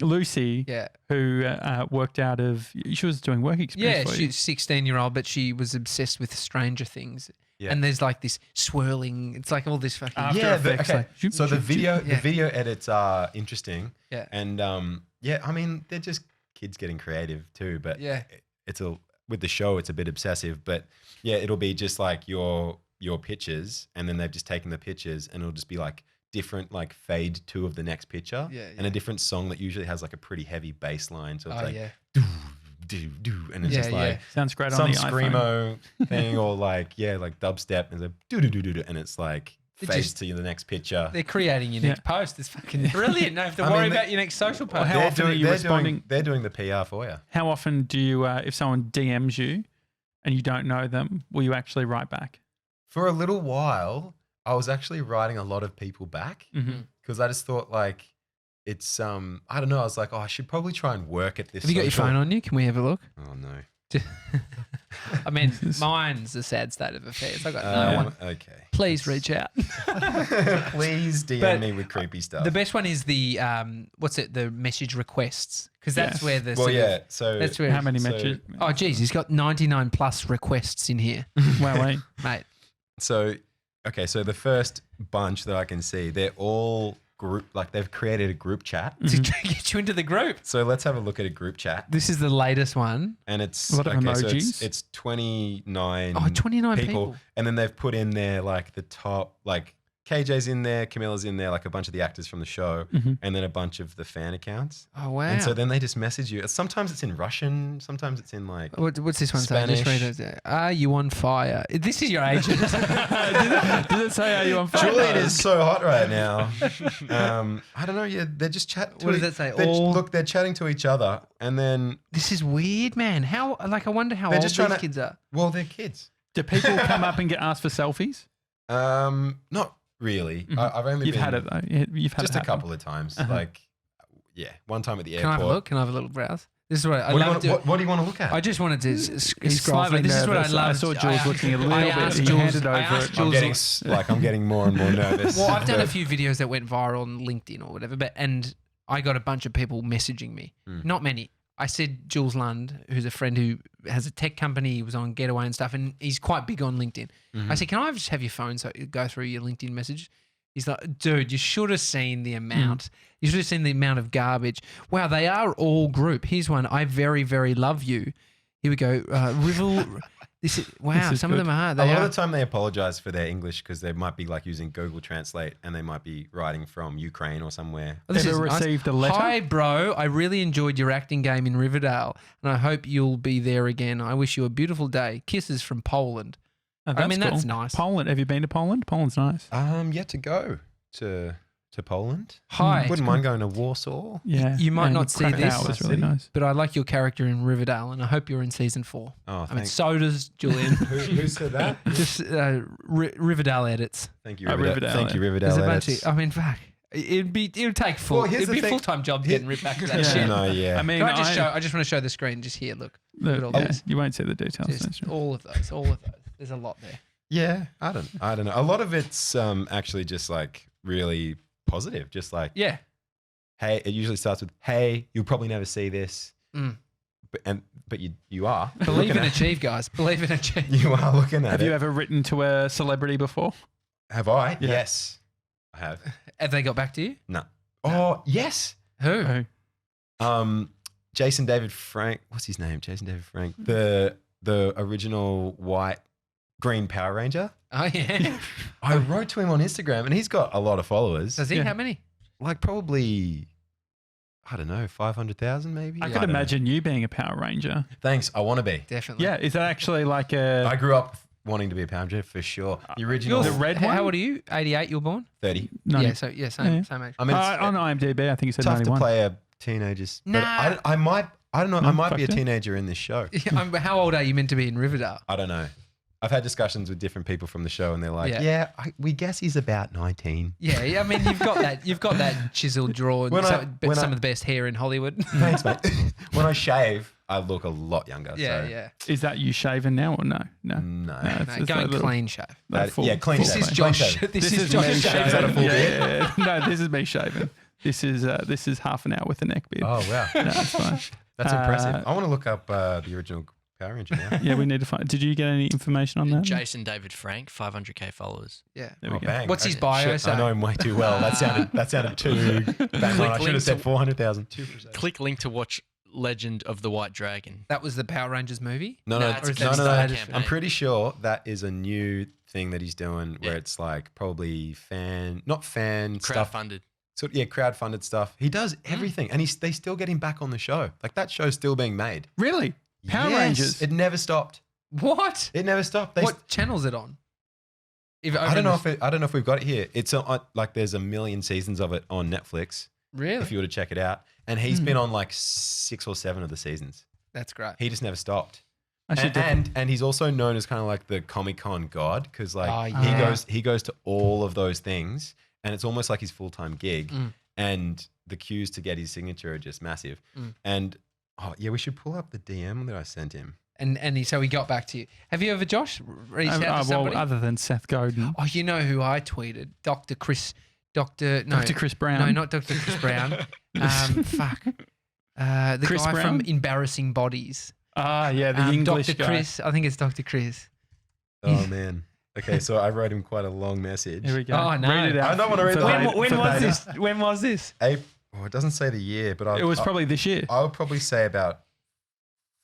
S1: Lucy, who worked out of. She was doing work experience.
S2: Yeah, she's 16-year-old, but she was obsessed with Stranger Things. Yeah. And there's like this swirling. It's like all this fucking
S1: effects.
S3: Okay. So the video edits are interesting.
S2: Yeah.
S3: And I mean, they're just kids getting creative too. But with the show, it's a bit obsessive. But yeah, it'll be just like your pictures, and then they've just taken the pictures, and it'll just be like different like fade to of the next picture, and a different song that usually has like a pretty heavy bass line. So it's do, and it's just like
S1: sounds great
S3: some
S1: on the
S3: screamo thing, or like dubstep, and it's like do, and it's like fades to the next picture.
S2: They're creating your next post. It's fucking brilliant. No have to worry about your next social post.
S1: How often are you responding?
S3: They're doing the PR for you.
S1: How often do you, if someone DMs you and you don't know them, will you actually write back?
S3: For a little while, I was actually writing a lot of people back because I just thought like. It's I don't know. I was like, I should probably try and work at this.
S2: Have you got your phone on you? Can we have a look?
S3: Oh no.
S2: I mean, mine's a sad state of affairs. I got no one.
S3: Okay.
S2: Please reach out.
S3: Please DM me with creepy stuff.
S2: The best one is the the message requests, because that's where the
S3: So
S2: that's where
S1: How many messages?
S2: Oh, geez, he's got 99 plus requests in here,
S1: Wow,
S2: mate.
S3: So the first bunch that I can see, they're all group, like they've created a group chat.
S2: To get you into the group.
S3: So let's have a look at a group chat.
S2: This is the latest one.
S3: And it's
S1: A lot of emojis.
S3: So it's 29.
S2: Oh, 29 people.
S3: And then they've put in there like the top, like KJ's in there, Camilla's in there, like a bunch of the actors from the show, and then a bunch of the fan accounts.
S2: Oh, wow.
S3: And so then they just message you. Sometimes it's in Russian, sometimes it's in like
S2: What's this one
S3: Spanish.
S2: say? Just read it. Are you on fire? This is your agent.
S1: Does it say are you on fire?
S3: Julian is so hot right now. I don't know. Yeah, they're just chatting.
S2: What does that say?
S3: Look, they're chatting to each other, and then
S2: This is weird, man. How? Like, I wonder how
S3: They're
S2: old
S3: just
S2: these
S3: trying to-
S2: kids are.
S3: well, they're kids.
S1: Do people come up and get asked for selfies?
S3: Not really. I've only
S1: You've
S3: been
S1: had it though. You've had
S3: just
S1: it
S3: a
S1: happen.
S3: couple of times. Like, yeah, one time at the
S2: Can I
S3: airport.
S2: have a look? Can I have a little browse? This is what I
S3: What do, you
S2: love
S3: want,
S2: to.
S3: what do you want to look at?
S2: I just wanted to
S1: He's
S2: scroll through.
S1: slightly
S2: This is what I
S1: nervous.
S2: love.
S1: I saw Jules looking a little bit.
S2: asked
S1: He
S2: Jules-
S1: handed
S2: I
S1: over
S2: asked
S1: it.
S2: Jules-
S3: I'm getting more and more nervous.
S2: Well, I've done a few videos that went viral on LinkedIn or whatever, and I got a bunch of people messaging me. Not many. I said Jules Lund, who's a friend who has a tech company, he was on Getaway and stuff, and he's quite big on LinkedIn. I said, can I just have your phone so you go through your LinkedIn message? He's like, dude, you should have seen the amount. You should have seen the amount of garbage. Wow, they are all group. Here's one. I very, very love you. Here we go. Wow,
S1: is
S2: some of
S1: good.
S2: them are.
S3: A
S2: They
S3: lot
S2: are.
S3: of the time they apologize for their English because they might be like using Google Translate and they might be writing from Ukraine or somewhere.
S2: Oh, this
S1: Ever
S2: is nice.
S1: received a letter?
S2: Hi, bro. I really enjoyed your acting game in Riverdale, and I hope you'll be there again. I wish you a beautiful day. Kisses from Poland.
S1: Oh,
S2: I mean,
S1: cool.
S2: that's nice.
S1: Poland. Have you been to Poland? Poland's nice.
S3: Yet to go to Poland.
S2: Hi.
S3: Wouldn't mind going to Warsaw.
S1: Yeah.
S2: You might
S1: and
S2: not see
S1: Krakow
S2: this.
S1: was really nice.
S2: But I like your character in Riverdale, and I hope you're in season 4.
S3: Oh,
S2: I mean,
S3: thanks.
S2: so does Julian.
S3: Who said that?
S2: Just Riverdale edits.
S3: Thank you,
S1: Riverdale.
S3: Riverdale. Thank you, Riverdale.
S2: There's a bunch
S3: edits.
S2: of. I mean, fuck. It would take full.
S3: Well, here's
S2: it'd
S3: the
S2: be a
S3: thing.
S2: full time job getting ripped back to that
S1: Yeah.
S2: shit.
S3: No, yeah.
S1: I mean,
S2: Can I just show? I just want to show the screen. Just here, look.
S1: you won't see the details.
S2: Just
S1: that's true.
S2: all of those. All of those. There's a lot there.
S3: Yeah, I don't know. A lot of it's actually just like really positive. Just like,
S2: Yeah.
S3: hey, it usually starts with, hey, you'll probably never see this. But you are.
S2: Believe and achieve, guys. Believe and achieve.
S3: You are looking at
S1: Have
S3: it.
S1: you ever written to a celebrity before?
S3: Have I?
S1: Yeah.
S3: Yes, I have.
S2: Have they got back to you?
S3: No. Oh, yes.
S2: Who?
S1: Oh.
S3: Jason David Frank. What's his name? Jason David Frank. The original green Power Ranger.
S2: Oh yeah.
S3: I wrote to him on Instagram and he's got a lot of followers.
S2: Does he?
S1: Yeah.
S2: How many?
S3: Like probably, I don't know, 500,000 maybe.
S1: I could
S3: don't know.
S1: imagine you being a Power Ranger.
S3: Thanks. I want to be.
S2: Definitely.
S1: Yeah. Is that actually like a
S3: I grew up wanting to be a Power Ranger for sure. The original.
S1: The red
S2: How
S1: one?
S2: old are you? 88. You were born?
S3: 30.
S2: Yeah. So same
S1: Yeah.
S2: same age.
S3: I mean, it's
S1: on IMDb, I think you said
S3: tough
S1: 91.
S3: to play a teenager's. But
S2: Nah.
S3: I don't know.
S1: No,
S3: I might be a
S1: fuck it.
S3: teenager in this show.
S2: How old are you meant to be in Riverdale?
S3: I don't know. I've had discussions with different people from the show, and they're like,
S2: Yeah.
S3: "Yeah, we guess he's about 19."
S2: Yeah. I mean, you've got that. You've got that chiseled jaw and
S3: When
S2: some
S3: I-
S2: of the best hair in Hollywood.
S3: Thanks, mate. When I shave, I look a lot younger.
S2: Yeah.
S3: so.
S2: Yeah.
S1: Is that you shaven now or no? No.
S3: No.
S1: it's
S2: No, going
S1: that little-
S2: clean shave.
S1: that
S3: That-
S1: full-
S3: yeah, clean
S1: full
S3: shave.
S2: This is
S1: shave.
S3: Clean
S2: Josh.
S3: shave.
S2: This is
S1: me
S2: Josh.
S3: shaves.
S1: shaven.
S3: Is that a full
S1: Yeah. No, this is me shaven. This is half an hour with a neck beard.
S3: Oh wow,
S1: No, it's fine.
S3: that's impressive. I want to look up the original Power Ranger now.
S1: Yeah, we need to find. Did you get any information on that?
S6: Jason David Frank, 500k followers.
S2: Yeah.
S1: There we
S3: Oh,
S1: go.
S3: bang.
S2: What's his
S3: Okay.
S2: bio
S3: Shit,
S2: say?
S3: I know him way too well. That sounded too bang on. I should have said 400,000.
S5: 2%.
S6: Click link to watch Legend of the White Dragon.
S2: That was the Power Rangers movie.
S3: No,
S6: Nah,
S3: no,
S6: it's a
S3: no, no, no.
S6: Kickstarter campaign.
S3: I'm pretty sure that is a new thing that he's doing where it's like probably not fan stuff.
S6: Crowdfunded.
S3: So yeah, crowdfunded stuff. He does everything, and they still get him back on the show. Like that show's still being made.
S1: Really? Power
S3: Yes,
S1: Rangers?
S3: It never stopped.
S2: What?
S3: It never stopped.
S2: What channel's it on?
S3: I don't know if we've got it here. It's like there's a million seasons of it on Netflix.
S2: Really?
S3: If you were to check it out, and he's been on like 6 or 7 of the seasons.
S2: That's great.
S3: He just never stopped.
S1: I should definitely-
S3: And he's also known as kind of like the Comic-Con god because like
S2: Oh, yeah.
S3: he goes to all of those things, and it's almost like his full-time gig. And the queues to get his signature are just massive. And oh yeah, we should pull up the DM that I sent him.
S2: So he got back to you. Have you ever, Josh, reached out to somebody?
S1: Well, other than Seth Godin.
S2: Oh, you know who I tweeted? Dr. Chris Brown.
S1: No,
S2: not Dr. Chris Brown. Fuck. The
S1: Chris
S2: guy
S1: Brown?
S2: from Embarrassing Bodies.
S1: Ah, yeah, the English
S2: Dr.
S1: guy.
S2: Chris. I think it's Dr. Chris.
S3: Oh man. Okay, so I wrote him quite a long message.
S1: Here we go.
S2: Oh, no.
S1: Read it out.
S3: I don't want to read
S1: for
S3: that.
S2: When
S1: for
S2: was
S1: later.
S2: this? When was this?
S3: It doesn't say the year, but
S1: It was probably this year.
S3: I would probably say about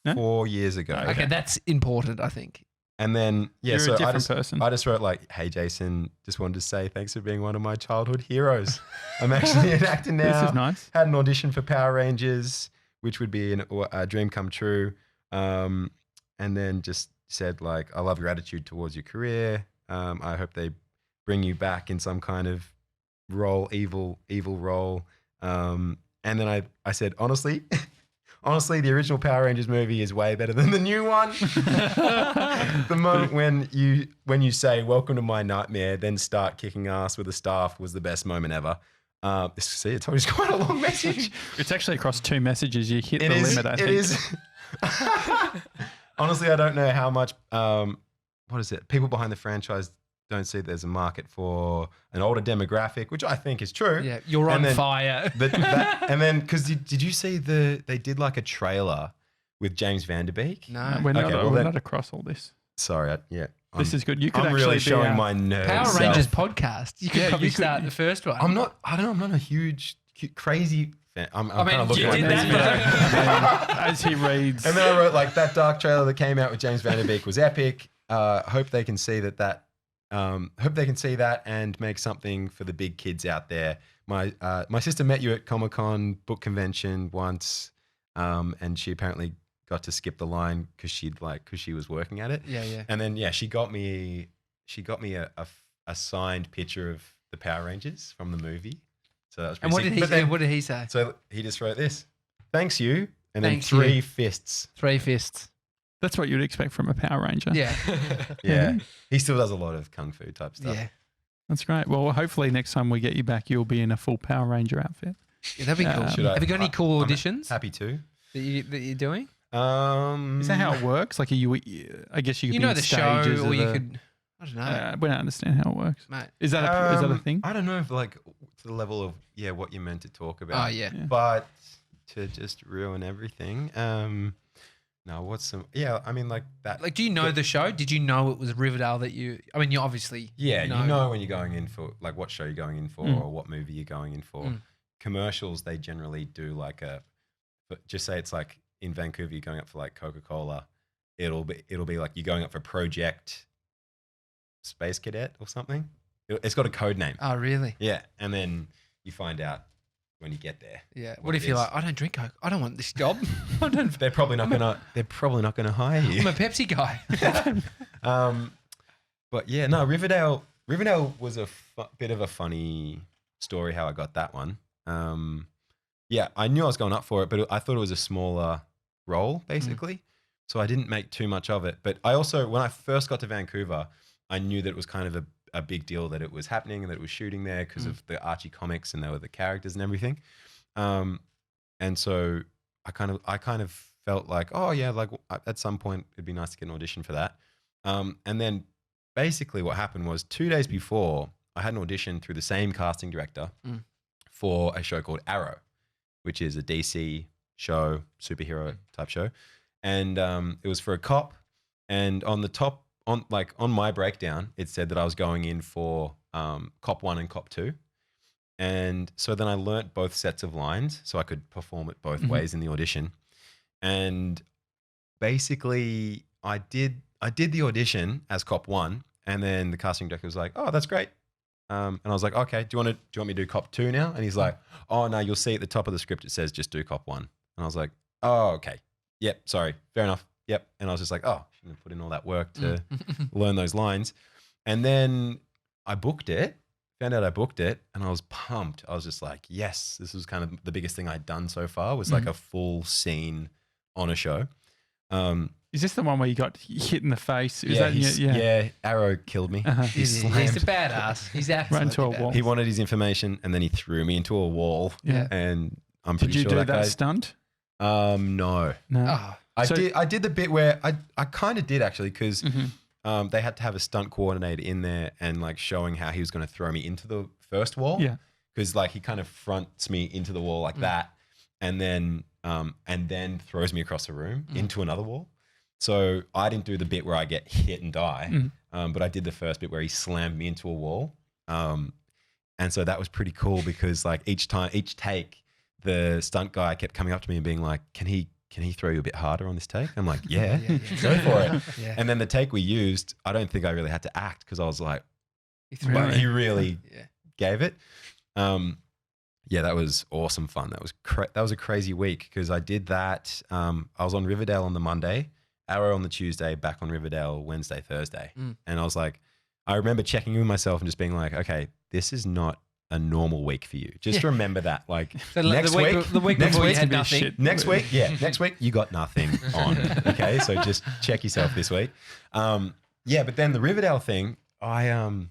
S1: No?
S3: 4 years ago.
S2: Okay, that's important, I think.
S3: And then
S1: You're
S3: so
S1: a different person.
S3: I just wrote like, "Hey Jason, just wanted to say thanks for being one of my childhood heroes. I'm actually an actor now.
S1: This is nice.
S3: Had an audition for Power Rangers, which would be a dream come true. And then just said like, I love your attitude towards your career. I hope they bring you back in some kind of role, evil role." And then I said, honestly, the original Power Rangers movie is way better than the new one. The moment when you say "Welcome to my nightmare," then start kicking ass with the staff was the best moment ever. See, it's always quite a long message.
S1: It's actually across 2 messages. You hit the limit, I think.
S3: It is. Honestly, I don't know how much. What is it? People behind the franchise don't see there's a market for an older demographic, which I think is true.
S2: Yeah, you're on fire.
S3: And then, because did you see they did like a trailer with James Van Der Beek?
S2: No.
S1: We're
S3: Okay,
S1: not across all this.
S3: Sorry,
S1: This is good. You could
S3: I'm
S1: actually
S3: really showing
S1: be
S3: my nerves.
S2: Power Rangers podcast. You could
S1: Yeah,
S2: probably
S1: you could-
S2: start the first one.
S3: I'm not a huge crazy fan. I'm
S2: mean,
S3: kind of looking
S2: you
S3: like
S2: did
S3: crazy.
S2: that.
S1: as he reads.
S3: And then I wrote like that dark trailer that came out with James Van Der Beek was epic. Hope they can see that. Hope they can see that and make something for the big kids out there. My sister met you at Comic-Con book convention once, and she apparently got to skip the line because she was working at it.
S2: Yeah.
S3: And then she got me a signed picture of the Power Rangers from the movie. So that was
S2: And
S3: pretty
S2: what
S3: sick.
S2: did he
S3: But
S2: say?
S3: then-
S2: What did he say?
S3: So he just wrote this. Thanks you. And then
S2: Thanks
S3: 3
S2: you.
S3: fists.
S2: 3 fists.
S1: That's what you'd expect from a Power Ranger.
S2: Yeah.
S3: Yeah. He still does a lot of kung fu type stuff.
S2: Yeah.
S1: That's great. Well, hopefully next time we get you back, you'll be in a full Power Ranger outfit.
S2: Yeah, that'd be cool.
S1: Should
S3: I-
S2: Have you got any cool
S3: I'm
S2: auditions
S3: Happy to.
S2: that you're doing?
S1: Is that how it works? Like, I guess you could
S2: You
S1: be
S2: know
S1: in
S2: the show,
S1: stages
S2: or
S1: of
S2: you
S1: the-
S2: could. I don't know,
S1: we don't understand how it works.
S2: mate.
S1: Is that a thing?
S3: I don't know if like to the level of what you're meant to talk about.
S2: Oh yeah.
S1: Yeah.
S3: But to just ruin everything. No, what's some? Yeah, I mean like that.
S2: Like, do you know the show? Did you know it was Riverdale that you? I mean, you obviously.
S3: Yeah, you know when you're going in for like what show you're going in for
S1: Mm.
S3: or what movie you're going in for.
S2: Mm.
S3: Commercials, they generally do like but just say it's like in Vancouver you're going up for like Coca-Cola. It'll be like you're going up for Project Space Cadet or something. It's got a code name.
S2: Oh really?
S3: Yeah, and then you find out when you get there.
S2: Yeah.
S3: What
S2: What if
S3: it
S2: you're
S3: is.
S2: like, I don't drink Coke. I don't want this job. I don't.
S3: They're probably not gonna hire you.
S2: I'm a Pepsi guy.
S3: But yeah, no, Riverdale was a bit of a funny story how I got that one. Yeah, I knew I was going up for it, but I thought it was a smaller role basically, so I didn't make too much of it. But I also, when I first got to Vancouver, I knew that it was kind of a big deal that it was happening and that it was shooting there because of the Archie comics and there were the characters and everything. And so I kind of felt like, oh yeah, like at some point it'd be nice to get an audition for that. And then basically what happened was 2 days before I had an audition through the same casting director for a show called Arrow, which is a DC show, superhero type show. And it was for a cop. And on the top, on my breakdown, it said that I was going in for Cop 1 and Cop 2. And so then I learnt both sets of lines so I could perform it both ways in the audition. And basically I did the audition as Cop 1, and then the casting director was like, "Oh, that's great." And I was like, "Okay, do you want me to do Cop 2 now?" And he's like, "Oh no, you'll see at the top of the script it says just do Cop 1." And I was like, "Oh, okay. Yep, sorry. Fair enough. Yep." And I was just like, "Oh, shouldn't have put in all that work to learn those lines." And then I booked it. Found out I booked it, and I was pumped. I was just like, yes, this was kind of the biggest thing I'd done so far, was like a full scene on a show.
S1: Is this the one where you got hit in the face? Is
S3: Yeah,
S1: that,
S3: yeah, Arrow killed me. He
S2: He's a
S3: slammed.
S2: badass. He's
S1: Right
S2: absolutely
S1: into a
S2: badass.
S1: wall.
S3: He wanted his information, and then he threw me into a wall.
S1: Yeah.
S3: And I'm
S1: Did
S3: pretty
S1: you
S3: sure
S1: do
S3: that
S1: that
S3: guy.
S1: stunt?
S3: No.
S1: No.
S2: Oh,
S3: I did the bit where I kind of did actually because they had to have a stunt coordinator in there and like showing how he was going to throw me into the first wall.
S1: Yeah.
S3: Because like he kind of fronts me into the wall like that, and then throws me across the room into another wall. So I didn't do the bit where I get hit and die, but I did the first bit where he slammed me into a wall. And so that was pretty cool because like each take, the stunt guy kept coming up to me and being like, "Can he throw you a bit harder on this take?" I'm like, yeah. Go for it.
S2: Yeah.
S3: And then the take we used, I don't think I really had to act because I was like,
S2: But
S3: he really gave it. Yeah, that was awesome fun. That was a crazy week because I did that. I was on Riverdale on the Monday, Arrow on the Tuesday, back on Riverdale Wednesday, Thursday. And I was like, I remember checking in with myself and just being like, okay, this is not a normal week for you. Just remember that. Like
S2: So
S3: next
S2: the week
S3: next
S2: before you
S3: week,
S2: had nothing.
S3: next week, you got nothing on. Okay, so just check yourself this week. But then the Riverdale thing, I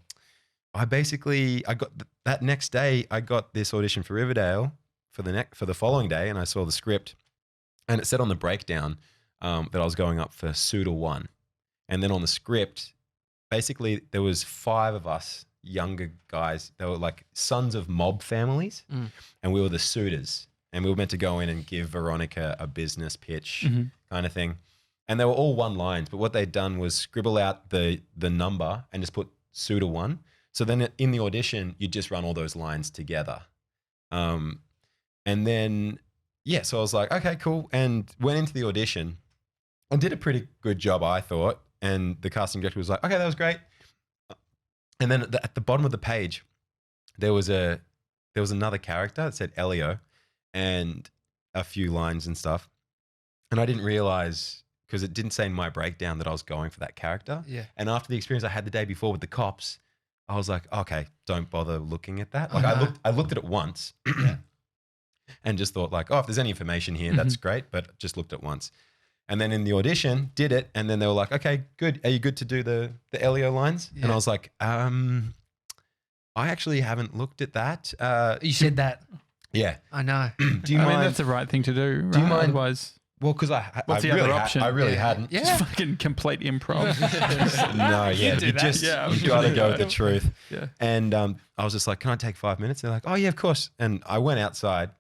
S3: basically got that next day. I got this audition for Riverdale for the following day, and I saw the script, and it said on the breakdown that I was going up for Suitor 1, and then on the script, basically there was 5 of us younger guys. They were like sons of mob families, and we were the suitors, and we were meant to go in and give Veronica a business pitch kind of thing, and they were all one lines. But what they'd done was scribble out the number and just put Suitor 1. So then in the audition, you just run all those lines together. And then, so I was like, okay, cool. And went into the audition and did a pretty good job, I thought. And the casting director was like, okay, that was great. And then at the bottom of the page, there was another character that said Elio and a few lines and stuff. And I didn't realize, because it didn't say in my breakdown that I was going for that character.
S2: Yeah.
S3: And after the experience I had the day before with the cops, I was like, okay, don't bother looking at that. Like I looked at it once and just thought like, oh, if there's any information here, that's great. But just looked at it once. And then in the audition, did it. And then they were like, okay, good. Are you good to do the Elio lines? Yeah. And I was like, I actually haven't looked at that.
S2: You said that.
S3: Yeah.
S2: I know.
S3: Do you mind?
S1: I mean, that's the right thing to do, right?
S3: Do you mind?
S1: Otherwise,
S3: well, because
S1: what's the other option?
S3: I really hadn't.
S2: Yeah.
S1: just fucking complete improv.
S3: No, yeah. You got to go with the truth.
S1: Yeah.
S3: And I was just like, can I take 5 minutes? They're like, oh, yeah, of course. And I went outside,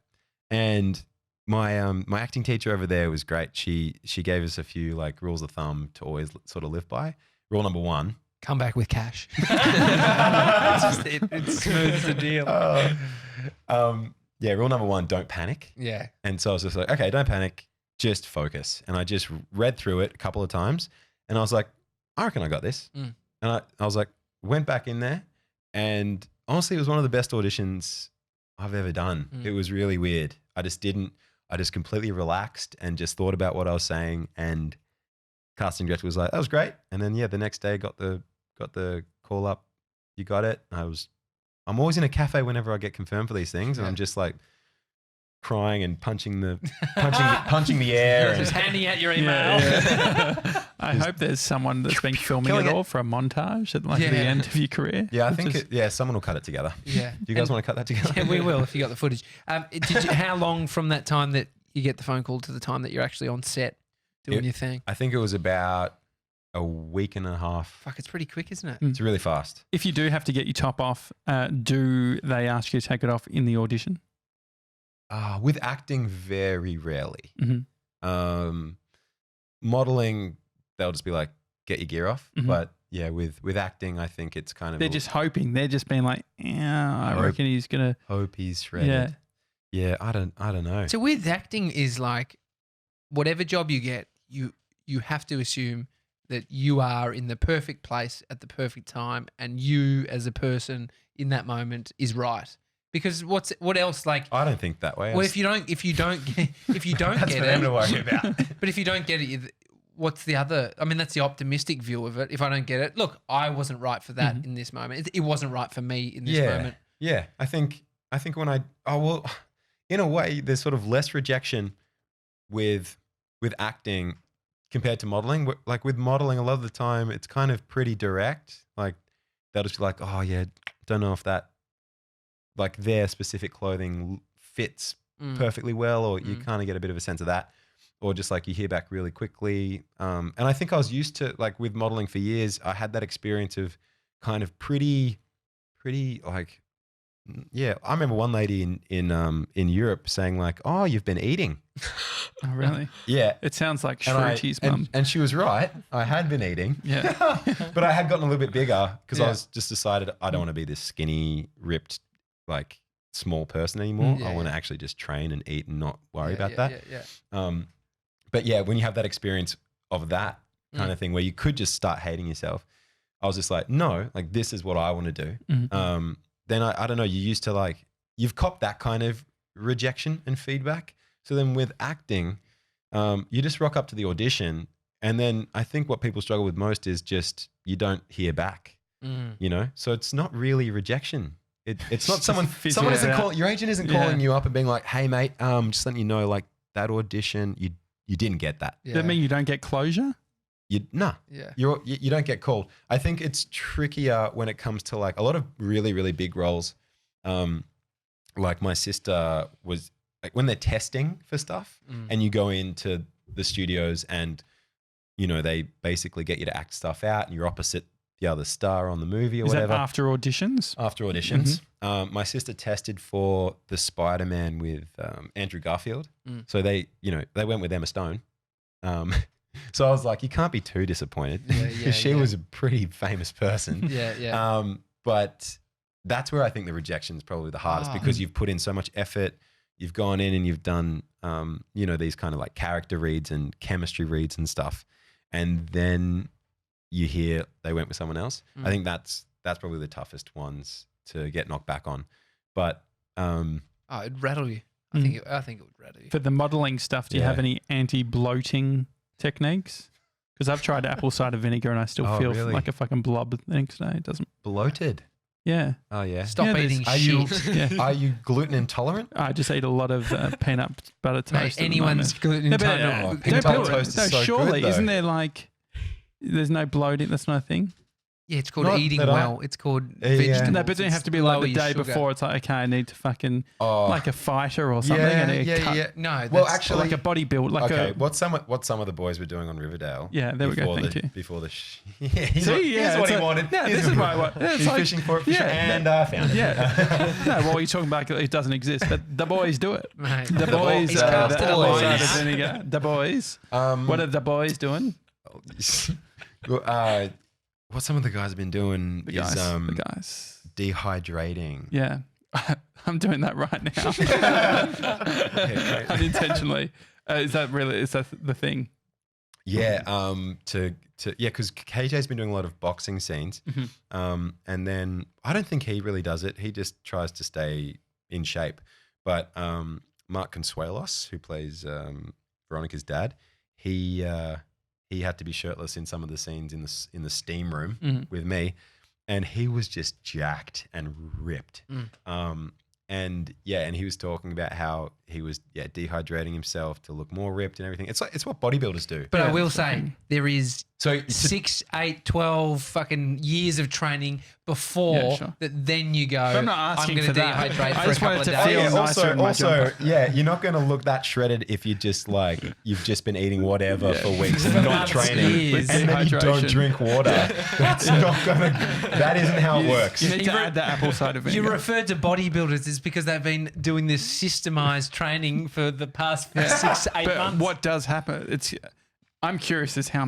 S3: and my my acting teacher over there was great. She gave us a few like rules of thumb to always sort of live by. Rule number 1.
S2: Come back with cash. It smooths the deal.
S3: Rule number 1, don't panic.
S2: Yeah.
S3: And so I was just like, okay, don't panic, just focus. And I just read through it a couple of times, and I was like, I reckon I got this. And I was like, went back in there, and honestly, it was one of the best auditions I've ever done. It was really weird. I just completely relaxed and just thought about what I was saying, and casting director was like, that was great. And then, the next day got the call up. You got it. I'm always in a cafe whenever I get confirmed for these things. And I'm just like crying and punching the air.
S2: Just handing out your email.
S1: Yeah. I hope there's someone that's been filming it all for a montage at like the end of your career.
S3: Yeah, I think someone will cut it together. Yeah. Do you guys want to cut that together?
S2: Yeah, we will if you got the footage. How long from that time that you get the phone call to the time that you're actually on set doing your thing?
S3: I think it was about a week and a half.
S2: Fuck, it's pretty quick, isn't it?
S3: It's really fast.
S1: If you do have to get your top off, do they ask you to take it off in the audition?
S3: With acting, very rarely. Modeling, they'll just be like, get your gear off. But yeah, with acting, I think it's kind of...
S1: They're just hoping. They're just being like, I reckon he's going to...
S3: Hope he's shredded. Yeah, I don't know.
S2: So with acting is like, whatever job you get, you have to assume that you are in the perfect place at the perfect time, and you as a person in that moment is right. Because what else? Like,
S3: I don't think that way.
S2: Well, if you don't get it,
S3: to worry about.
S2: But if you don't get it, what's the other? I mean, that's the optimistic view of it. If I don't get it, look, I wasn't right for that in this moment. It wasn't right for me in this moment.
S3: Yeah, I think when in a way, there's sort of less rejection with acting compared to modeling. Like with modeling, a lot of the time, it's kind of pretty direct. Like they'll just be like, oh yeah, don't know if that, like their specific clothing fits perfectly well, or you kind of get a bit of a sense of that. or just like you hear back really quickly. And I think I was used to, like, with modeling for years, I had that experience of kind of pretty like, yeah. I remember one lady in Europe saying like, "Oh, you've been eating."
S1: Oh, really?
S3: Yeah.
S1: It sounds like Shruti's mum.
S3: And she was right. I had been eating.
S1: Yeah.
S3: But I had gotten a little bit bigger because I
S2: Yeah.
S3: was just decided I don't want to be this skinny, ripped, like small person anymore. I want to actually just train and eat and not worry about that. But yeah, when you have that experience of that kind of thing where you could just start hating yourself, I was just like, no, like this is what I want to do.
S1: Mhm.
S3: Then I don't know, you used to like, you've copped that kind of rejection and feedback. So then with acting, you just rock up to the audition. And then I think what people struggle with most is just you don't hear back, you know? So it's not really rejection. It's not someone isn't calling, your agent isn't calling you up and being like, hey mate, just letting you know, like that audition, you didn't get that.
S1: Does that mean you don't get closure?
S3: You don't get called. I think it's trickier when it comes to like a lot of really, really big roles. Like my sister was like when they're testing for stuff and you go into the studios and, you know, they basically get you to act stuff out and you're opposite the other star on the movie or
S1: Is
S3: whatever.
S1: that after auditions?
S3: After auditions. My sister tested for the Spider-Man with Andrew Garfield. So they went with Emma Stone. So I was like, you can't be too disappointed because she was a pretty famous person. But that's where I think the rejection is probably the hardest because you've put in so much effort. You've gone in and you've done, these kind of like character reads and chemistry reads and stuff. And then you hear they went with someone else. I think that's probably the toughest ones to get knocked back on. But
S2: it'd rattle you. I think it would rattle you.
S1: For the modeling stuff, do you have any anti-bloating techniques? Because I've tried apple cider vinegar and I still feel like a fucking blob the next day. It doesn't.
S3: bloated.
S1: Yeah.
S3: Oh yeah.
S2: Stop eating shit.
S3: Are you gluten intolerant?
S1: I just eat a lot of peanut butter toast.
S2: Mate, anyone's gluten intolerant.
S3: Peanut butter toast is so
S1: surely,
S3: good, though.
S1: isn't there like, there's no bloating? That's not a thing.
S2: Yeah, it's called
S3: Not
S2: eating
S3: that
S2: well. It's called vegetables.
S1: No, but don't you have to be like
S2: Lower
S1: the
S2: your
S1: day
S2: sugar.
S1: before? It's like, okay, I need to fucking like a fighter or something. I need to cut,
S2: No,
S3: Well,
S2: that's-
S3: actually,
S1: like a bodybuild. Like
S3: okay.
S1: a,
S3: What some of the boys were doing on Riverdale.
S1: Yeah, there we go. Thank you.
S3: Before the here's
S1: yeah,
S3: what he
S1: it's
S3: wanted.
S1: Yeah, this is what I want.
S3: He's
S1: It's like,
S3: fishing for it, and found it.
S1: yeah. No, well, you're talking about it doesn't exist, but the boys do it.
S2: Mate,
S1: The boys,
S2: he's
S1: the
S2: casted a
S1: apple
S2: line.
S1: cider vinegar. The boys. What are the boys doing?
S3: What some of the guys have been doing
S1: The
S3: is
S1: guys.
S3: dehydrating.
S1: Yeah. I'm doing that right now. Unintentionally. Is that the thing?
S3: Yeah, because KJ's been doing a lot of boxing scenes, and then I don't think he really does it. He just tries to stay in shape. But Mark Consuelos, who plays Veronica's dad, he had to be shirtless in some of the scenes in the steam room with me, and he was just jacked and ripped. And he was talking about how he was dehydrating himself to look more ripped and everything. It's what bodybuilders do.
S2: But I will say there is
S3: So
S2: 6, 8, 12 fucking years of training before that. Then you go.
S1: I'm not asking
S2: going to
S1: for that.
S2: dehydrate
S1: I
S2: for a
S1: just
S2: couple
S1: wanted
S2: of
S1: to
S2: days.
S1: feel nicer in my jumper.
S3: you're not going to look that shredded if you just like you've just been eating whatever for weeks and not training,
S2: years.
S3: and then you don't
S1: Dehydration.
S3: drink water. That's not gonna. That isn't how it works.
S1: You need to add the apple cider vinegar.
S2: You refer to bodybuilders is because they've been doing this systemized training for the past 6, 8
S1: But
S2: months.
S1: what does happen? I'm curious as how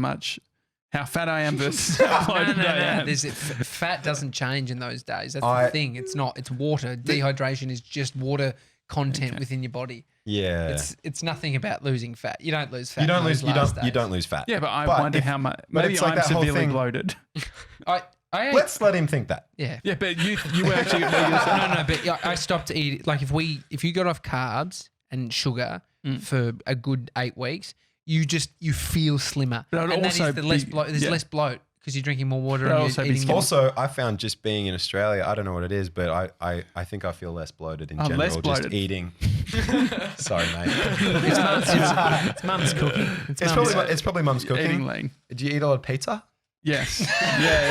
S1: fat I am versus
S2: No,
S1: how bloated I am.
S2: Fat doesn't change in those days. That's the thing. It's not. It's water. Dehydration is just water content within your body.
S3: Yeah.
S2: It's nothing about losing fat. You don't lose fat.
S3: You don't
S2: in
S3: lose.
S2: those
S3: You
S2: last
S3: don't. You
S2: days.
S3: don't lose fat.
S1: Yeah, but I
S3: But
S1: wonder
S3: if-
S1: how much.
S3: but
S1: Maybe
S3: it's like
S1: I'm
S3: that whole
S1: severely
S3: thing-
S1: bloated.
S2: I ate,
S3: Let's let him think that.
S2: yeah.
S1: Yeah, but you were actually.
S2: No, but I stopped eating. Like if you got off carbs and sugar for a good 8 weeks, you feel slimmer.
S1: But I'd
S2: and
S1: also
S2: that is the less
S1: be-
S2: bloat. There's
S1: yeah.
S2: less bloat because you're drinking more water
S1: But
S2: and
S1: also
S2: you're
S1: be
S2: eating
S1: skinny.
S2: more.
S3: Also, I found just being in Australia, I don't know what it is, but I think I feel less bloated in
S1: I'm
S3: general.
S1: less bloated.
S3: Just eating. Sorry, mate.
S2: It's mum's cooking.
S3: It's probably mum's
S1: Eating
S3: cooking.
S1: lean.
S3: Do you eat a lot of pizza?
S1: Yes.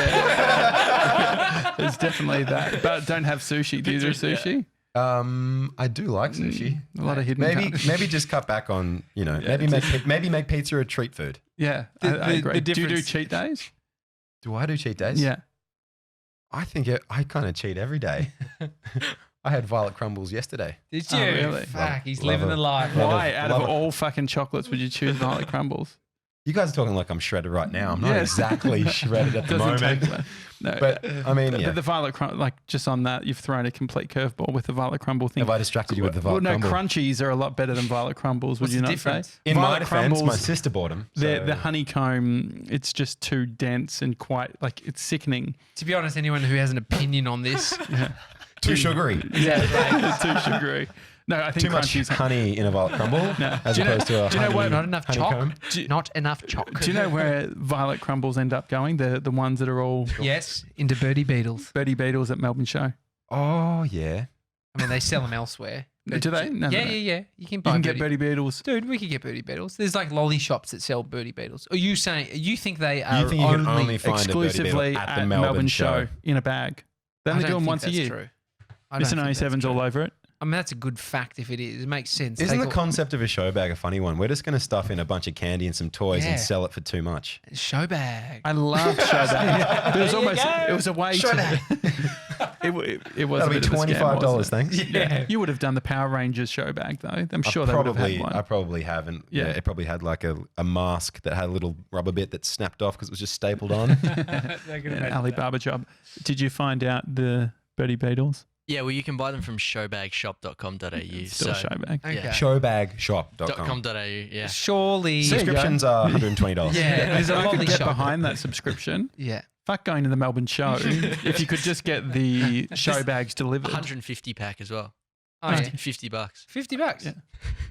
S1: Yeah. There's definitely that. But don't have sushi. Do you do sushi?
S3: I do like sushi.
S1: A lot of hidden.
S3: Maybe just cut back on, maybe make pizza a treat food.
S1: Yeah, I agree. Do you do cheat days?
S3: Do I do cheat days?
S1: Yeah.
S3: I think I kind of cheat every day. I had violet crumbles yesterday.
S2: Did you?
S1: Oh, really?
S2: Fuck, he's
S3: Love
S2: living
S3: it.
S2: the life.
S1: Why, out of all fucking chocolates, would you choose violet crumbles?
S3: You guys are talking like I'm shredded right now. I'm not
S1: Yes.
S3: exactly shredded at the
S1: Doesn't
S3: moment.
S1: take no.
S3: But I mean,
S1: But
S3: yeah.
S1: the violet crumble, like just on that, you've thrown a complete curveball with the violet crumble thing.
S3: Have I distracted you with the
S1: Well,
S3: violet
S1: no,
S3: crumble?
S1: crunchies are a lot better than violet crumbles. Would
S2: What's
S1: you
S2: the
S1: not
S2: difference?
S1: say?
S3: In my
S1: Violet
S3: defense, my
S1: crumbles,
S3: sister bought them.
S1: the honeycomb, it's just too dense and quite like it's sickening.
S2: To be honest, anyone who has an opinion on this,
S3: too sugary.
S1: It's too sugary. No, I think
S3: Too much
S1: crunchies.
S3: honey in a violet crumble as
S1: Do you know-
S3: opposed to a
S1: do you know
S3: honey
S1: what-
S2: not enough
S3: honeycomb.
S2: chalk. Not enough chalk.
S1: Do you know where violet crumbles end up going? The ones that are all
S2: Yes, into birdie beetles.
S1: Birdie Beetles at Melbourne Show.
S3: Oh, yeah.
S2: I mean, they sell them elsewhere. But
S1: Do they? No,
S2: yeah,
S1: no.
S2: yeah. You can
S1: You
S2: buy
S1: can get Birdie Beetles.
S2: Dude, we could get birdie beetles. There's like lolly shops that sell birdie beetles. Are you saying you think they are
S3: You think you can only find a birdie
S1: exclusively
S3: beetle
S1: at the Melbourne Show in a bag. They
S2: I
S1: only
S2: don't
S1: do them
S2: think
S1: once a
S2: that's
S1: year.
S2: True. I don't
S1: Mr.
S2: think that's
S1: 97's
S2: true.
S1: all over it.
S2: I mean, that's a good fact if it is. It makes sense.
S3: Isn't
S2: Take
S3: the concept of a show bag a funny one? We're just going to stuff in a bunch of candy and some toys
S2: Yeah.
S3: and sell it for too much.
S2: show bag.
S1: I love show bag. It was almost. It was a way
S3: Show
S1: to.
S3: bag.
S1: It was
S3: That'll
S1: a
S3: be
S1: bit of a scam,
S3: $25,
S1: wasn't it?
S3: thanks.
S2: Yeah.
S1: You would have done the Power Rangers show bag though. I'm sure they would have had one.
S3: I probably haven't.
S1: Yeah.
S3: Yeah, it probably had like a mask that had a little rubber bit that snapped off because it was just stapled on.
S1: Yeah, Alibaba job. Did you find out the Birdie Beetles?
S6: Yeah, well, you can buy them from showbagshop.com.au.
S1: Still
S6: So,
S1: show bag.
S2: Okay.
S6: Yeah.
S3: Showbagshop.com.
S6: .com.au, yeah.
S2: Surely.
S1: There you go.
S3: Subscriptions are $120.
S2: Yeah, there's a
S1: I could
S2: lolly
S1: get
S2: shop.
S1: behind that subscription.
S2: Yeah.
S1: Fuck going to the Melbourne Show. If you could just get the show bags delivered.
S6: 150 pack as well.
S2: Oh, yeah.
S6: $50.
S2: $50.
S1: Yeah.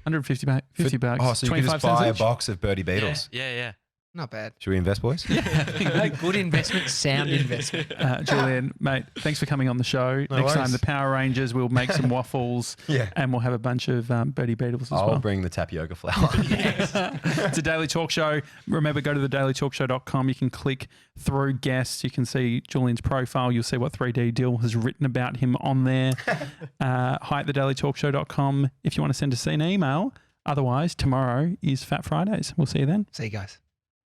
S1: 150 bags. 50 bucks.
S3: Oh, so you can
S1: 25
S3: just buy a
S1: cents each.
S3: box of Birdie Beetles.
S6: Yeah.
S2: Not bad.
S3: Should we invest, boys?
S2: Good investment, sound investment.
S1: Julian, mate, thanks for coming on the show.
S3: No
S1: Next time,
S3: worries.
S1: the Power Rangers, we'll make some waffles
S3: Yeah.
S1: and we'll have a bunch of Birdie Beetles as
S3: I'll
S1: well.
S3: bring the tapioca flour.
S1: It's a daily talk show. Remember, go to thedailytalkshow.com. You can click through guests. You can see Julian's profile. You'll see what 3D Dill has written about him on there. Hi at thedailytalkshow.com if you want to send us an email. Otherwise, tomorrow is Fat Fridays. We'll see you then.
S2: See you guys.